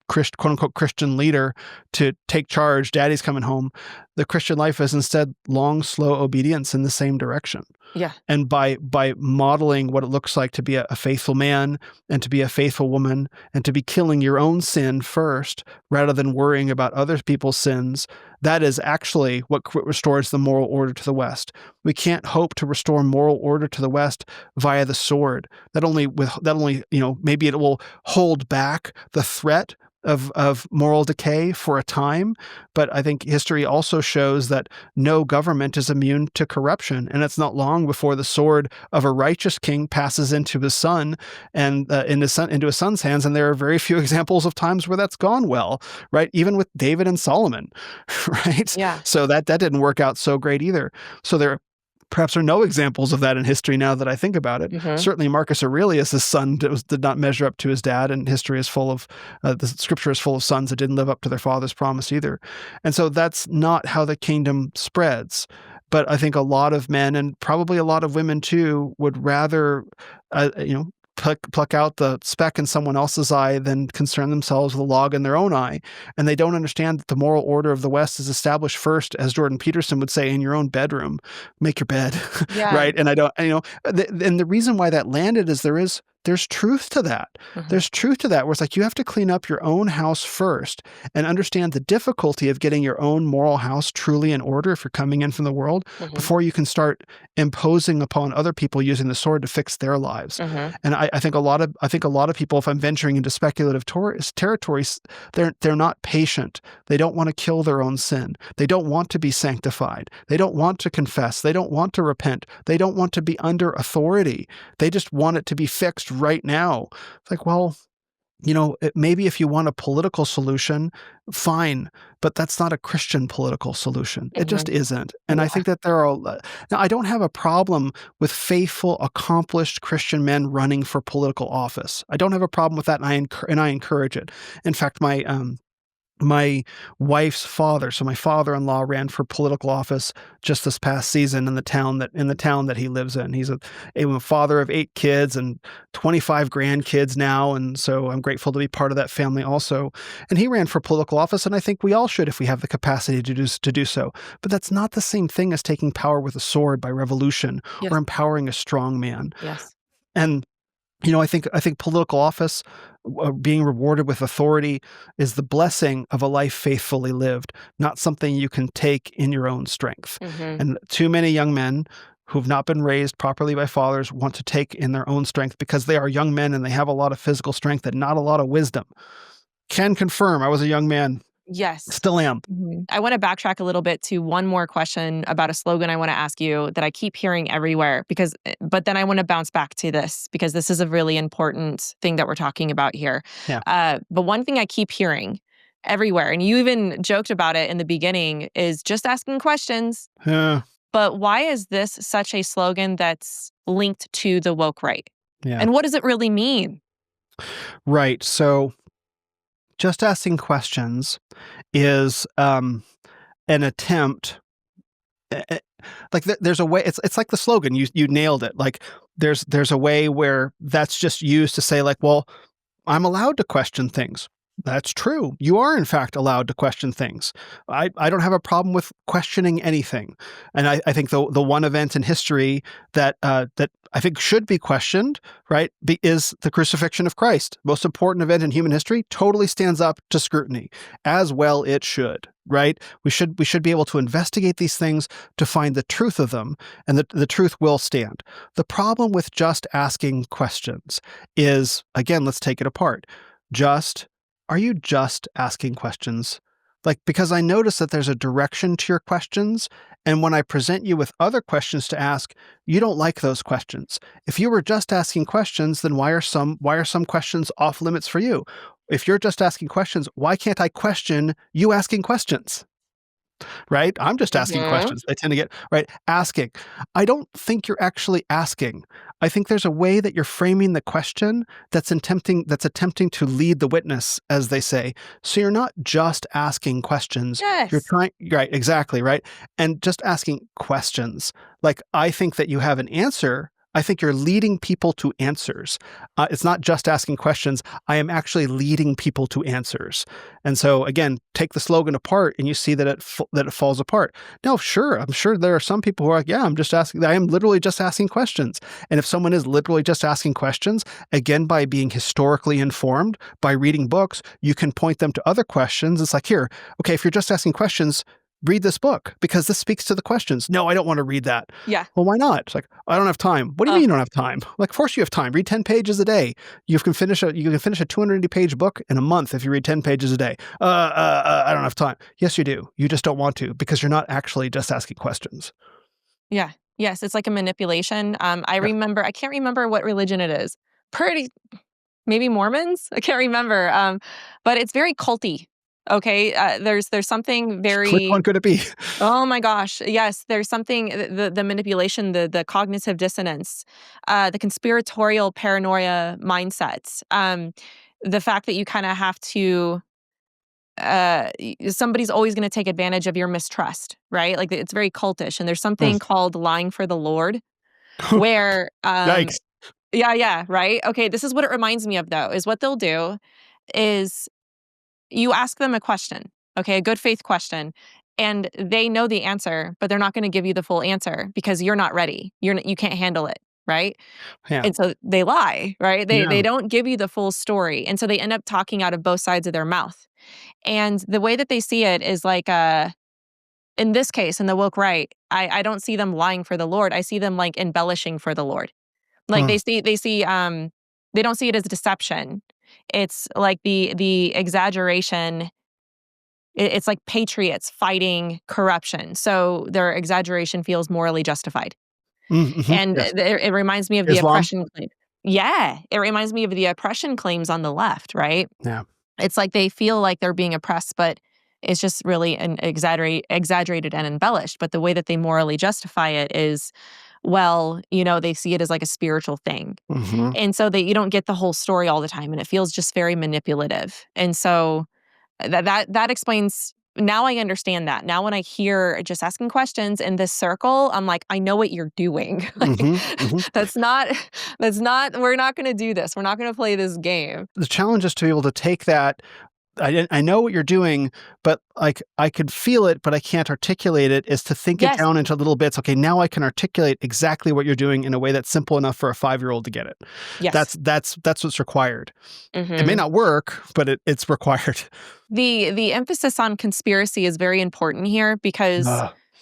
quote unquote Christian leader to take charge, daddy's coming home, the Christian life is instead long, slow obedience in the same direction. Yeah. And by modeling what it looks like to be a faithful man and to be a faithful woman and to be killing your own sin first rather than worrying about other people's sins, that is actually what restores the moral order to the West. We can't hope to restore moral order to the West via the sword. That only maybe it will hold back the threat of moral decay for a time, but I think history also shows that no government is immune to corruption, and it's not long before the sword of a righteous king passes into his son and into his son's hands, and there are very few examples of times where that's gone well, right? Even with David and Solomon, right? Yeah. So that didn't work out so great either. So there perhaps are no examples of that in history now that I think about it. Certainly Marcus Aurelius' son did not measure up to his dad, and history is full of, the scripture is full of sons that didn't live up to their father's promise either. And so that's not how the kingdom spreads. But I think a lot of men, and probably a lot of women too, would rather, pluck out the speck in someone else's eye than concern themselves with a log in their own eye. And they don't understand that the moral order of the West is established first, as Jordan Peterson would say, in your own bedroom. Make your bed, right? And and the reason why that landed is there's truth to that. There's truth to that, where it's like you have to clean up your own house first and understand the difficulty of getting your own moral house truly in order if you're coming in from the world before you can start imposing upon other people using the sword to fix their lives. And I think a lot of people, if I'm venturing into speculative territories, they're not patient. They don't want to kill their own sin. They don't want to be sanctified. They don't want to confess. They don't want to repent. They don't want to be under authority. They just want it to be fixed right now. It's like, well, maybe if you want a political solution, fine, but that's not a Christian political solution. It just isn't. And I think that now I don't have a problem with faithful, accomplished Christian men running for political office. I don't have a problem with that, and I encourage it. In fact, my wife's father, so my father-in-law, ran for political office just this past season in the town that he lives in. He's a father of 8 kids and 25 grandkids now, and so I'm grateful to be part of that family also. And he ran for political office, and I think we all should if we have the capacity to do so. But that's not the same thing as taking power with a sword by revolution or empowering a strong man. Yes. And I think political office, being rewarded with authority, is the blessing of a life faithfully lived, not something you can take in your own strength. And too many young men who've not been raised properly by fathers want to take in their own strength because they are young men and they have a lot of physical strength and not a lot of wisdom. Can confirm, I was a young man. Yes. Still am. I want to backtrack a little bit to one more question about a slogan I want to ask you that I keep hearing everywhere, but then I want to bounce back to this because this is a really important thing that we're talking about here. Yeah. But one thing I keep hearing everywhere, and you even joked about it in the beginning, is just asking questions. Yeah. But why is this such a slogan that's linked to the woke right? Yeah. And what does it really mean? Right. So just asking questions is an attempt. Like there's a way. It's like the slogan. You nailed it. Like there's a way where that's just used to say like, well, I'm allowed to question things. That's true. You are, in fact, allowed to question things. I don't have a problem with questioning anything. And I think the one event in history that I think should be questioned, right, is the crucifixion of Christ. Most important event in human history, totally stands up to scrutiny, as well it should, right? We should be able to investigate these things to find the truth of them, and the truth will stand. The problem with just asking questions is, again, let's take it apart. Are you just asking questions? Like, because I notice that there's a direction to your questions, and when I present you with other questions to ask, you don't like those questions. If you were just asking questions, then why are some questions off limits for you? If you're just asking questions, why can't I question you asking questions? Right? I'm just asking questions. I tend to get, right, asking. I don't think you're actually asking. I think there's a way that you're framing the question that's attempting to lead the witness, as they say. So you're not just asking questions. Yes. You're trying, right, exactly, right? And just asking questions. Like, I think that you have an answer. I think you're leading people to answers. It's not just asking questions. I am actually leading people to answers. And so, again, take the slogan apart, and you see that it falls apart. Now, sure, I'm sure there are some people who are like, yeah, I am literally just asking questions. And if someone is literally just asking questions, again, by being historically informed, by reading books, you can point them to other questions. It's like, here, okay, if you're just asking questions, read this book because this speaks to the questions. No, I don't want to read that. Yeah. Well, why not? It's like, I don't have time. What do you mean you don't have time? Like, of course you have time. Read 10 pages a day. You can finish a 280-page book in a month if you read 10 pages a day. I don't have time. Yes, you do. You just don't want to because you're not actually just asking questions. Yeah. Yes. It's like a manipulation. I can't remember what religion it is. Maybe Mormons? I can't remember. But it's very culty. Okay, there's something very. Which one could it be? Oh my gosh, yes, there's something, the manipulation, the cognitive dissonance, the conspiratorial paranoia mindsets, the fact that you kind of have to, somebody's always going to take advantage of your mistrust, right? Like it's very cultish, and there's something called lying for the Lord, where, Yikes. yeah, right. Okay, this is what it reminds me of though, is what they'll do is. You ask them a question, okay, a good faith question, and they know the answer, but they're not going to give you the full answer because you're not ready. You can't handle it, right? Yeah. And so they lie, right? They don't give you the full story, and so they end up talking out of both sides of their mouth. And the way that they see it is like, in this case, in the woke right, I don't see them lying for the Lord. I see them like embellishing for the Lord. Like they see, they don't see it as deception. It's like the exaggeration. It's like patriots fighting corruption. So their exaggeration feels morally justified. Mm-hmm. And yes. it reminds me of the Islam? oppression claim. Yeah, it reminds me of the oppression claims on the left, right? Yeah. It's like they feel like they're being oppressed, but it's just really exaggerated and embellished. But the way that they morally justify it is, well, they see it as like a spiritual thing. Mm-hmm. And so that you don't get the whole story all the time, and it feels just very manipulative. And so that explains. Now I understand that. Now when I hear just asking questions in this circle, I'm like, I know what you're doing. Like, that's not, we're not going to do this. We're not going to play this game. The challenge is to be able to take that. I know what you're doing, but like I could feel it, but I can't articulate it, is to think it down into little bits. Okay, now I can articulate exactly what you're doing in a way that's simple enough for a 5-year-old to get it. Yes. That's what's required. It may not work, but it's required. The emphasis on conspiracy is very important here because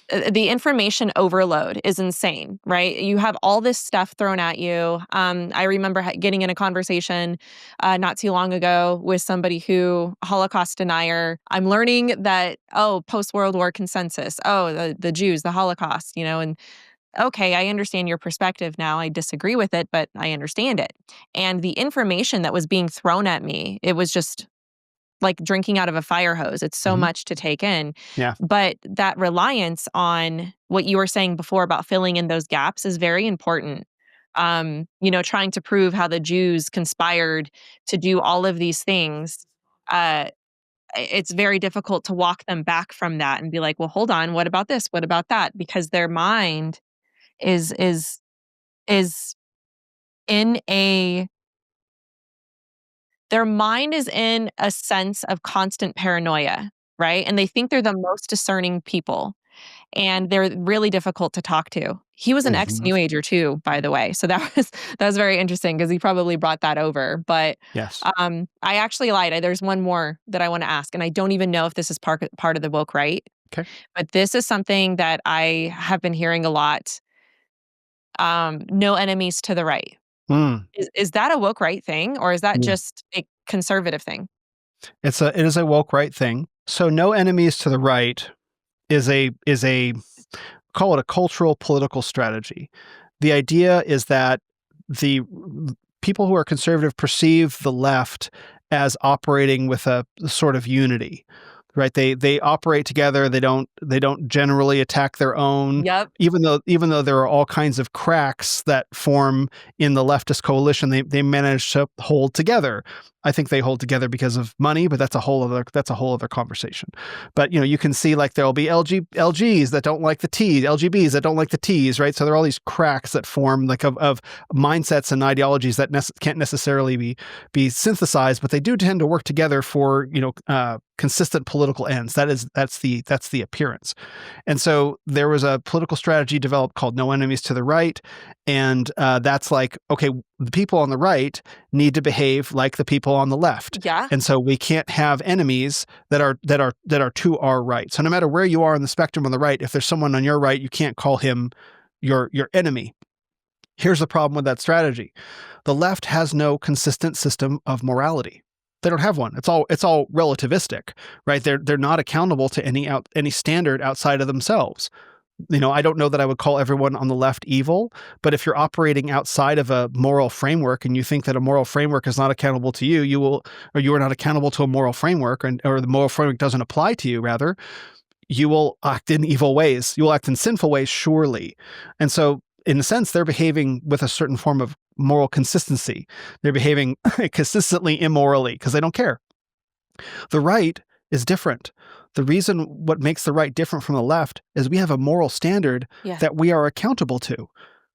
the information overload is insane, right? You have all this stuff thrown at you. I remember getting in a conversation not too long ago with somebody Holocaust denier. I'm learning that, post-World War consensus, the Jews, the Holocaust, and okay, I understand your perspective now. I disagree with it, but I understand it. And the information that was being thrown at me, it was just like drinking out of a fire hose. It's so much to take in. Yeah. But that reliance on what you were saying before about filling in those gaps is very important. Trying to prove how the Jews conspired to do all of these things. It's very difficult to walk them back from that and be like, well, hold on, what about this? What about that? Because their mind is in a sense of constant paranoia, right? And they think they're the most discerning people, and they're really difficult to talk to. He was an ex-New Ager too, by the way. So that was very interesting because he probably brought that over. But yes, I actually lied. There's one more that I want to ask, and I don't even know if this is part of the woke right. Okay. But this is something that I have been hearing a lot. No enemies to the right. Is that a woke right thing, or is that just a conservative thing? It is a woke right thing. So no enemies to the right is a call it a cultural political strategy. The idea is that the people who are conservative perceive the left as operating with a sort of unity. Right? They operate together. They don't generally attack their own. Yep. Even though there are all kinds of cracks that form in the leftist coalition, they manage to hold together. I think they hold together because of money, but that's a whole other conversation. But you can see like there'll be LGs that don't like the T's, LGBs that don't like the T's, right? So there are all these cracks that form like of mindsets and ideologies that can't necessarily be synthesized, but they do tend to work together for consistent political ends. That's the appearance. And so there was a political strategy developed called No Enemies to the Right, and that's like, okay, the people on the right need to behave like the people on the left. Yeah. And so we can't have enemies that are to our right. So no matter where you are on the spectrum on the right, if there's someone on your right, you can't call him your enemy. Here's the problem with that strategy. The left has no consistent system of morality. They don't have one. It's all relativistic, right? They're not accountable to any standard outside of themselves. I don't know that I would call everyone on the left evil, but if you're operating outside of a moral framework and you think that a moral framework is not accountable to you, you are not accountable to a moral framework, or the moral framework doesn't apply to you, rather, you will act in evil ways. You will act in sinful ways, surely. And so, in a sense, they're behaving with a certain form of moral consistency. They're behaving consistently immorally because they don't care. The right is different. The reason what makes the right different from the left is we have a moral standard that we are accountable to,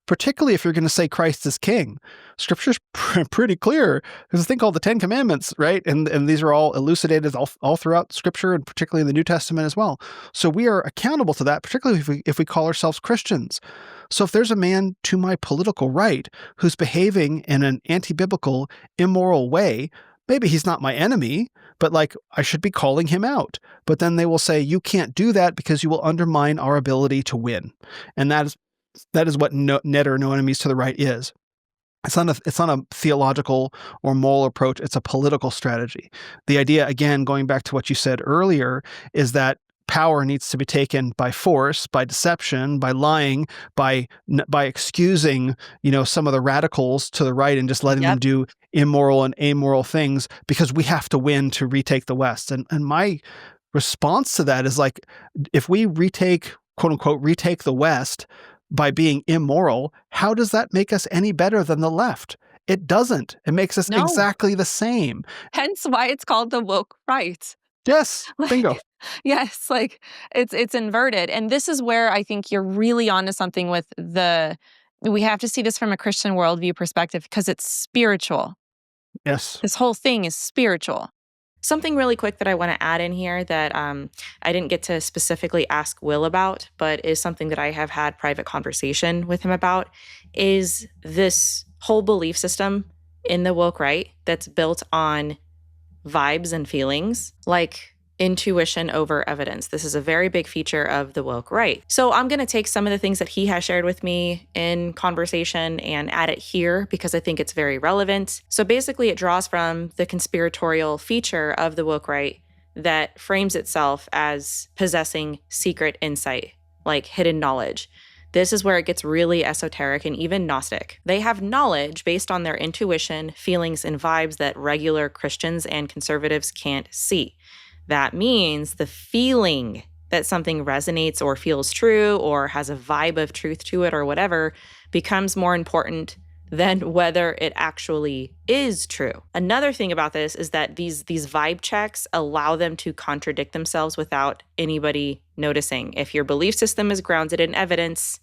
particularly if you're going to say Christ is king. Scripture's pretty clear. There's a thing called the 10 Commandments, right? And these are all elucidated all throughout Scripture, and particularly in the New Testament as well. So we are accountable to that, particularly if we call ourselves Christians. So if there's a man to my political right who's behaving in an anti-biblical, immoral way, maybe he's not my enemy, but like I should be calling him out. But then they will say, you can't do that because you will undermine our ability to win. And that is what net or no enemies to the right is. It's not a theological or moral approach. It's a political strategy. The idea, again, going back to what you said earlier, is that power needs to be taken by force, by deception, by lying, by excusing, some of the radicals to the right and just letting them do immoral and amoral things because we have to win to retake the West. And my response to that is like, if we quote unquote, retake the West by being immoral, how does that make us any better than the left? It doesn't. It makes us exactly the same. Hence why it's called the woke right. Yes, bingo. Yes, like it's inverted. And this is where I think you're really onto something with we have to see this from a Christian worldview perspective because it's spiritual. Yes. This whole thing is spiritual. Something really quick that I want to add in here that I didn't get to specifically ask Will about, but is something that I have had private conversation with him about, is this whole belief system in the woke right that's built on vibes and feelings, like intuition over evidence. This is a very big feature of the woke right. So I'm going to take some of the things that he has shared with me in conversation and add it here because I think it's very relevant. So basically it draws from the conspiratorial feature of the woke right that frames itself as possessing secret insight, like hidden knowledge. This is where it gets really esoteric and even Gnostic. They have knowledge based on their intuition, feelings, and vibes that regular Christians and conservatives can't see. That means the feeling that something resonates or feels true or has a vibe of truth to it or whatever becomes more important than whether it actually is true. Another thing about this is that these vibe checks allow them to contradict themselves without anybody noticing. If your belief system is grounded in evidence,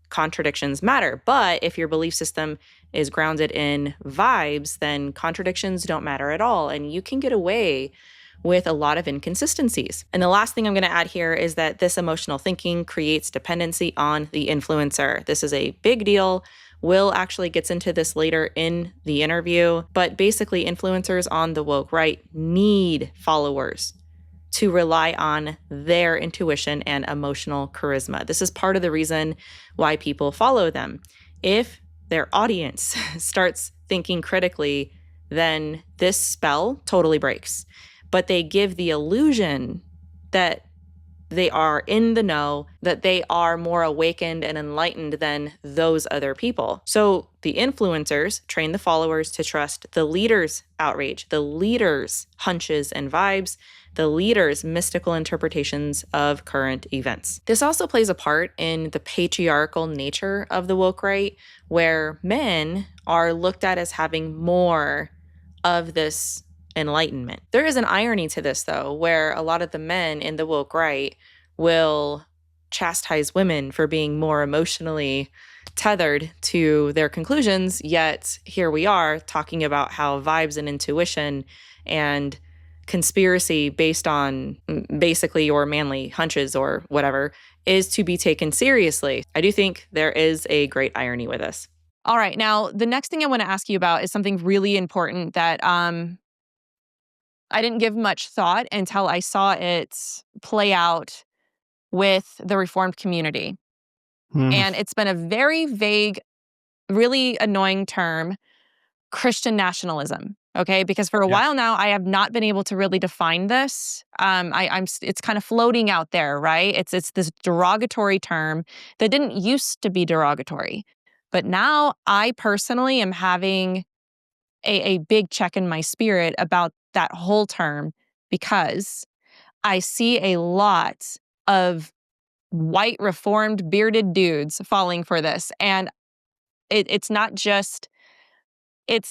contradictions matter. But if your belief system is grounded in vibes, then contradictions don't matter at all. And you can get away with a lot of inconsistencies. And the last thing I'm going to add here is that this emotional thinking creates dependency on the influencer. This is a big deal. Will actually gets into this later in the interview, but basically influencers on the woke right need followers to rely on their intuition and emotional charisma. This is part of the reason why people follow them. If their audience starts thinking critically, then this spell totally breaks. But they give the illusion that they are in the know, that they are more awakened and enlightened than those other people. So the influencers train the followers to trust the leader's outrage, the leader's hunches and vibes, the leader's mystical interpretations of current events. This also plays a part in the patriarchal nature of the woke right, where men are looked at as having more of this enlightenment. There is an irony to this, though, where a lot of the men in the woke right will chastise women for being more emotionally tethered to their conclusions, yet here we are talking about how vibes and intuition and conspiracy based on basically your manly hunches or whatever is to be taken seriously. I do think there is a great irony with this. All right, now the next thing I want to ask you about is something really important that I didn't give much thought until I saw it play out with the Reformed community. And it's been a very vague, really annoying term, Christian nationalism. Okay, because for a while now, I have not been able to really define this. It's kind of floating out there, right? It's this derogatory term that didn't used to be derogatory, but now I personally am having a big check in my spirit about that whole term, because I see a lot of white reformed bearded dudes falling for this. And it's not just, it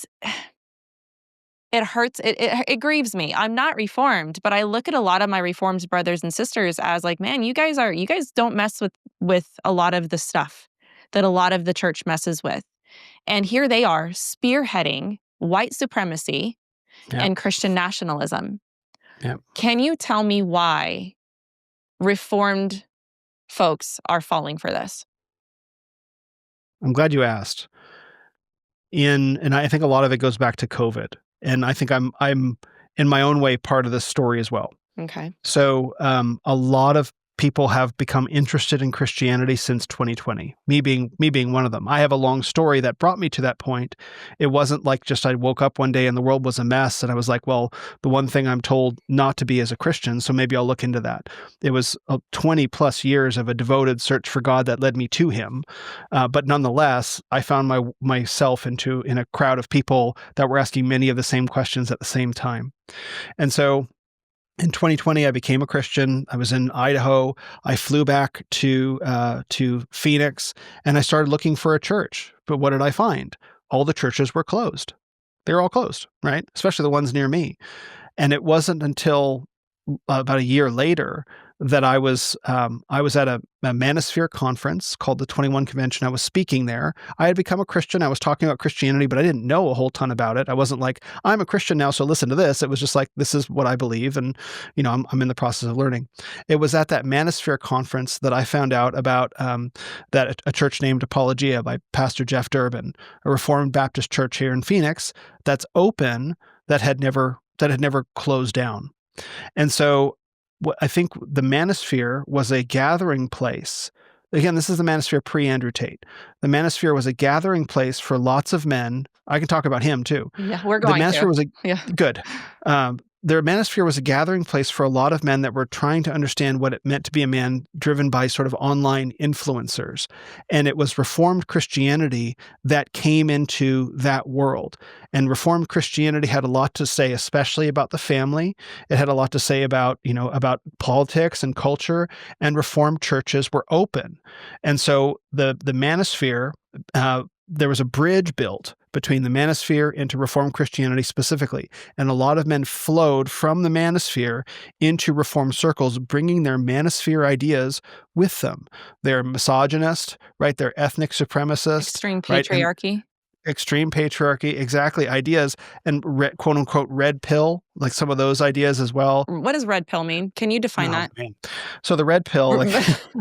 hurts, it grieves me. I'm not reformed, but I look at a lot of my reformed brothers and sisters as like, man, you guys don't mess with a lot of the stuff that a lot of the church messes with. And here they are spearheading white supremacy and Christian nationalism. Can you tell me why reformed folks are falling for this? I'm glad you asked. And I think a lot of it goes back to COVID. And I think I'm in my own way part of this story as well. Okay. So a lot of people have become interested in Christianity since 2020, me being one of them. I have a long story that brought me to that point. It wasn't like just I woke up one day and the world was a mess and I was like, well, the one thing I'm told not to be as a Christian, so maybe I'll look into that. It was 20 plus years of a devoted search for God that led me to him. But nonetheless, I found myself in a crowd of people that were asking many of the same questions at the same time. And so in 2020, I became a Christian. I was in Idaho. I flew back to Phoenix, and I started looking for a church. But what did I find? All the churches were closed. They were all closed, right? Especially the ones near me. And it wasn't until about a year later that I was at a manosphere conference called the 21 Convention. I was speaking there. I had become a Christian. I was talking about Christianity, but I didn't know a whole ton about it. I wasn't like, I'm a Christian now, so listen to this. It was just like, this is what I believe, and I'm in the process of learning. It was at that manosphere conference that I found out about that a church named Apologia by Pastor Jeff Durbin, a Reformed Baptist church here in Phoenix that's open, that had never closed down. And so I think the manosphere was a gathering place. Again, this is the manosphere pre-Andrew Tate. The manosphere was a gathering place for lots of men. I can talk about him too. Yeah, we're going to. The manosphere was good. their manosphere was a gathering place for a lot of men that were trying to understand what it meant to be a man driven by sort of online influencers. And it was Reformed Christianity that came into that world. And Reformed Christianity had a lot to say, especially about the family. It had a lot to say about, about politics and culture, and Reformed churches were open. And so the manosphere, there was a bridge built between the manosphere into Reformed Christianity specifically. And a lot of men flowed from the manosphere into Reformed circles, bringing their manosphere ideas with them. They're misogynist, right? They're ethnic supremacist. Extreme right? patriarchy. Extreme patriarchy, exactly. Ideas and quote unquote red pill, like some of those ideas as well. What does red pill mean? Can you define that? Man. So the red pill, like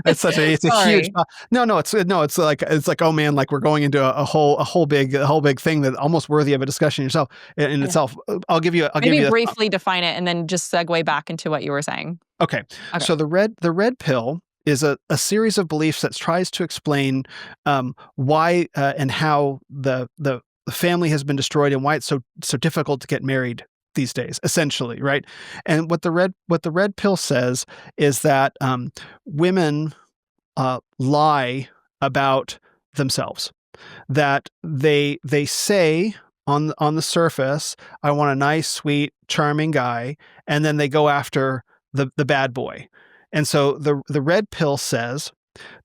it's a huge. It's like, oh man, like we're going into a whole big thing that almost worthy of a discussion in itself. I'll give you. Maybe briefly define it and then just segue back into what you were saying. Okay. So the red pill is a series of beliefs that tries to explain why and how the family has been destroyed and why it's so difficult to get married these days, essentially, right? And what the red pill says is that women lie about themselves, that they say on the surface, I want a nice, sweet, charming guy, and then they go after the bad boy. And so the red pill says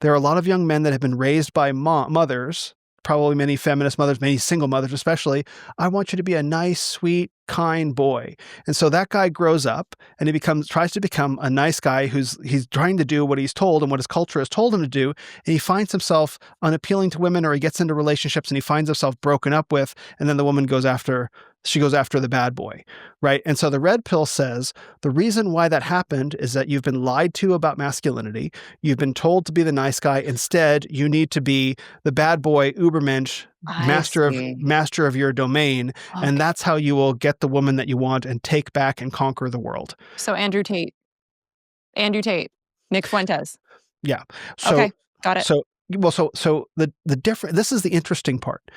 there are a lot of young men that have been raised by mothers, probably many feminist mothers, many single mothers especially. I want you to be a nice, sweet, kind boy. And so that guy grows up and he tries to become a nice guy he's trying to do what he's told and what his culture has told him to do. And he finds himself unappealing to women, or he gets into relationships and he finds himself broken up with, and then the woman goes after the bad boy, right? And so the red pill says the reason why that happened is that you've been lied to about masculinity. You've been told to be the nice guy. Instead, you need to be the bad boy, Ubermensch, master of your domain. Okay. And that's how you will get the woman that you want and take back and conquer the world. So Andrew Tate, Nick Fuentes. Yeah. So, okay, got it. So the different. This is the interesting part.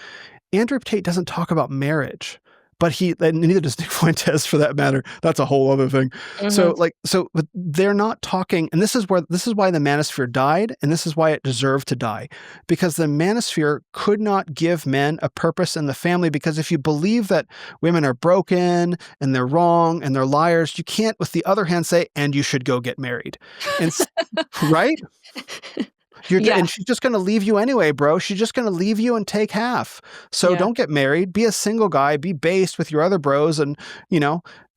Andrew Tate doesn't talk about marriage. But neither does Nick Fuentes for that matter. That's a whole other thing. Mm-hmm. But they're not talking, and this is why the manosphere died, and this is why it deserved to die, because the manosphere could not give men a purpose in the family. Because if you believe that women are broken and they're wrong and they're liars, you can't, with the other hand, say, and you should go get married, and right? And she's just going to leave you anyway, bro. She's just going to leave you and take half. So don't get married. Be a single guy. Be based with your other bros and,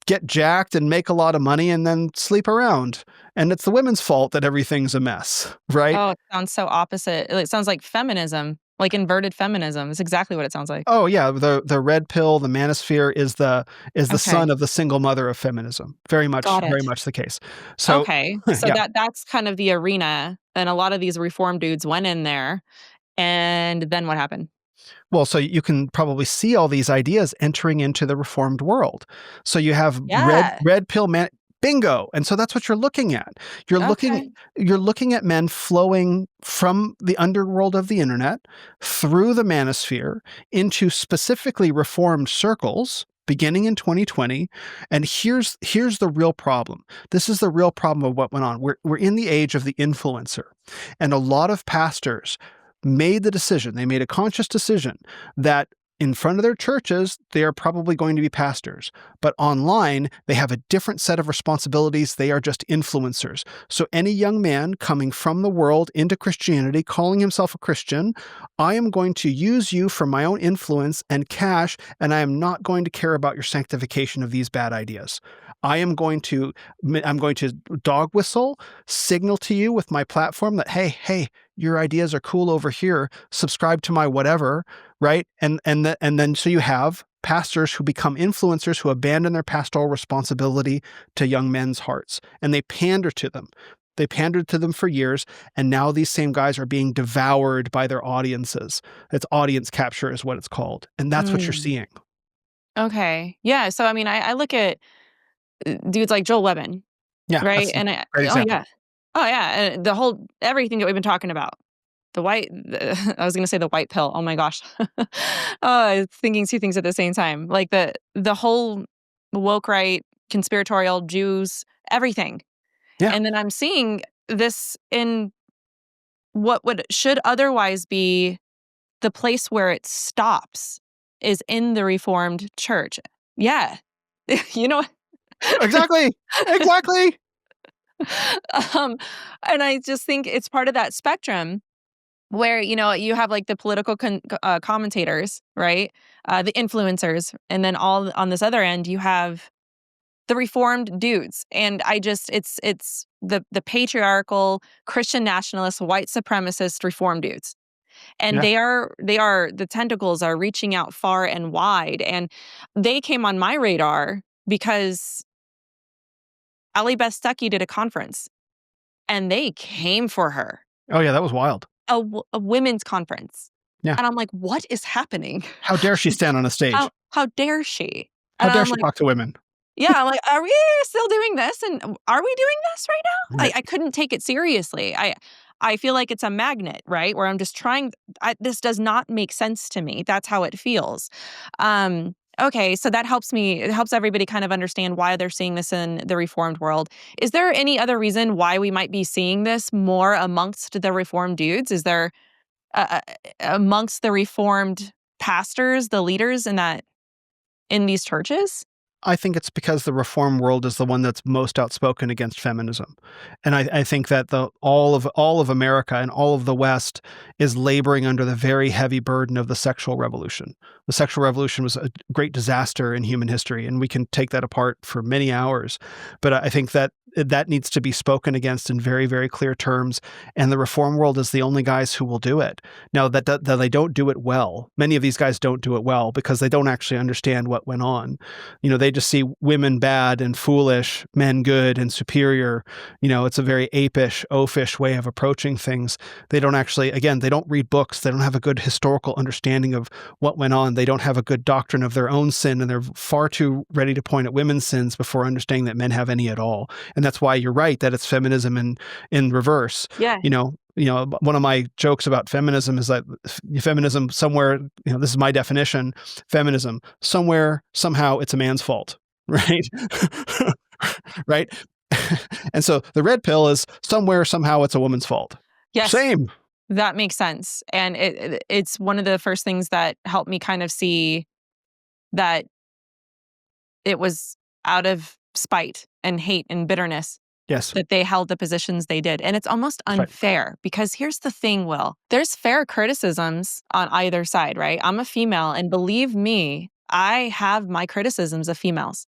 get jacked and make a lot of money and then sleep around. And it's the women's fault that everything's a mess, right? Oh, it sounds so opposite. It sounds like feminism, like inverted feminism. It's exactly what it sounds like. Oh, yeah. The red pill, the manosphere is the son of the single mother of feminism. Very much the case. So, okay. So that's kind of the arena. And a lot of these reform dudes went in there. And then what happened? Well, so you can probably see all these ideas entering into the reformed world. So you have red pill man. Bingo. And so that's what you're looking at. You're looking at men flowing from the underworld of the internet through the manosphere into specifically reformed circles beginning in 2020. And here's the real problem. This is the real problem of what went on. We're in the age of the influencer. And a lot of pastors made a conscious decision that in front of their churches, they are probably going to be pastors. But online, they have a different set of responsibilities. They are just influencers. So any young man coming from the world into Christianity, calling himself a Christian, I am going to use you for my own influence and cash, and I am not going to care about your sanctification of these bad ideas. I'm going to dog whistle, signal to you with my platform that, hey, your ideas are cool over here. Subscribe to my whatever, right? And then so you have pastors who become influencers who abandon their pastoral responsibility to young men's hearts, and they pander to them. They pandered to them for years, and now these same guys are being devoured by their audiences. It's audience capture is what it's called, and that's what you're seeing. Okay. Yeah. So, I mean, I look at dudes like Joel Webbon, right? And and everything that we've been talking about, I was going to say the white pill. Oh my gosh. Thinking two things at the same time. Like the whole woke right conspiratorial, Jews, everything. Yeah. And then I'm seeing this in what should otherwise be the place where it stops is in the Reformed Church. Yeah. You know, Exactly. Exactly. and I just think it's part of that spectrum where, you know, you have like the political commentators, right? The influencers. And then all on this other end, you have the Reformed dudes. And it's the patriarchal, Christian nationalist, white supremacist Reformed dudes. And Yeah. the tentacles are reaching out far and wide. And they came on my radar because Allie Beth Stuckey did a conference and they came for her. Oh yeah, that was wild. A women's conference. Yeah. And I'm like, what is happening? How dare she stand on a stage? How dare she? How And dare I'm she like, talk to women? yeah, I'm like, are we still doing this? And are we doing this right now? I couldn't take it seriously. I feel like it's a magnet, right? Where I'm just trying, this does not make sense to me. That's how it feels. Okay, so that helps me. It helps everybody kind of understand why they're seeing this in the Reformed world. Is there any other reason why we might be seeing this more amongst the Reformed dudes? Is there amongst the Reformed pastors, the leaders in these churches? I think it's because the Reform world is the one that's most outspoken against feminism. And I think that all of America and all of the West is laboring under the very heavy burden of the sexual revolution. The sexual revolution was a great disaster in human history, and we can take that apart for many hours. But I think that needs to be spoken against in very, very clear terms. And the Reform world is the only guys who will do it. Now, that they don't do it well. Many of these guys don't do it well because they don't actually understand what went on. You know, they just see women bad and foolish, men good and superior. You know, it's a very apish, oafish way of approaching things. They don't actually, again, they don't read books. They don't have a good historical understanding of what went on. They don't have a good doctrine of their own sin, and they're far too ready to point at women's sins before understanding that men have any at all. And that's why you're right that it's feminism in reverse. Yeah. You know, one of my jokes about feminism is that feminism somewhere, this is my definition, feminism, somewhere, somehow it's a man's fault, right? Right? And so the red pill is somewhere, somehow it's a woman's fault. Yes. Same. That makes sense. And it's one of the first things that helped me kind of see that it was out of spite and hate and bitterness. Yes. That they held the positions they did. And it's almost unfair because here's the thing, Will. There's fair criticisms on either side, right? I'm a female, and believe me, I have my criticisms of females.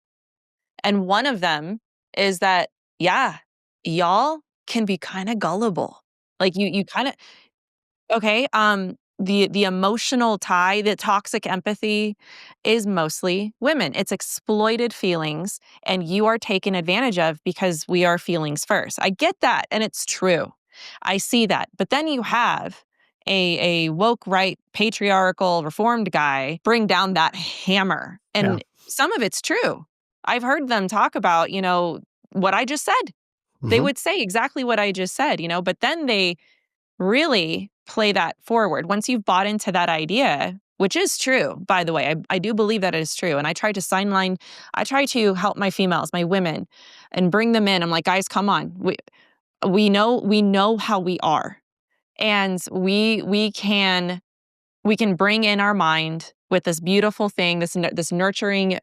And one of them is that, yeah, y'all can be kind of gullible. Like you kind of, okay, the emotional tie, the toxic empathy is mostly women. It's exploited feelings, and you are taken advantage of because we are feelings first. I get that, and it's true. I see that. But then you have a woke, right, patriarchal, reformed guy bring down that hammer. And some of it's true. I've heard them talk about, what I just said. Mm-hmm. They would say exactly what I just said, but then they really play that forward. Once you've bought into that idea, which is true, by the way, I do believe that it is true. And I try to help my females, my women, and bring them in. I'm like, guys, come on. We know how we are. And we can bring in our mind with this beautiful thing, this nurturing,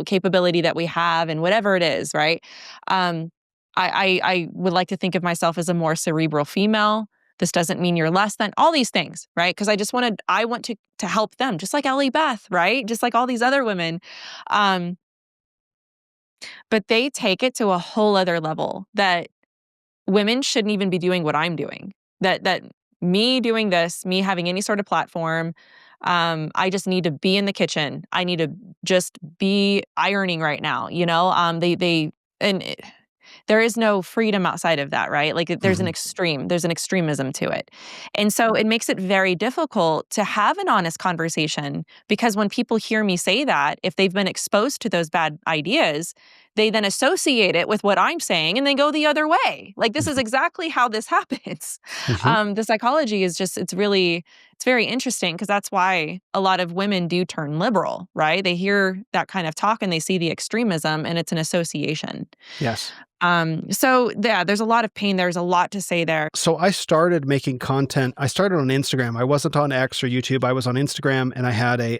capability that we have, and whatever it is, right? I would like to think of myself as a more cerebral female. This doesn't mean you're less than, all these things, right? Because I want to help them, just like Allie Beth, right? Just like all these other women. But they take it to a whole other level that women shouldn't even be doing what I'm doing. That me doing this, me having any sort of platform, I just need to be in the kitchen. I need to just be ironing right now, there is no freedom outside of that, right? Like there's an extreme, there's an extremism to it. And so it makes it very difficult to have an honest conversation, because when people hear me say that, if they've been exposed to those bad ideas, they then associate it with what I'm saying and they go the other way. Like this is exactly how this happens. The psychology is just, it's very interesting, because that's why a lot of women do turn liberal, right? They hear that kind of talk and they see the extremism, and it's an association. Yes. So yeah, there's a lot of pain. There's a lot to say there. So I started making content. I started on Instagram. I wasn't on X or YouTube. I was on Instagram, and I had a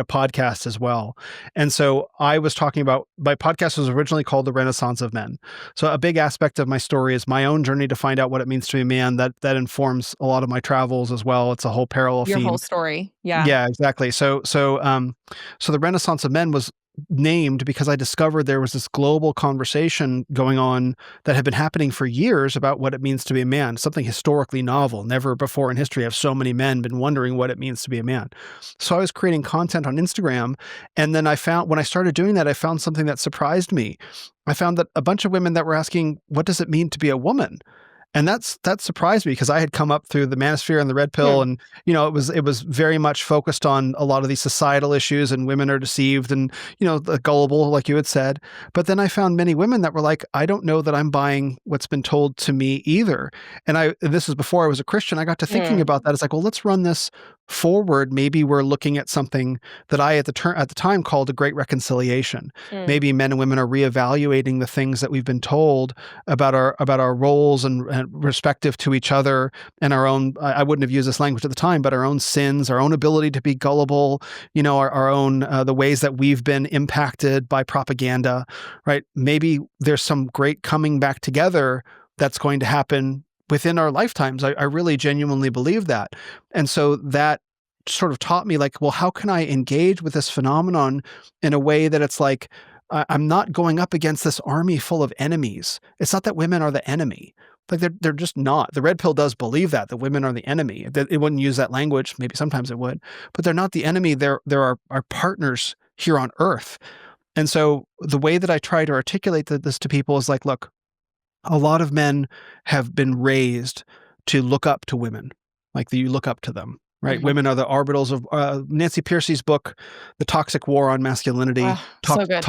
podcast as well. And so I was talking about, my podcast was originally called The Renaissance of Men. So a big aspect of my story is my own journey to find out what it means to be a man. That informs a lot of my travels as well. It's a whole parallel theme. Your whole story. Yeah. Yeah, exactly. So The Renaissance of Men was named because I discovered there was this global conversation going on that had been happening for years about what it means to be a man, something historically novel. Never before in history have so many men been wondering what it means to be a man. So I was creating content on Instagram, and then when I started doing that, I found something that surprised me. I found that a bunch of women that were asking, what does it mean to be a woman? And that surprised me, because I had come up through the manosphere and the red pill, and it was very much focused on a lot of these societal issues, and women are deceived and the gullible, like you had said. But then I found many women that were like, I don't know that I'm buying what's been told to me either. And this is before I was a Christian. I got to thinking about that. It's like, well, let's run this forward. Maybe we're looking at something that I at the time called a great reconciliation. Maybe men and women are reevaluating the things that we've been told about our roles and respective to each other, and our own, I wouldn't have used this language at the time, but our own sins, our own ability to be gullible, our own, the ways that we've been impacted by propaganda, right? Maybe there's some great coming back together that's going to happen within our lifetimes. I really genuinely believe that. And so that sort of taught me, like, well, how can I engage with this phenomenon in a way that it's like, I'm not going up against this army full of enemies. It's not that women are the enemy. Like they're just not. The red pill does believe that women are the enemy. That it wouldn't use that language. Maybe sometimes it would, but they're not the enemy. They're our partners here on earth. And so the way that I try to articulate this to people is like, look, a lot of men have been raised to look up to women, like you look up to them, right? Women are the arbiters of Nancy Pearcey's book, The Toxic War on Masculinity. So good.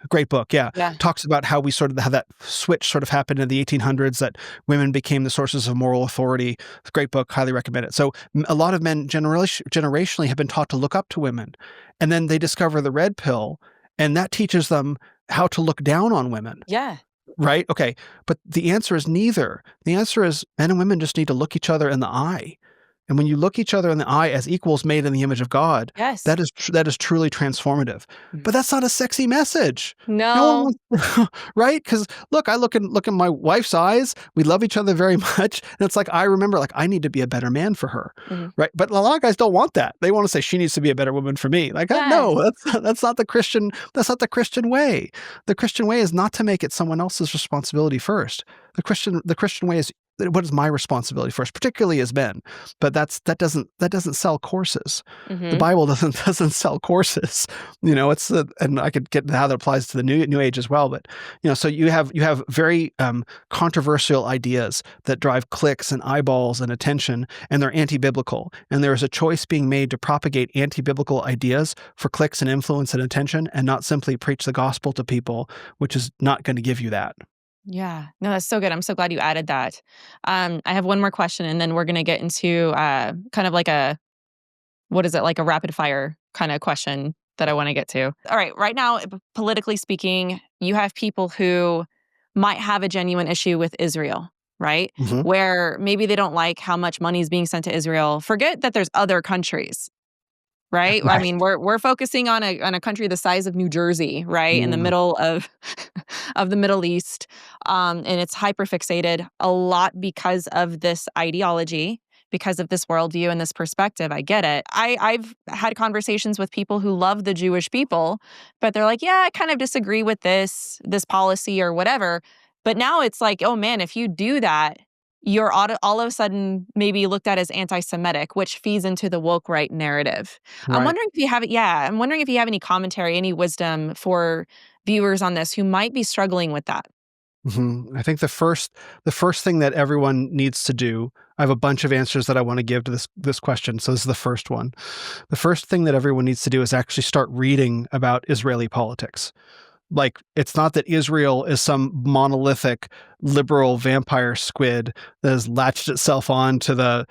Great book, yeah. Talks about how we sort of how that switch sort of happened in the 1800s, that women became the sources of moral authority. It's a great book, highly recommend it. So a lot of men generationally have been taught to look up to women, and then they discover the red pill, and that teaches them how to look down on women. Yeah. Right? Okay. But the answer is neither. The answer is men and women just need to look each other in the eye. And when you look each other in the eye as equals made in the image of God, yes, that is truly transformative. But that's not a sexy message. No one, right? Because look, I look in my wife's eyes. We love each other very much, and it's like I remember, like I need to be a better man for her, right? But a lot of guys don't want that. They want to say she needs to be a better woman for me. Like, no, that's not the Christian. That's not the Christian way. The Christian way is not to make it someone else's responsibility first. The Christian way is, what is my responsibility first, particularly as men? But that doesn't sell courses. The Bible doesn't sell courses. And I could get into how that applies to the new age as well. But so you have very controversial ideas that drive clicks and eyeballs and attention, and they're anti-biblical. And there is a choice being made to propagate anti-biblical ideas for clicks and influence and attention, and not simply preach the gospel to people, which is not going to give you that. Yeah, no, that's so good. I'm so glad you added that. I have one more question, and then we're going to get into kind of like a rapid fire kind of question that I want to get to. All right, right now, politically speaking, you have people who might have a genuine issue with Israel, right? Where maybe they don't like how much money is being sent to Israel. Forget that there's other countries. Right? I mean, we're focusing on a country the size of New Jersey, right? In the middle of the Middle East. And it's hyperfixated a lot because of this ideology, because of this worldview and this perspective. I get it. I've had conversations with people who love the Jewish people, but they're like, yeah, I kind of disagree with this policy or whatever. But now it's like, oh man, if you do that, you're all of a sudden maybe looked at as anti-Semitic, which feeds into the woke right narrative. I'm Right. wondering if you have, I'm wondering if you have any commentary, any wisdom for viewers on this who might be struggling with that. I think the first thing that everyone needs to do, I have a bunch of answers that I want to give to this question. So this is the first one. The first thing that everyone needs to do is actually start reading about Israeli politics. Like, it's not that Israel is some monolithic liberal vampire squid that has latched itself on to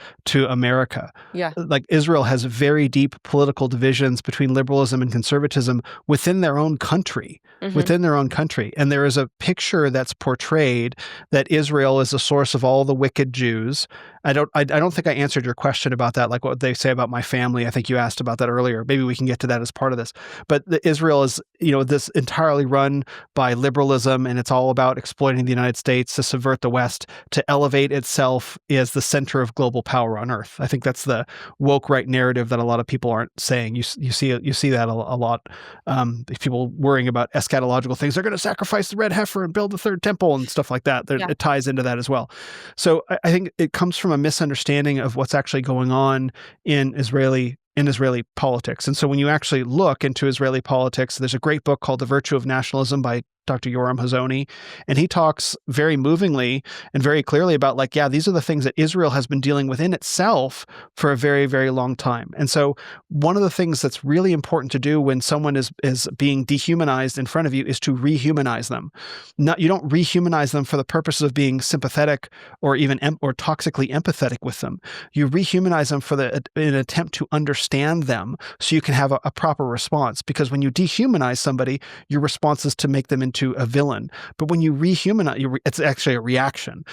America. Yeah. Like, Israel has very deep political divisions between liberalism and conservatism within their own country. Within their own country. And there is a picture that's portrayed that Israel is the source of all the wicked Jews. I don't think I answered your question about that, like what they say about my family. I think you asked about that earlier. Maybe we can get to that as part of this. But Israel is, this entirely run by liberalism, and it's all about exploiting the United States to subvert the West, to elevate itself as the center of global power on earth. I think that's the woke right narrative that a lot of people aren't saying. You see that a lot. People worrying about eschatological things. They're going to sacrifice the red heifer and build the third temple and stuff like that. It ties into that as well. So I think it comes from a misunderstanding of what's actually going on in Israeli politics. And so when you actually look into Israeli politics, there's a great book called The Virtue of Nationalism by Dr. Yoram Hazony, and he talks very movingly and very clearly about, like, these are the things that Israel has been dealing with in itself for a very, very long time. And so one of the things that's really important to do when someone is being dehumanized in front of you is to rehumanize them. You don't rehumanize them for the purpose of being sympathetic or even or toxically empathetic with them. You rehumanize them for an attempt to understand them so you can have a proper response. Because when you dehumanize somebody, your response is to make them into a villain. But when you rehumanize, it's actually a reaction.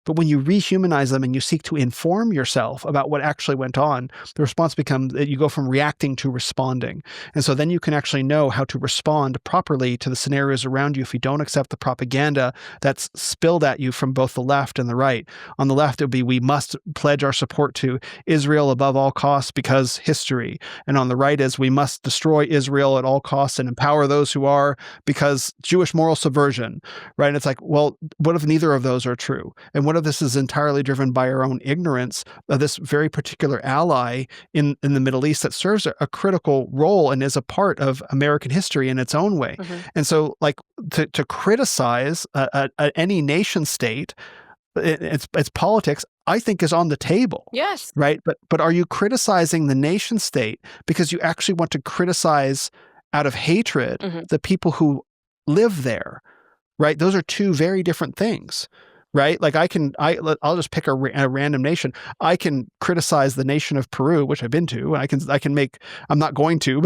But when you rehumanize them and you seek to inform yourself about what actually went on, the response becomes that you go from reacting to responding. And so then you can actually know how to respond properly to the scenarios around you if you don't accept the propaganda that's spilled at you from both the left and the right. On the left, it would be, we must pledge our support to Israel above all costs because history. And on the right is, we must destroy Israel at all costs and empower those who are because Jewish moral subversion, right? And it's like, well, what if neither of those are true? And what if this is entirely driven by our own ignorance of this very particular ally in the Middle East that serves a critical role and is a part of American history in its own way? And so, like, to criticize any nation state, its politics, I think, is on the table. Yes. Right? But are you criticizing the nation state because you actually want to criticize out of hatred the people who live there? Right? Those are two very different things. Right? Like, I'll just pick a random nation. I can criticize the nation of Peru, which I've been to, and I can make, I'm not going to,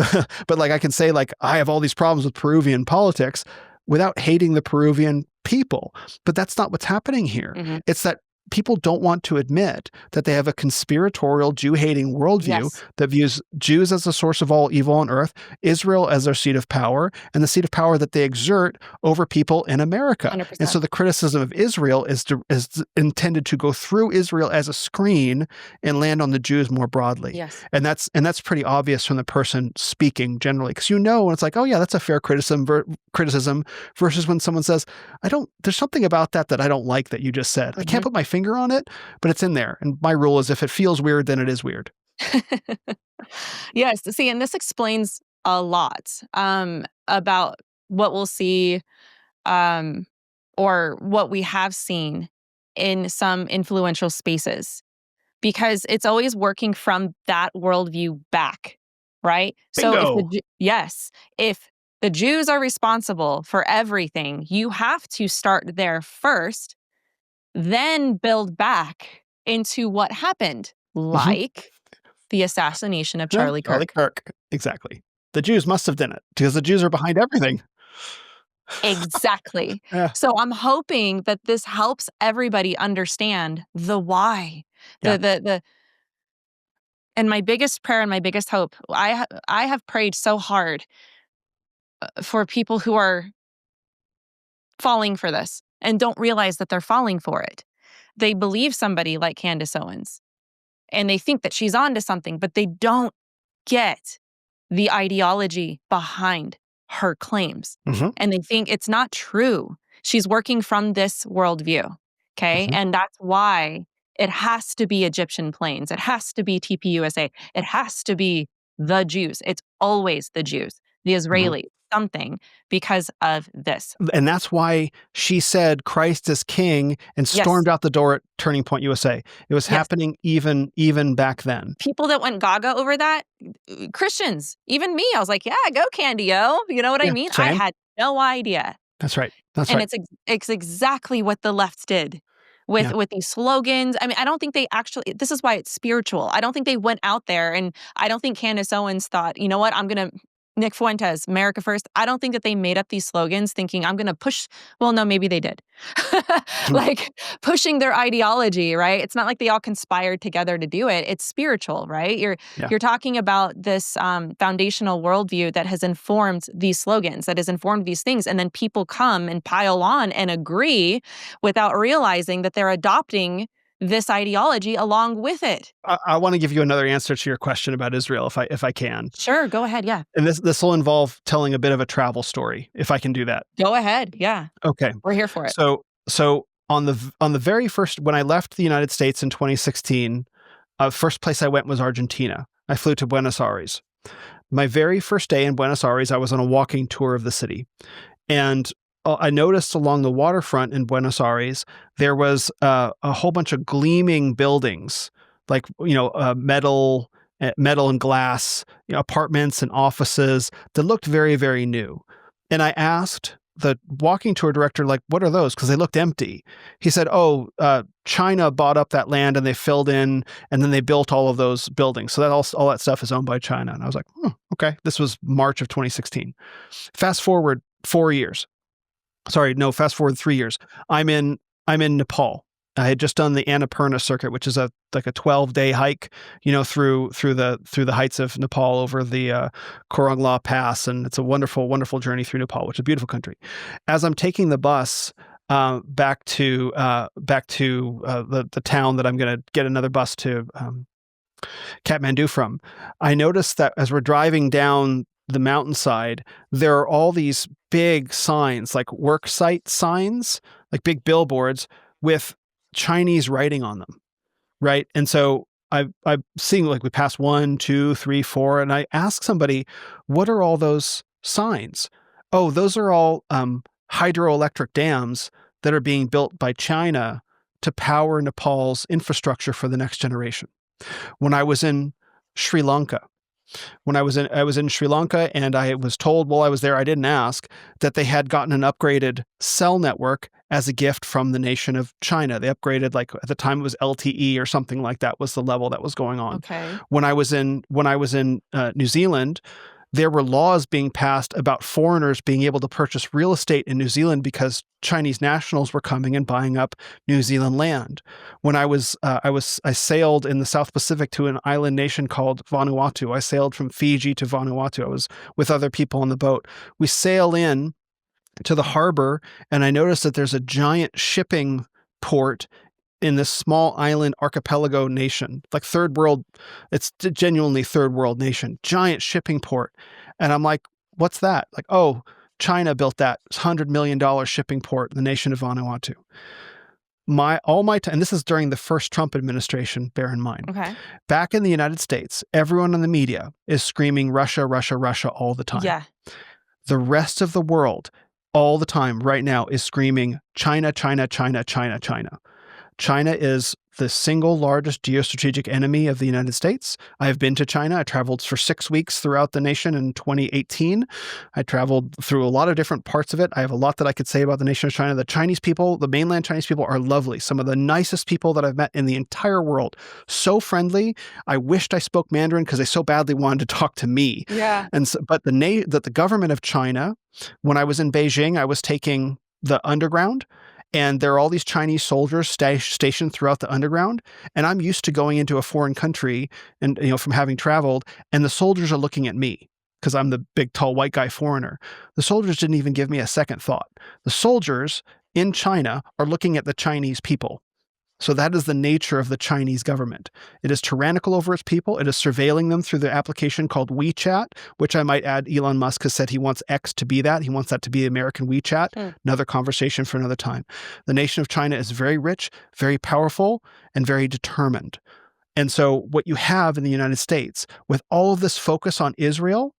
but like, I can say, like, I have all these problems with Peruvian politics without hating the Peruvian people. But that's not what's happening here. It's that people don't want to admit that they have a conspiratorial Jew-hating worldview that views Jews as the source of all evil on earth, Israel as their seat of power, and the seat of power that they exert over people in America. 100%. And so the criticism of Israel is intended to go through Israel as a screen and land on the Jews more broadly. Yes. And that's pretty obvious from the person speaking generally, because and it's like, oh yeah, that's a fair criticism versus when someone says, there's something about that I don't like that you just said. I can't put my finger on it, but it's in there. And my rule is, if it feels weird, then it is weird. Yes. See, and this explains a lot about what we'll see or what we have seen in some influential spaces, because it's always working from that worldview back, right? Bingo. So if the Jews are responsible for everything, you have to start there first, then build back into what happened, like the assassination of Charlie Kirk. Charlie Kirk, exactly. The Jews must have done it because the Jews are behind everything. Exactly. So I'm hoping that this helps everybody understand the why. And my biggest prayer and my biggest hope, I have prayed so hard for people who are falling for this and don't realize that they're falling for it. They believe somebody like Candace Owens and they think that she's onto something, but they don't get the ideology behind her claims. And they think it's not true. She's working from this worldview. Okay. And that's why it has to be Egyptian planes. It has to be TPUSA. It has to be the Jews. It's always the Jews, the Israelis, something, because of this. And that's why she said Christ is king and stormed out the door at Turning Point USA. It was happening even back then. People that went gaga over that, Christians, even me, I was like, yeah, go Candy-O. You know what I mean? Same. I had no idea. That's right. That's and right. it's exactly what the left did with these slogans. I mean, I don't think they actually, this is why it's spiritual. I don't think they went out there, and I don't think Candace Owens thought, you know what, I'm going to, Nick Fuentes, America First. I don't think that they made up these slogans thinking I'm going to push. Well, no, maybe they did. Like pushing their ideology, right? It's not like they all conspired together to do it. It's spiritual, right? You're talking about this foundational worldview that has informed these slogans, that has informed these things. And then people come and pile on and agree without realizing that they're adopting this ideology along with it. I want to give you another answer to your question about Israel, if I can. Sure, go ahead. Yeah. And this will involve telling a bit of a travel story, if I can do that. Go ahead. Yeah. Okay. We're here for it. So on the very first, when I left the United States in 2016, first place I went was Argentina. I flew to Buenos Aires. My very first day in Buenos Aires, I was on a walking tour of the city, and I noticed along the waterfront in Buenos Aires, there was a whole bunch of gleaming buildings, like, metal and glass, apartments and offices that looked very, very new. And I asked the walking tour director, like, what are those? Because they looked empty. He said, China bought up that land and they filled in, and then they built all of those buildings. So that all that stuff is owned by China. And I was like, okay. This was March of 2016. Fast forward 4 years. Sorry, no, fast forward 3 years. I'm in Nepal. I had just done the Annapurna circuit, which is like a 12-day hike, through the heights of Nepal over the Korongla Pass, and it's a wonderful, wonderful journey through Nepal, which is a beautiful country. As I'm taking the bus back to the town that I'm going to get another bus to Kathmandu from, I noticed that as we're driving down the mountainside, there are all these big signs, like work site signs, like big billboards with Chinese writing on them, right? And so I've seen, like, we passed 1, 2, 3, 4, and I asked somebody, what are all those signs? Oh, those are all hydroelectric dams that are being built by China to power Nepal's infrastructure for the next generation. When I was in Sri Lanka, I was in Sri Lanka, and I was told while I was there, I didn't ask, that they had gotten an upgraded cell network as a gift from the nation of China. They upgraded, like, at the time it was LTE or something like that was the level that was going on. Okay. When I was in New Zealand, there were laws being passed about foreigners being able to purchase real estate in New Zealand because Chinese nationals were coming and buying up New Zealand land. When I sailed in the South Pacific to an island nation called Vanuatu. I sailed from Fiji to Vanuatu. I was with other people on the boat. We sail in to the harbor, and I noticed that there's a giant shipping port in this small island archipelago nation, like third world. It's genuinely third world nation, giant shipping port. And I'm like, what's that? Like, oh, China built that $100 million shipping port in the nation of Vanuatu. And this is during the first Trump administration, bear in mind. Okay. Back in the United States, everyone in the media is screaming Russia, Russia, Russia all the time. Yeah. The rest of the world all the time right now is screaming China, China, China, China, China. China is the single largest geostrategic enemy of the United States. I have been to China. I traveled for 6 weeks throughout the nation in 2018. I traveled through a lot of different parts of it. I have a lot that I could say about the nation of China. The Chinese people, the mainland Chinese people, are lovely. Some of the nicest people that I've met in the entire world. So friendly. I wished I spoke Mandarin because they so badly wanted to talk to me. Yeah. But the government of China, when I was in Beijing, I was taking the underground. And there are all these Chinese soldiers stationed throughout the underground. And I'm used to going into a foreign country and, from having traveled, and the soldiers are looking at me because I'm the big, tall, white guy foreigner. The soldiers didn't even give me a second thought. The soldiers in China are looking at the Chinese people. So that is the nature of the Chinese government. It is tyrannical over its people. It is surveilling them through the application called WeChat, which I might add, Elon Musk has said he wants X to be that. He wants that to be American WeChat. Another conversation for another time. The nation of China is very rich, very powerful, and very determined. And so what you have in the United States with all of this focus on Israel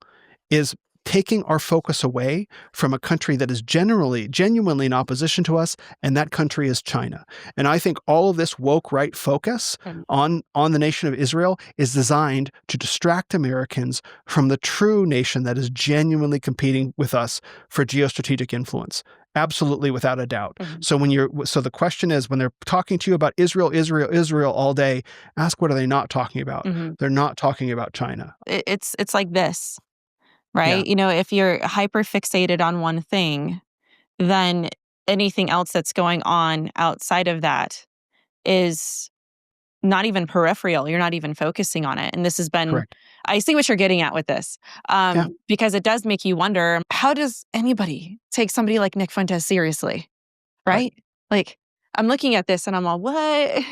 is taking our focus away from a country that is genuinely in opposition to us, and that country is China. And I think all of this woke right focus on the nation of Israel is designed to distract Americans from the true nation that is genuinely competing with us for geostrategic influence. Absolutely, without a doubt. So the question is, when they're talking to you about Israel all day, ask, what are they not talking about? They're not talking about China. It's like this. Right? You know, if you're hyper fixated on one thing, then anything else that's going on outside of that is not even peripheral. You're not even focusing on it. And this has been, correct. I see what you're getting at with this, because it does make you wonder, how does anybody take somebody like Nick Fuentes seriously? Right? Like, I'm looking at this and I'm all, what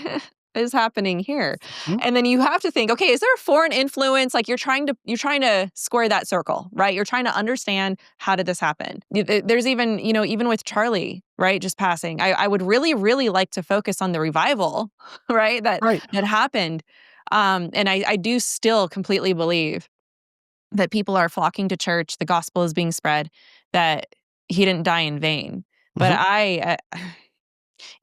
is happening here? And then you have to think, okay, is there a foreign influence? Like, you're trying to square that circle, right? You're trying to understand, how did this happen? There's even, even with Charlie, right, just passing, I would really, really like to focus on the revival, right, that happened. And I do still completely believe that people are flocking to church, the gospel is being spread, that he didn't die in vain. But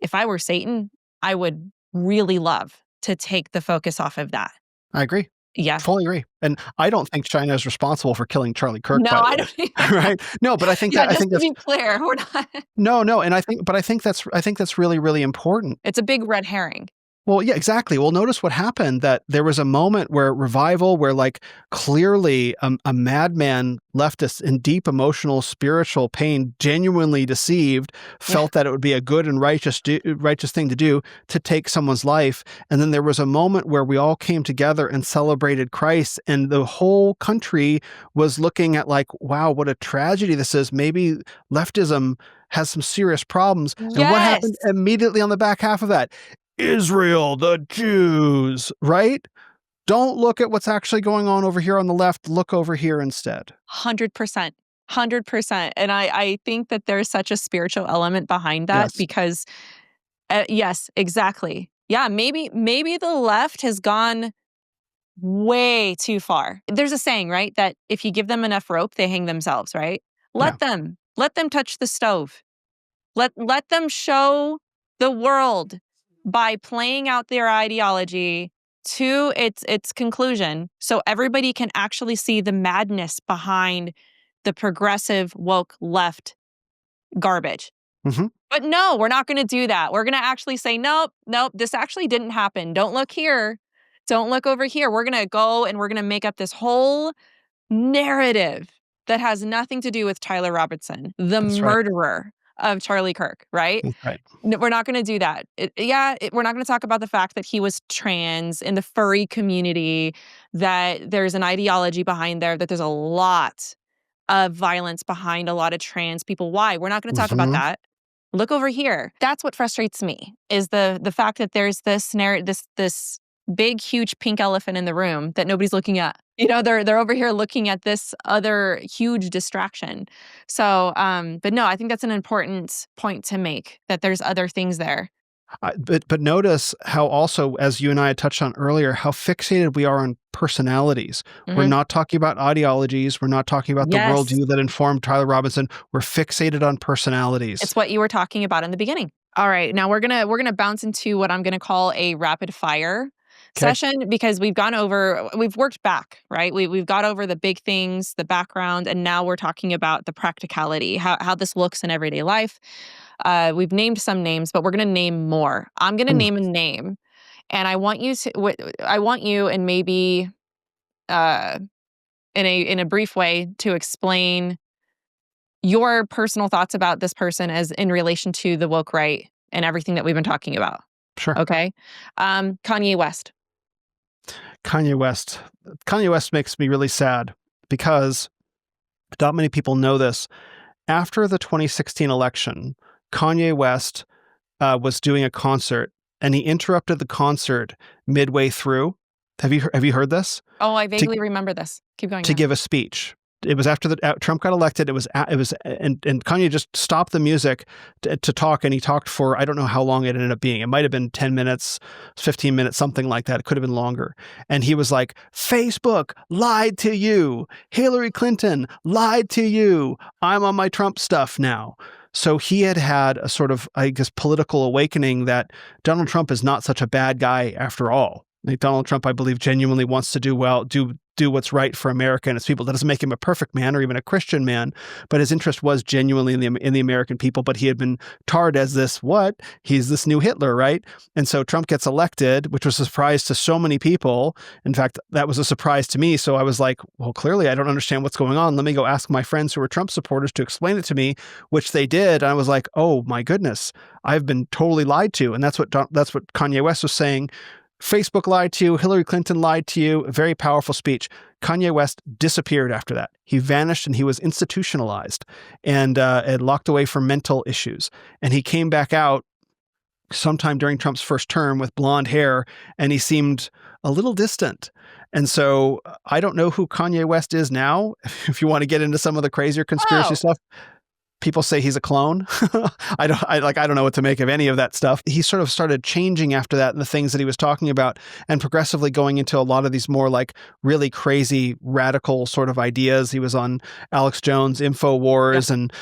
if I were Satan, I would really love to take the focus off of that. I agree. Yeah. Fully agree. And I don't think China is responsible for killing Charlie Kirk. No, I don't either. Right? No, but I think just to be clear, we're not. No, and I think that's really, really important. It's a big red herring. Well, yeah, exactly. Well, notice what happened, that there was a moment where revival, where like clearly a madman left us in deep emotional, spiritual pain, genuinely deceived, felt that it would be a good and righteous thing to do, to take someone's life. And then there was a moment where we all came together and celebrated Christ, and the whole country was looking at like, wow, what a tragedy this is. Maybe leftism has some serious problems. And what happened immediately on the back half of that? Israel, the Jews, right? Don't look at what's actually going on over here on the left. Look over here instead. 100%. 100%. And I think that there's such a spiritual element behind that, because, yes, exactly. Yeah, maybe the left has gone way too far. There's a saying, right, that if you give them enough rope, they hang themselves, right? Let them touch the stove. Let them show the world by playing out their ideology to its conclusion, so everybody can actually see the madness behind the progressive woke left garbage. But no, we're not going to do that. We're going to actually say, nope, this actually didn't happen. Don't look here. Don't look over here. We're going to go and we're going to make up this whole narrative that has nothing to do with Tyler Robertson, the murderer of Charlie Kirk, right? Right. We're not going to do that. We're not going to talk about the fact that he was trans in the furry community, that there's an ideology behind there, that there's a lot of violence behind a lot of trans people. Why? We're not going to talk about that. Look over here. That's what frustrates me, is the fact that there's this this big, huge pink elephant in the room that nobody's looking at. They're over here looking at this other huge distraction. So, but no, I think that's an important point to make, that there's other things there. But notice how also, as you and I had touched on earlier, how fixated we are on personalities. We're not talking about ideologies. We're not talking about the worldview that informed Tyler Robinson. We're fixated on personalities. It's what you were talking about in the beginning. All right, now we're gonna bounce into what I'm gonna call a rapid fire session, because we've worked back, right? We've got over the big things, the background, and now we're talking about the practicality, how this looks in everyday life. We've named some names, but we're going to name more. I'm going to name a name, and I want you, and maybe in a brief way, to explain your personal thoughts about this person as in relation to the woke right and everything that we've been talking about. Sure. Okay. Kanye West. Kanye West makes me really sad, because not many people know this. After the 2016 election, Kanye West was doing a concert and he interrupted the concert midway through. Have you heard this? Oh, I vaguely remember this. Keep going. To give a speech. It was after Trump got elected. And Kanye just stopped the music to talk, and he talked for, I don't know how long it ended up being. It might have been 10 minutes, 15 minutes, something like that. It could have been longer. And he was like, Facebook lied to you. Hillary Clinton lied to you. I'm on my Trump stuff now. So he had a sort of, I guess, political awakening that Donald Trump is not such a bad guy after all. Like Donald Trump, I believe, genuinely wants to do what's right for America and its people. That doesn't make him a perfect man or even a Christian man, but his interest was genuinely in the American people. But he had been tarred as he's this new Hitler, right? And so Trump gets elected, which was a surprise to so many people. In fact, that was a surprise to me. So I was like, well, clearly I don't understand what's going on. Let me go ask my friends who were Trump supporters to explain it to me, which they did. And I was like, oh my goodness, I've been totally lied to. And that's what Kanye West was saying. Facebook lied to you. Hillary Clinton lied to you. A very powerful speech. Kanye West disappeared after that. He vanished and he was institutionalized and locked away for mental issues. And he came back out sometime during Trump's first term with blonde hair, and he seemed a little distant. And so I don't know who Kanye West is now. If you want to get into some of the crazier conspiracy stuff. People say he's a clone. I don't know what to make of any of that stuff. He sort of started changing after that and the things that he was talking about, and progressively going into a lot of these more like really crazy radical sort of ideas. He was on Alex Jones' InfoWars and,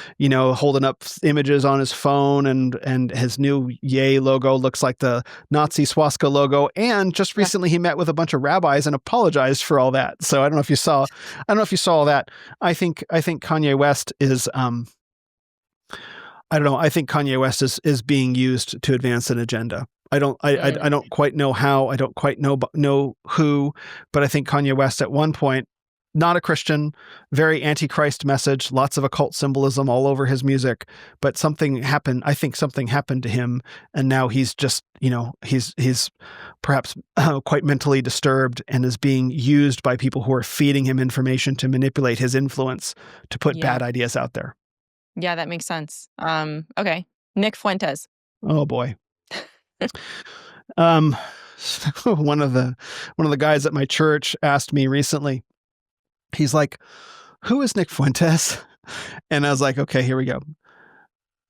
holding up images on his phone, and his new Yay logo looks like the Nazi swastika logo. And just recently he met with a bunch of rabbis and apologized for all that. So I don't know if you saw all that. I think Kanye West is, I don't know. I think Kanye West is being used to advance an agenda. I don't quite know how. I don't quite know who, but I think Kanye West at one point, not a Christian, very anti-Christ message, lots of occult symbolism all over his music, but something happened. I think something happened to him, and now he's just, he's perhaps quite mentally disturbed and is being used by people who are feeding him information to manipulate his influence to put bad ideas out there. Yeah, that makes sense. Okay. Nick Fuentes. Oh boy. One of the guys at my church asked me recently, he's like, who is Nick Fuentes? And I was like, okay, here we go.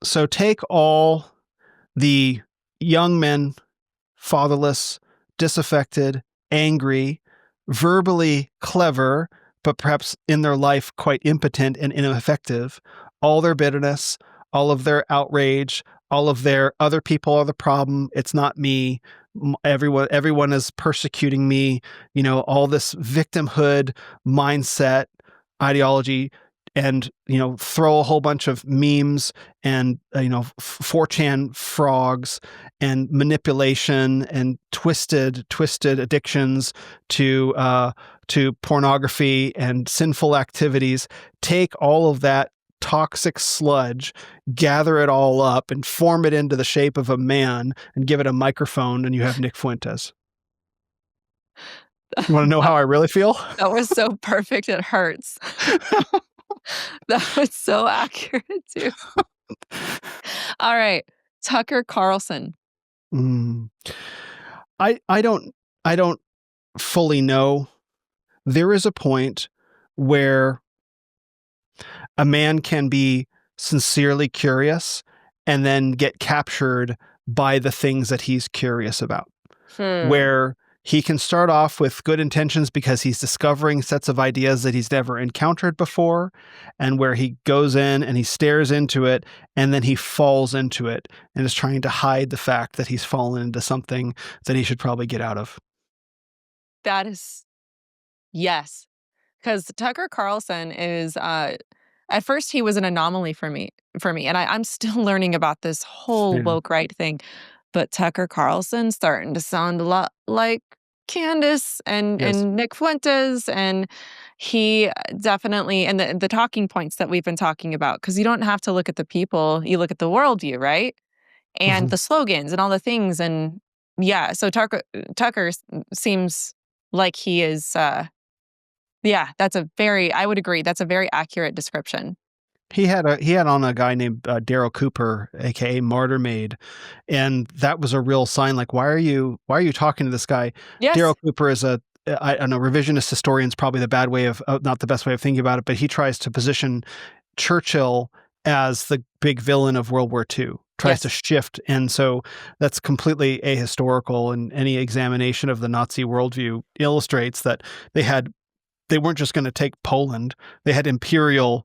So take all the young men, fatherless, disaffected, angry, verbally clever, but perhaps in their life quite impotent and ineffective, all their bitterness, all of their outrage, all of their other people are the problem. It's not me. Everyone is persecuting me. All this victimhood mindset, ideology, and, throw a whole bunch of memes and, 4chan frogs and manipulation and twisted addictions to pornography and sinful activities. Take all of that toxic sludge, gather it all up and form it into the shape of a man and give it a microphone, and you have Nick Fuentes. You want to know how I really feel? That was so perfect. It hurts. That was so accurate too. All right. Tucker Carlson. I don't fully know. There is a point where a man can be sincerely curious and then get captured by the things that he's curious about. Where he can start off with good intentions because he's discovering sets of ideas that he's never encountered before, and where he goes in and he stares into it and then he falls into it and is trying to hide the fact that he's fallen into something that he should probably get out of. That is, yes. Because Tucker Carlson is, at first he was an anomaly for me. And I'm still learning about this whole woke right thing. But Tucker Carlson's starting to sound a lot like Candace and Nick Fuentes. And he definitely, and the talking points that we've been talking about, because you don't have to look at the people, you look at the worldview, right? And the slogans and all the things. And yeah, so Tucker seems like he is, I would agree. That's a very accurate description. He had on a guy named Daryl Cooper, aka Martyr Maid, and that was a real sign. Like, why are you talking to this guy? Yes. Daryl Cooper is I don't know, revisionist historian's probably the bad way of not the best way of thinking about it, but he tries to position Churchill as the big villain of World War II. Tries to shift, and so that's completely ahistorical. And any examination of the Nazi worldview illustrates that they weren't just going to take Poland; they had imperial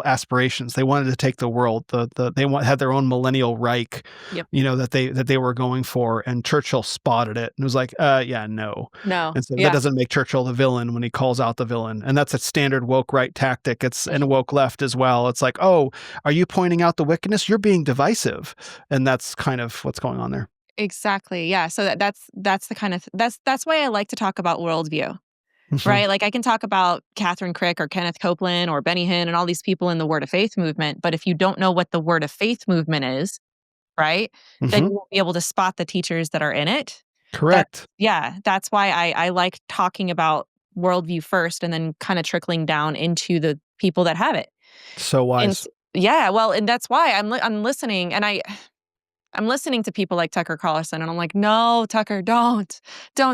aspirations. They wanted to take the world. They had their own millennial Reich, that they were going for. And Churchill spotted it and was like, no. And so that doesn't make Churchill the villain when he calls out the villain. And that's a standard woke right tactic. It's and woke left as well. It's like, oh, are you pointing out the wickedness? You're being divisive, and that's kind of what's going on there. Exactly. Yeah. So that's the kind of that's why I like to talk about worldview. Right? Like I can talk about Catherine Crick or Kenneth Copeland or Benny Hinn and all these people in the Word of Faith movement. But if you don't know what the Word of Faith movement is, right, then you won't be able to spot the teachers that are in it. Correct. That's why I like talking about worldview first and then kind of trickling down into the people that have it. So wise. And that's why I'm listening, and I'm listening to people like Tucker Carlson, and I'm like, no, Tucker, don't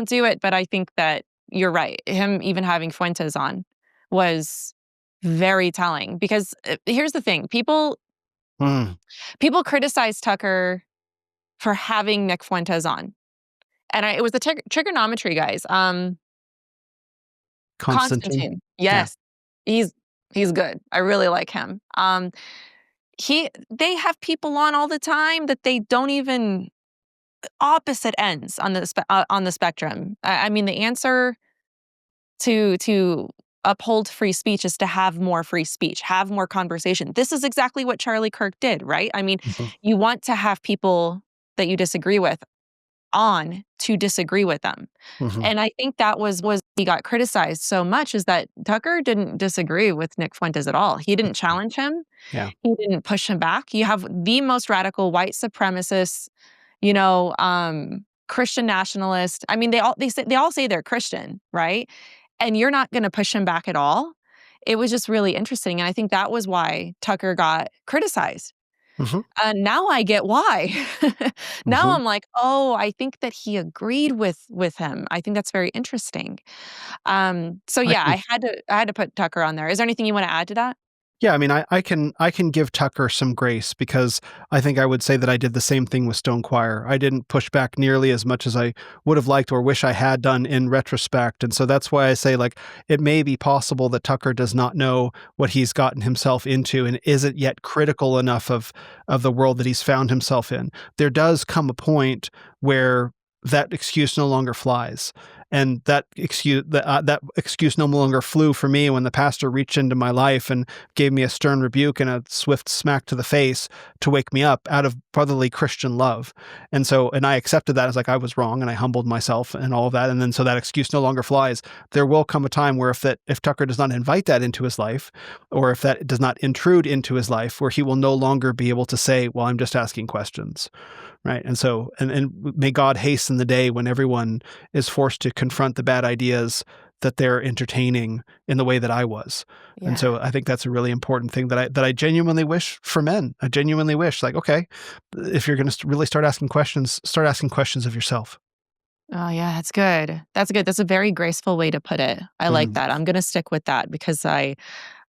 do it. But I think that you're right. Him even having Fuentes on was very telling, because here's the thing. People criticize Tucker for having Nick Fuentes on. And it was the trigonometry guys. Constantine. Yes. Yeah. He's good. I really like him. They have people on all the time that they don't even opposite ends on the spectrum. I mean, the answer to uphold free speech is to have more free speech, have more conversation. This is exactly what Charlie Kirk did, right? I mean, you want to have people that you disagree with on to disagree with them. And I think that was he got criticized so much, is that Tucker didn't disagree with Nick Fuentes at all. He didn't challenge him. Yeah. He didn't push him back. You have the most radical white supremacists, Christian nationalist. I mean, they all say they're Christian, right? And you're not going to push him back at all. It was just really interesting. And I think that was why Tucker got criticized. And now I get why. Now I'm like, oh, I think that he agreed with him. I think that's very interesting. I had to put Tucker on there. Is there anything you want to add to that? Yeah, I mean, I can give Tucker some grace, because I think I would say that I did the same thing with Stone Choir. I didn't push back nearly as much as I would have liked or wish I had done in retrospect. And so that's why I say, like, it may be possible that Tucker does not know what he's gotten himself into and isn't yet critical enough of the world that he's found himself in. There does come a point where that excuse no longer flies. And that excuse no longer flew for me when the pastor reached into my life and gave me a stern rebuke and a swift smack to the face to wake me up out of brotherly Christian love. And I accepted that as like I was wrong, and I humbled myself and all of that. And then so that excuse no longer flies. There will come a time where if Tucker does not invite that into his life, or if that does not intrude into his life, where he will no longer be able to say, well, I'm just asking questions. Right. And so, and may God hasten the day when everyone is forced to confront the bad ideas that they're entertaining in the way that I was. Yeah. And so I think that's a really important thing that I genuinely wish for men. I genuinely wish, like, okay, if you're going to really start asking questions of yourself. Oh, yeah, that's good. That's good. That's a very graceful way to put it. I like that. I'm going to stick with that, because I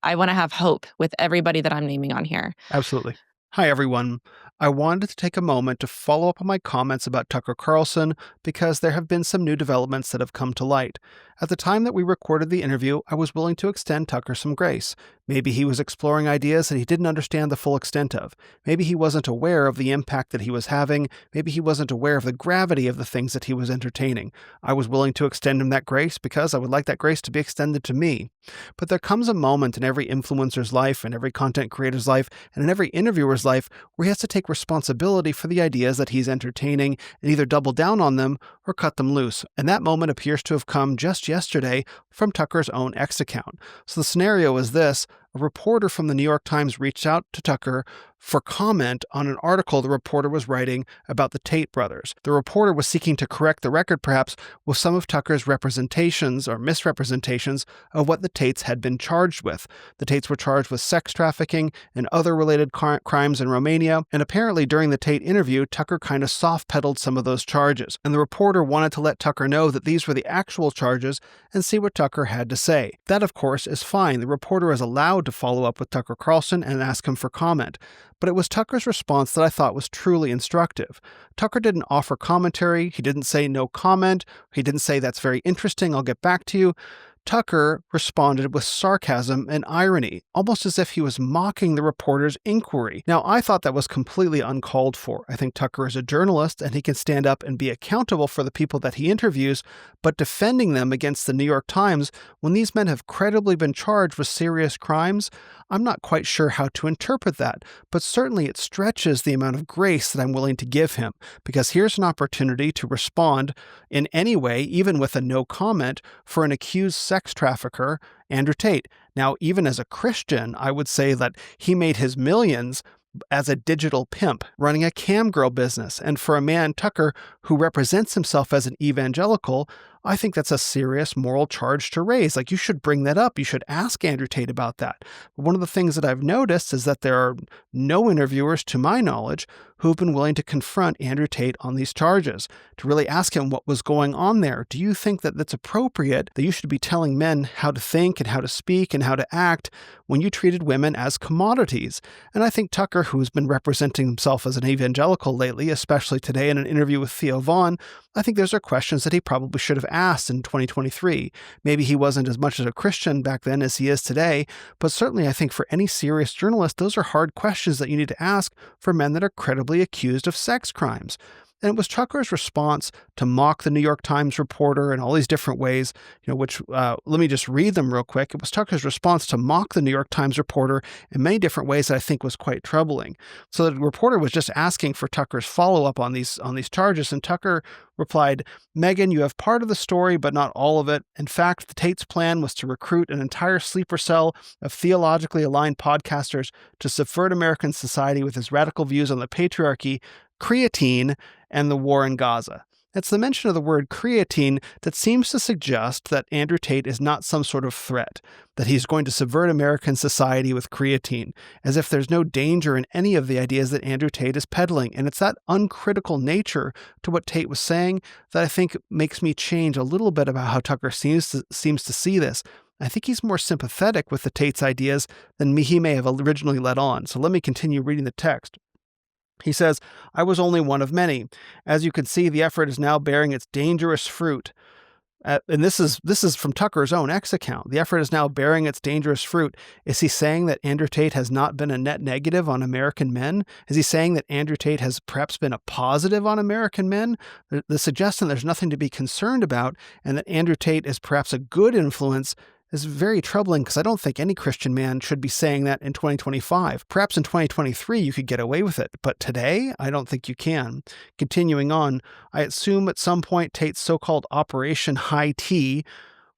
want to have hope with everybody that I'm naming on here. Absolutely. Hi, everyone. I wanted to take a moment to follow up on my comments about Tucker Carlson, because there have been some new developments that have come to light. At the time that we recorded the interview, I was willing to extend Tucker some grace. Maybe he was exploring ideas that he didn't understand the full extent of. Maybe he wasn't aware of the impact that he was having. Maybe he wasn't aware of the gravity of the things that he was entertaining. I was willing to extend him that grace because I would like that grace to be extended to me. But there comes a moment in every influencer's life, in every content creator's life, and in every interviewer's life where he has to take responsibility for the ideas that he's entertaining and either double down on them or cut them loose. And that moment appears to have come just yesterday from Tucker's own X account. So the scenario is this: a reporter from the New York Times reached out to Tucker for comment on an article the reporter was writing about the Tate brothers. The reporter was seeking to correct the record, perhaps, with some of Tucker's representations or misrepresentations of what the Tates had been charged with. The Tates were charged with sex trafficking and other related crimes in Romania, and apparently during the Tate interview, Tucker kind of soft-pedaled some of those charges, and the reporter wanted to let Tucker know that these were the actual charges and see what Tucker had to say. That, of course, is fine. The reporter is allowed to follow up with Tucker Carlson and ask him for comment. But it was Tucker's response that I thought was truly instructive. Tucker didn't offer commentary. He didn't say no comment. He didn't say that's very interesting, I'll get back to you. Tucker responded with sarcasm and irony, almost as if he was mocking the reporter's inquiry. Now, I thought that was completely uncalled for. I think Tucker is a journalist and he can stand up and be accountable for the people that he interviews, but defending them against the New York Times when these men have credibly been charged with serious crimes, I'm not quite sure how to interpret that, but certainly it stretches the amount of grace that I'm willing to give him, because here's an opportunity to respond in any way, even with a no comment, for an accused sex trafficker, Andrew Tate. Now, even as a Christian, I would say that he made his millions as a digital pimp, running a cam girl business. And for a man, Tucker, who represents himself as an evangelical, I think that's a serious moral charge to raise. Like, you should bring that up. You should ask Andrew Tate about that. But one of the things that I've noticed is that there are no interviewers, to my knowledge, who've been willing to confront Andrew Tate on these charges, to really ask him what was going on there. Do you think that that's appropriate, that you should be telling men how to think and how to speak and how to act when you treated women as commodities? And I think Tucker, who's been representing himself as an evangelical lately, especially today in an interview with Theo Vaughn, I think those are questions that he probably should have asked in 2023. Maybe he wasn't as much as a Christian back then as he is today, but certainly I think for any serious journalist, those are hard questions that you need to ask for men that are credibly accused of sex crimes. And it was Tucker's response to mock the New York Times reporter in all these different ways, which, let me just read them real quick. It was Tucker's response to mock the New York Times reporter in many different ways that I think was quite troubling. So the reporter was just asking for Tucker's follow-up on these charges, and Tucker replied, "Megan, you have part of the story, but not all of it. In fact, the Tate's plan was to recruit an entire sleeper cell of theologically aligned podcasters to subvert American society with his radical views on the patriarchy, creatine, and the war in Gaza." It's the mention of the word creatine that seems to suggest that Andrew Tate is not some sort of threat, that he's going to subvert American society with creatine, as if there's no danger in any of the ideas that Andrew Tate is peddling. And it's that uncritical nature to what Tate was saying that I think makes me change a little bit about how Tucker seems to see this. I think he's more sympathetic with the Tate's ideas than he may have originally let on. So let me continue reading the text. He says, "I was only one of many. As you can see, the effort is now bearing its dangerous fruit." And this is from Tucker's own X account. The effort is now bearing its dangerous fruit. Is he saying that Andrew Tate has not been a net negative on American men? Is he saying that Andrew Tate has perhaps been a positive on American men? The suggestion there's nothing to be concerned about and that Andrew Tate is perhaps a good influence is very troubling, because I don't think any Christian man should be saying that in 2025. Perhaps in 2023 you could get away with it, but today I don't think you can. Continuing on, I assume at some point Tate's so-called Operation High T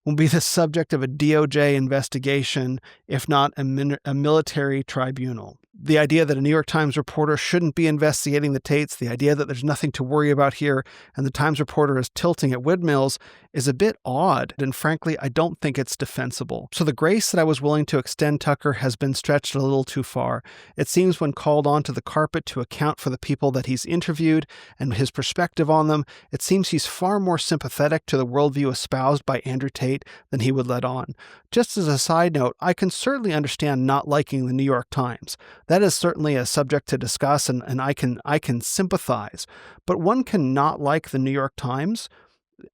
will be the subject of a DOJ investigation, if not a military tribunal. The idea that a New York Times reporter shouldn't be investigating the Tates, the idea that there's nothing to worry about here, and the Times reporter is tilting at windmills is a bit odd, and frankly, I don't think it's defensible. So the grace that I was willing to extend Tucker has been stretched a little too far. It seems when called onto the carpet to account for the people that he's interviewed and his perspective on them, it seems he's far more sympathetic to the worldview espoused by Andrew Tate than he would let on. Just as a side note, I can certainly understand not liking the New York Times. That is certainly a subject to discuss, and I can sympathize. But one can not like the New York Times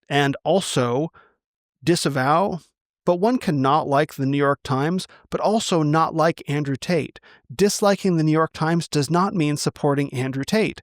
and also disavow. But one cannot like the New York Times, but also not like Andrew Tate. Disliking the New York Times does not mean supporting Andrew Tate.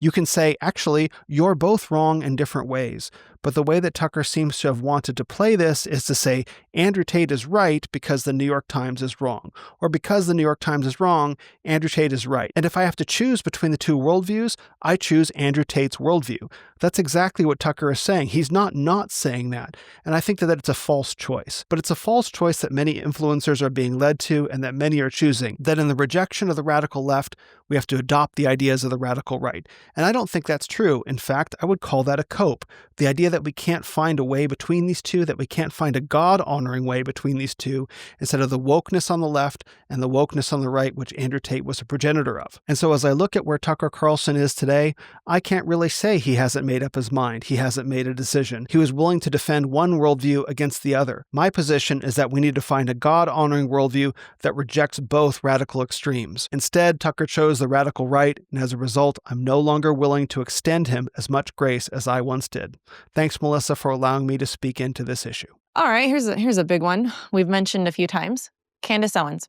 you can say, actually, you're both wrong in different ways. But the way that Tucker seems to have wanted to play this is to say, Andrew Tate is right because the New York Times is wrong. Or because the New York Times is wrong, Andrew Tate is right. And if I have to choose between the two worldviews, I choose Andrew Tate's worldview. That's exactly what Tucker is saying. He's not saying that. And I think that it's a false choice. But it's a false choice that many influencers are being led to and that many are choosing. That in the rejection of the radical left, we have to adopt the ideas of the radical right. And I don't think that's true. In fact, I would call that a cope. The idea that we can't find a way between these two, that we can't find a God-honoring way between these two, instead of the wokeness on the left and the wokeness on the right, which Andrew Tate was a progenitor of. And so as I look at where Tucker Carlson is today, I can't really say he hasn't made up his mind. He hasn't made a decision. He was willing to defend one worldview against the other. My position is that we need to find a God-honoring worldview that rejects both radical extremes. Instead, Tucker chose the radical right, and as a result, I'm no longer willing to extend him as much grace as I once did. Thanks, Melissa, for allowing me to speak into this issue. All right, here's a big one we've mentioned a few times. Candace Owens.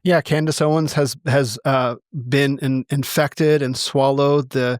Yeah, Candace Owens has been infected and swallowed the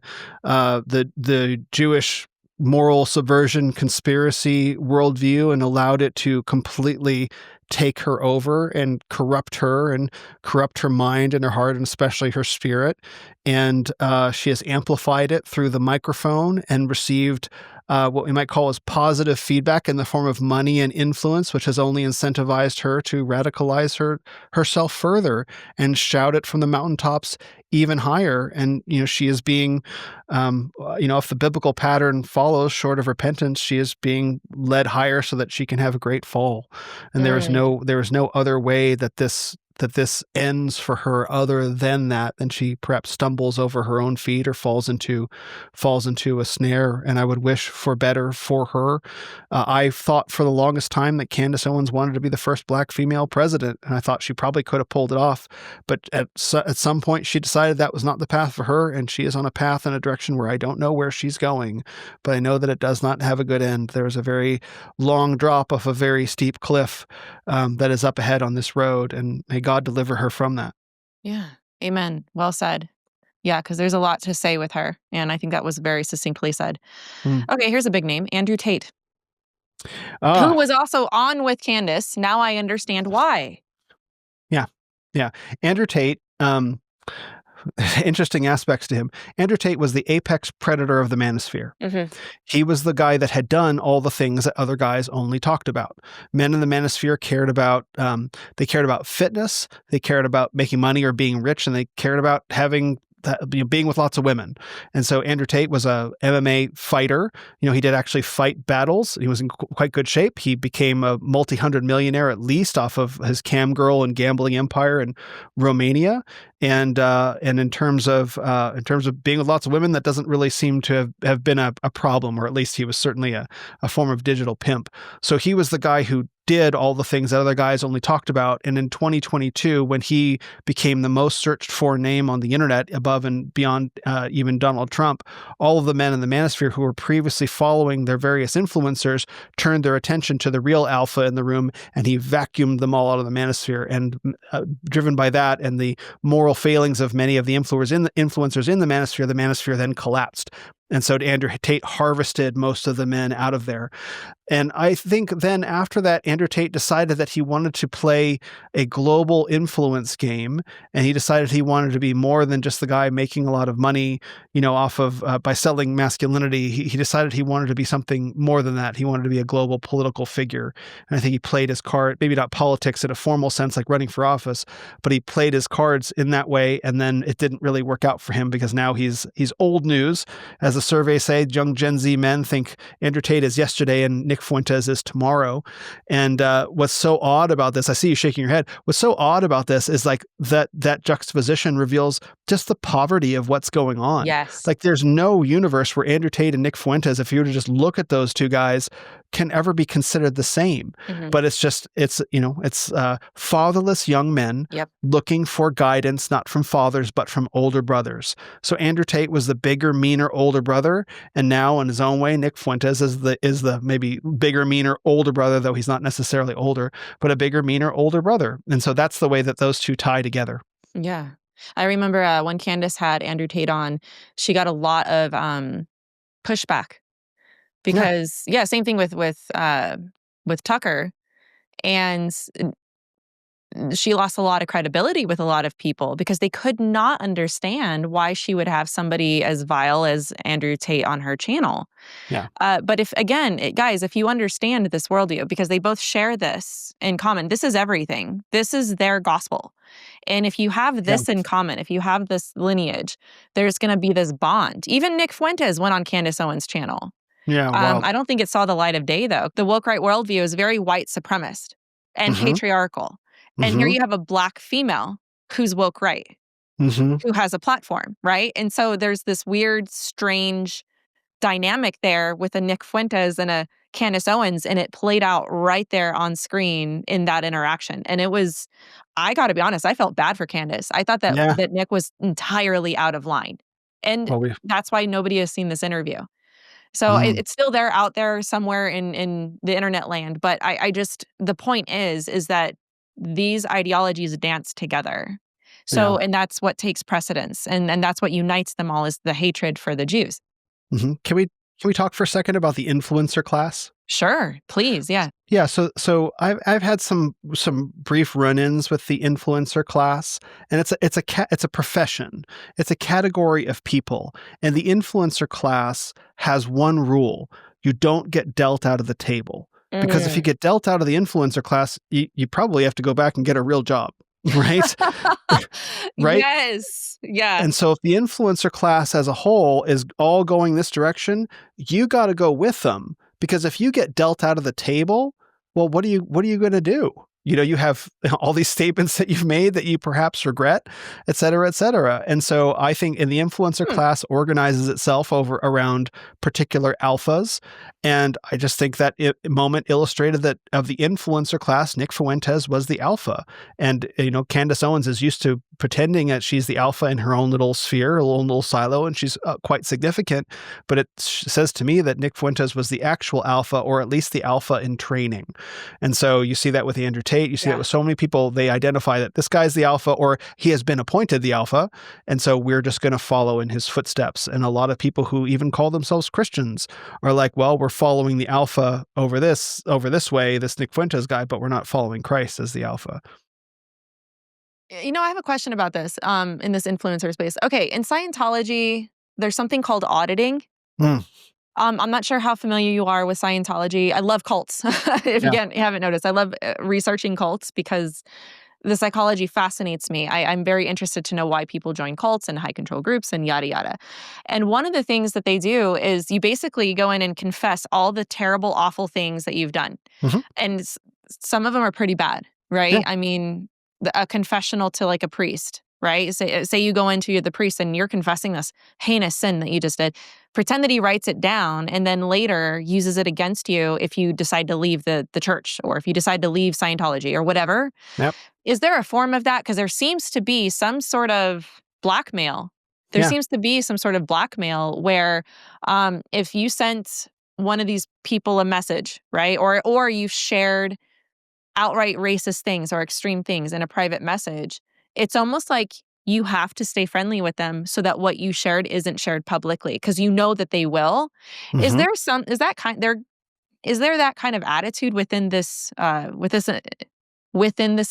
Jewish moral subversion conspiracy worldview and allowed it to completely take her over and corrupt her mind and her heart and especially her spirit. And she has amplified it through the microphone and received what we might call as positive feedback in the form of money and influence, which has only incentivized her to radicalize herself further and shout it from the mountaintops even higher. And, she is being, if the biblical pattern follows short of repentance, she is being led higher so that she can have a great fall. And there is no other way that this ends for her other than that, then she perhaps stumbles over her own feet or falls into a snare. And I would wish for better for her. I thought for the longest time that Candace Owens wanted to be the first black female president, and I thought she probably could have pulled it off. But at some point, she decided that was not the path for her, and she is on a path in a direction where I don't know where she's going, but I know that it does not have a good end. There is a very long drop off a very steep cliff that is up ahead on this road, and may God deliver her from that. Yeah. Amen. Well said. Yeah, because there's a lot to say with her. And I think that was very succinctly said. Okay, here's a big name, Andrew Tate. Who was also on with Candace. Now I understand why. Yeah. Andrew Tate, interesting aspects to him. Andrew Tate was the apex predator of the manosphere. Mm-hmm. He was the guy that had done all the things that other guys only talked about. Men in the manosphere cared about fitness, they cared about making money or being rich, and they cared about being with lots of women. And so Andrew Tate was a MMA fighter. He did actually fight battles. He was in quite good shape. He became a multi-hundred millionaire at least off of his cam girl and gambling empire in Romania. And in terms of being with lots of women, that doesn't really seem to have been a problem, or at least he was certainly a form of digital pimp. So he was the guy who did all the things that other guys only talked about. And in 2022, when he became the most searched for name on the internet, above and beyond even Donald Trump, all of the men in the manosphere who were previously following their various influencers turned their attention to the real alpha in the room, and he vacuumed them all out of the manosphere. And driven by that and the moral failings of many of the influencers in the manosphere then collapsed. And so Andrew Tate harvested most of the men out of there. And I think then after that, Andrew Tate decided that he wanted to play a global influence game. And he decided he wanted to be more than just the guy making a lot of money, off of by selling masculinity. He decided he wanted to be something more than that. He wanted to be a global political figure. And I think he played his card, maybe not politics in a formal sense, like running for office, but he played his cards in that way. And then it didn't really work out for him because now he's old news. As the surveys say, young Gen Z men think Andrew Tate is yesterday and Nick Fuentes is tomorrow. And what's so odd about this, I see you shaking your head, what's so odd about this is like that juxtaposition reveals just the poverty of what's going on. Yes. Like there's no universe where Andrew Tate and Nick Fuentes, if you were to just look at those two guys, can ever be considered the same. Mm-hmm. But it's fatherless young men looking for guidance, not from fathers, but from older brothers. So Andrew Tate was the bigger, meaner, older brother. And now in his own way, Nick Fuentes is the maybe bigger, meaner, older brother, though he's not necessarily older, but a bigger, meaner, older brother. And so that's the way that those two tie together. Yeah. I remember when Candace had Andrew Tate on, she got a lot of pushback because same thing with Tucker, and she lost a lot of credibility with a lot of people because they could not understand why she would have somebody as vile as Andrew Tate on her channel. Yeah. But guys, if you understand this worldview, because they both share this in common, this is everything. This is their gospel. And if you have this in common, if you have this lineage, there's going to be this bond. Even Nick Fuentes went on Candace Owens' channel. Yeah. Wow. I don't think it saw the light of day, though. The woke right worldview is very white supremacist and patriarchal. And here you have a Black female who's woke right, who has a platform, right? And so there's this weird, strange dynamic there with a Nick Fuentes and a Candace Owens, and it played out right there on screen in that interaction. And it was, I got to be honest, I felt bad for Candace. I thought that Nick was entirely out of line. And that's why nobody has seen this interview. So it's still there out there somewhere in the internet land. But I just, the point is that these ideologies dance together. So, and that's what takes precedence. And that's what unites them all is the hatred for the Jews. Can we talk for a second about the influencer class? Sure, please. Yeah. Yeah. So I've had some brief run-ins with the influencer class, and it's a profession. It's a category of people, and the influencer class has one rule: you don't get dealt out of the table. Because if you get dealt out of the influencer class, you probably have to go back and get a real job, right? Right? Yes. Yeah. And so if the influencer class as a whole is all going this direction, you got to go with them. Because if you get dealt out of the table, well, what are you going to do? You have all these statements that you've made that you perhaps regret, et cetera, et cetera. And so I think in the influencer class organizes itself around particular alphas. And I just think that moment illustrated that of the influencer class, Nick Fuentes was the alpha. And, Candace Owens is used to pretending that she's the alpha in her own little sphere, a little silo, and she's quite significant. But it says to me that Nick Fuentes was the actual alpha, or at least the alpha in training. And so you see that with Andrew Tate. You see that with so many people. They identify that this guy's the alpha, or he has been appointed the alpha. And so we're just going to follow in his footsteps. And a lot of people who even call themselves Christians are like, well, we're following the alpha over this way, this Nick Fuentes guy, but we're not following Christ as the alpha. I have a question about this in this influencer space. Okay, in Scientology, there's something called auditing. I'm not sure how familiar you are with Scientology. I love cults. If you haven't noticed, I love researching cults because the psychology fascinates me. I'm very interested to know why people join cults and high control groups and yada, yada. And one of the things that they do is you basically go in and confess all the terrible, awful things that you've done. And some of them are pretty bad, right? Yeah. I mean, a confessional to like a priest, right? Say you go into the priest and you're confessing this heinous sin that you just did. Pretend that he writes it down and then later uses it against you if you decide to leave the church or if you decide to leave Scientology or whatever. Yep. Is there a form of that? Because there seems to be some sort of blackmail. There seems to be some sort of blackmail where if you sent one of these people a message, right? Or you shared outright racist things or extreme things in a private message, it's almost like you have to stay friendly with them so that what you shared isn't shared publicly because you know that they will. Is there that kind of attitude within this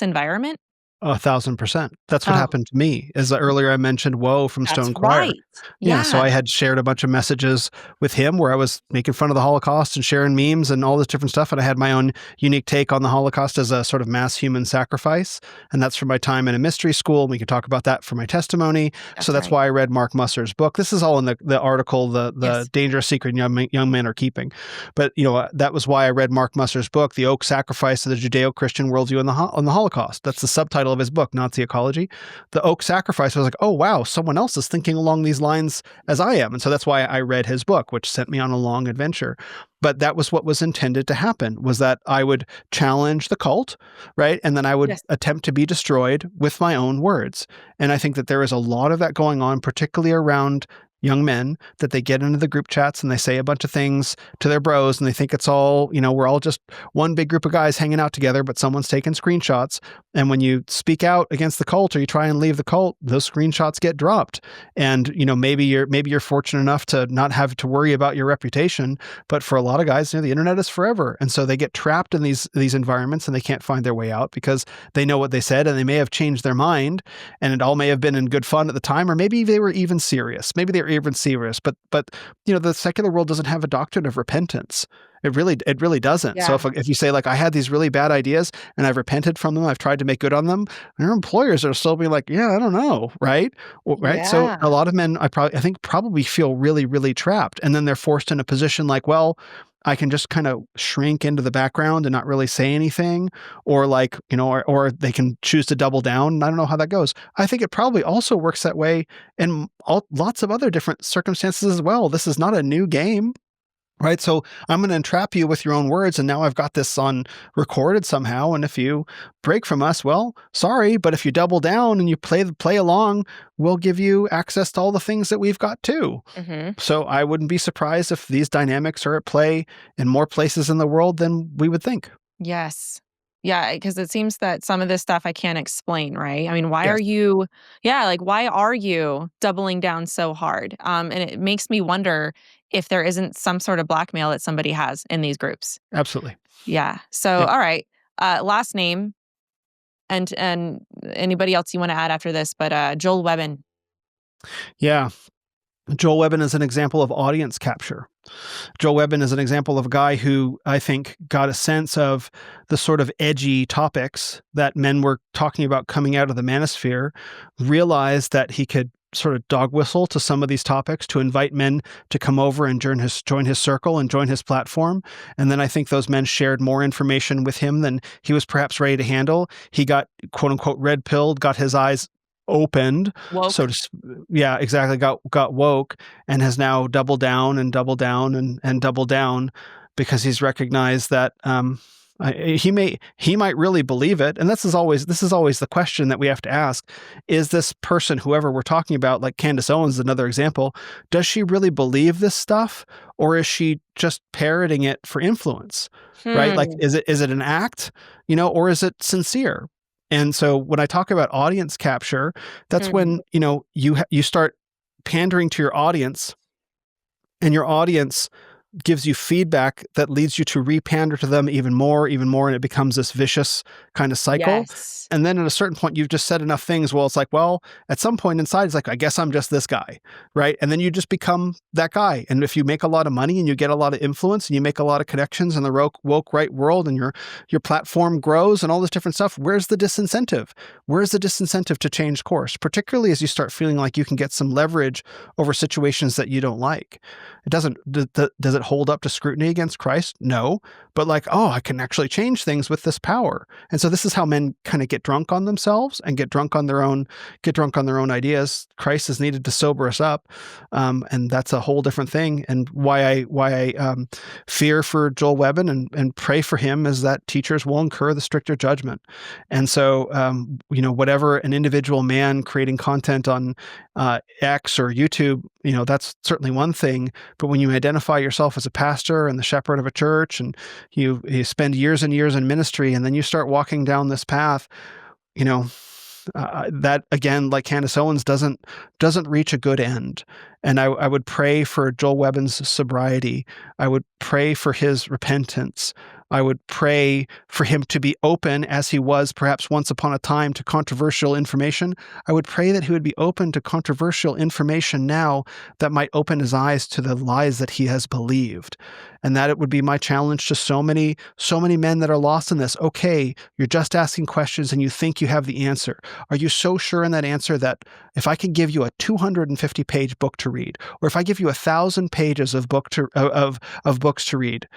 environment? 1,000%. That's what happened to me. As earlier I mentioned, Woe from Stone Choir. Right. Yeah. So I had shared a bunch of messages with him where I was making fun of the Holocaust and sharing memes and all this different stuff. And I had my own unique take on the Holocaust as a sort of mass human sacrifice. And that's from my time in a mystery school. We can talk about that for my testimony. That's why I read Mark Musser's book. This is all in the article, the Dangerous Secret young men are keeping. But, that was why I read Mark Musser's book, The Oak Sacrifice of the Judeo-Christian Worldview on the Holocaust. That's the subtitle of his book, Nazi Ecology. The Oak Sacrifice, I was like, oh, wow, someone else is thinking along these lines as I am. And so that's why I read his book, which sent me on a long adventure. But that was what was intended to happen, was that I would challenge the cult, right? And then I would attempt to be destroyed with my own words. And I think that there is a lot of that going on, particularly around young men that they get into the group chats and they say a bunch of things to their bros and they think it's all, we're all just one big group of guys hanging out together, but someone's taking screenshots. And when you speak out against the cult or you try and leave the cult, those screenshots get dropped. And, maybe you're fortunate enough to not have to worry about your reputation. But for a lot of guys, the internet is forever. And so they get trapped in these environments and they can't find their way out because they know what they said and they may have changed their mind and it all may have been in good fun at the time, or maybe they were even serious. Maybe they were even serious, but the secular world doesn't have a doctrine of repentance. It really doesn't. Yeah. So if you say like, I had these really bad ideas and I've repented from them, I've tried to make good on them, your employers are still being like, yeah, I don't know. Right. Right. Yeah. So a lot of men, I think probably feel really, really trapped. And then they're forced in a position like, well, I can just kind of shrink into the background and not really say anything, or like, or they can choose to double down. I don't know how that goes. I think it probably also works that way in lots of other different circumstances as well. This is not a new game. Right. So I'm going to entrap you with your own words. And now I've got this on recorded somehow. And if you break from us, well, sorry. But if you double down and you play along, we'll give you access to all the things that we've got too. Mm-hmm. So I wouldn't be surprised if these dynamics are at play in more places in the world than we would think. Yes. Yeah, because it seems that some of this stuff I can't explain, right? I mean, why Yes. are you, why are you doubling down so hard? And it makes me wonder if there isn't some sort of blackmail that somebody has in these groups. Absolutely. Yeah. So, all right. Last name and anybody else you want to add after this, but Joel Webbon. Yeah. Joel Webbon is an example of audience capture. Joel Webbon is an example of a guy who I think got a sense of the sort of edgy topics that men were talking about coming out of the manosphere, realized that he could sort of dog whistle to some of these topics to invite men to come over and join his circle and join his platform. And then I think those men shared more information with him than he was perhaps ready to handle. He got, quote unquote, red pilled, got his eyes opened. Woke. So yeah, exactly. Got woke and has now doubled down and doubled down and doubled down because he's recognized that he might really believe it. And this is always the question that we have to ask. Is this person, whoever we're talking about, like Candace Owens is another example, does she really believe this stuff, or is she just parroting it for influence? Right? Like, is it an act, or is it sincere? And so when I talk about audience capture, that's when, you start pandering to your audience, and your audience gives you feedback that leads you to repander to them even more, and it becomes this vicious kind of cycle. Yes. And then at a certain point, you've just said enough things. Well, it's like, well, at some point inside, it's like, I guess I'm just this guy, right? And then you just become that guy. And if you make a lot of money and you get a lot of influence and you make a lot of connections in the woke right world, and your platform grows and all this different stuff, where's the disincentive? Where's the disincentive to change course? Particularly as you start feeling like you can get some leverage over situations that you don't like. It doesn't. Does it hold up to scrutiny against Christ? No. But like, I can actually change things with this power. And so this is how men kind of get drunk on themselves and get drunk on their own ideas. Christ is needed to sober us up. And that's a whole different thing. And why I fear for Joel Webbon and pray for him is that teachers will incur the stricter judgment. And so, whatever an individual man creating content on X or YouTube, that's certainly one thing. But when you identify yourself as a pastor and the shepherd of a church, and you spend years and years in ministry, and then you start walking down this path, that again, like Candace Owens, doesn't reach a good end. And I would pray for Joel Webbon's sobriety. I would pray for his repentance. I would pray for him to be open, as he was perhaps once upon a time, to controversial information. I would pray that he would be open to controversial information now that might open his eyes to the lies that he has believed. And that it would be my challenge to so many men that are lost in this. Okay, you're just asking questions and you think you have the answer. Are you so sure in that answer that if I can give you a 250-page book to read, or if I give you 1,000 pages of books to read,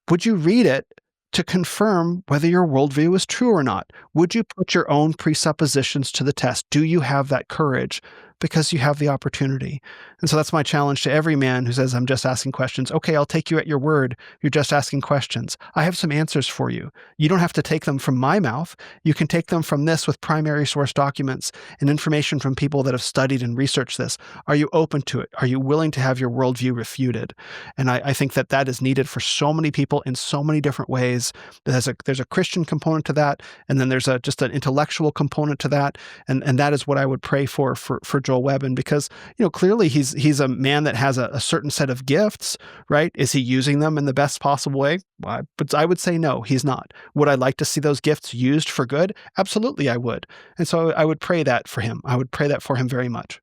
would you read it to confirm whether your worldview is true or not? Would you put your own presuppositions to the test? Do you have that courage because you have the opportunity. And so that's my challenge to every man who says, I'm just asking questions. Okay, I'll take you at your word. You're just asking questions. I have some answers for you. You don't have to take them from my mouth. You can take them from this with primary source documents and information from people that have studied and researched this. Are you open to it? Are you willing to have your worldview refuted? And I think that is needed for so many people in so many different ways. There's a Christian component to that, and then there's just an intellectual component to that, and that is what I would pray for Joel Webbon, because clearly he's a man that has a certain set of gifts, right? Is he using them in the best possible way? But I would say no, he's not. Would I like to see those gifts used for good? Absolutely, I would. And so I would pray that for him. I would pray that for him very much.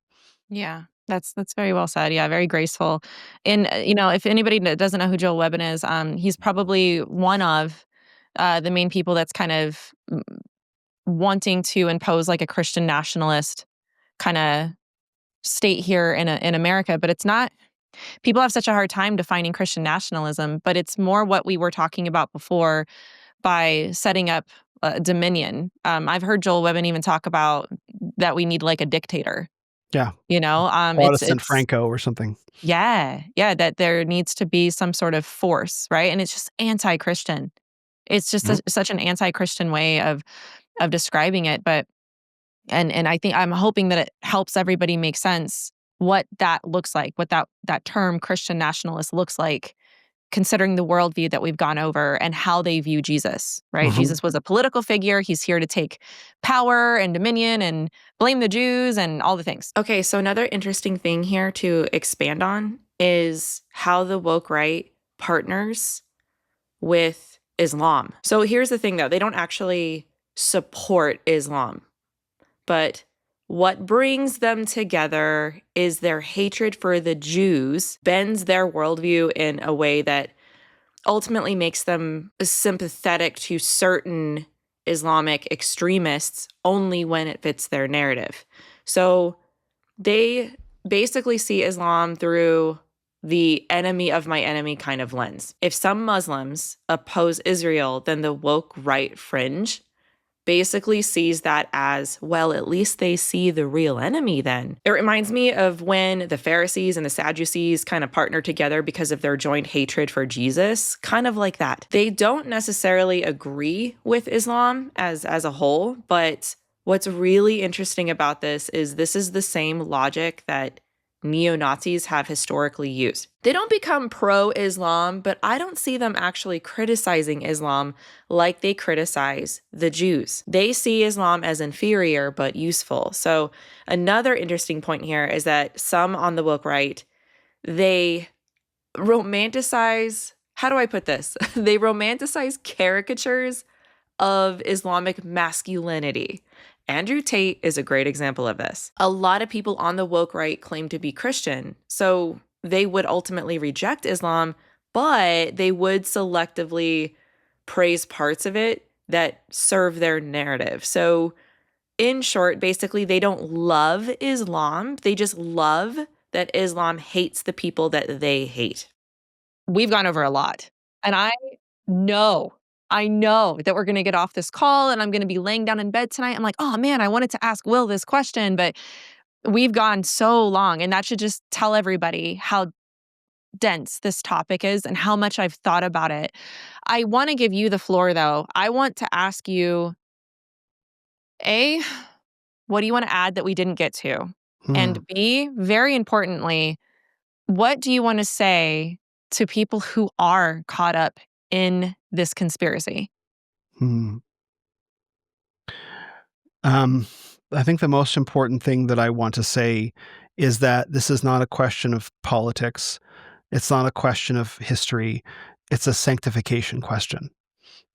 Yeah, that's very well said. Yeah, very graceful. And if anybody doesn't know who Joel Webbon is, he's probably one of the main people that's kind of wanting to impose like a Christian nationalist kind of state here in America. But it's not. People have such a hard time defining Christian nationalism, but it's more what we were talking about before by setting up dominion. I've heard Joel Webbon even talk about that we need like a dictator. Yeah. Protestant it's Franco or something. Yeah, that there needs to be some sort of force, right? And it's just anti-Christian. It's just such an anti-Christian way of describing it. But and I think I'm hoping that it helps everybody make sense what that looks like, what that term Christian nationalist looks like, considering the worldview that we've gone over and how they view Jesus, right? Mm-hmm. Jesus was a political figure. He's here to take power and dominion and blame the Jews and all the things. Okay, so another interesting thing here to expand on is how the woke right partners with Islam. So here's the thing, though. They don't actually support Islam, but what brings them together is their hatred for the Jews, bends their worldview in a way that ultimately makes them sympathetic to certain Islamic extremists only when it fits their narrative. So they basically see Islam through the enemy of my enemy kind of lens. If some Muslims oppose Israel, then the woke right fringe basically sees that as, well, at least they see the real enemy then. It reminds me of when the Pharisees and the Sadducees kind of partnered together because of their joint hatred for Jesus, kind of like that. They don't necessarily agree with Islam as a whole, but what's really interesting about this is the same logic that neo-Nazis have historically used. They don't become pro-Islam, but I don't see them actually criticizing Islam like they criticize the Jews. They see Islam as inferior but useful. So another interesting point here is that some on the woke right, they romanticize, how do I put this? They romanticize caricatures of Islamic masculinity. Andrew Tate is a great example of this. A lot of people on the woke right claim to be Christian, so they would ultimately reject Islam, but they would selectively praise parts of it that serve their narrative. So in short, basically, they don't love Islam. They just love that Islam hates the people that they hate. We've gone over a lot, and I know that we're going to get off this call and I'm going to be laying down in bed tonight. I'm like, oh man, I wanted to ask Will this question, but we've gone so long, and that should just tell everybody how dense this topic is and how much I've thought about it. I want to give you the floor though. I want to ask you, A, what do you want to add that we didn't get to? And B, very importantly, what do you want to say to people who are caught up in this conspiracy? I think the most important thing that I want to say is that this is not a question of politics. It's not a question of history. It's a sanctification question.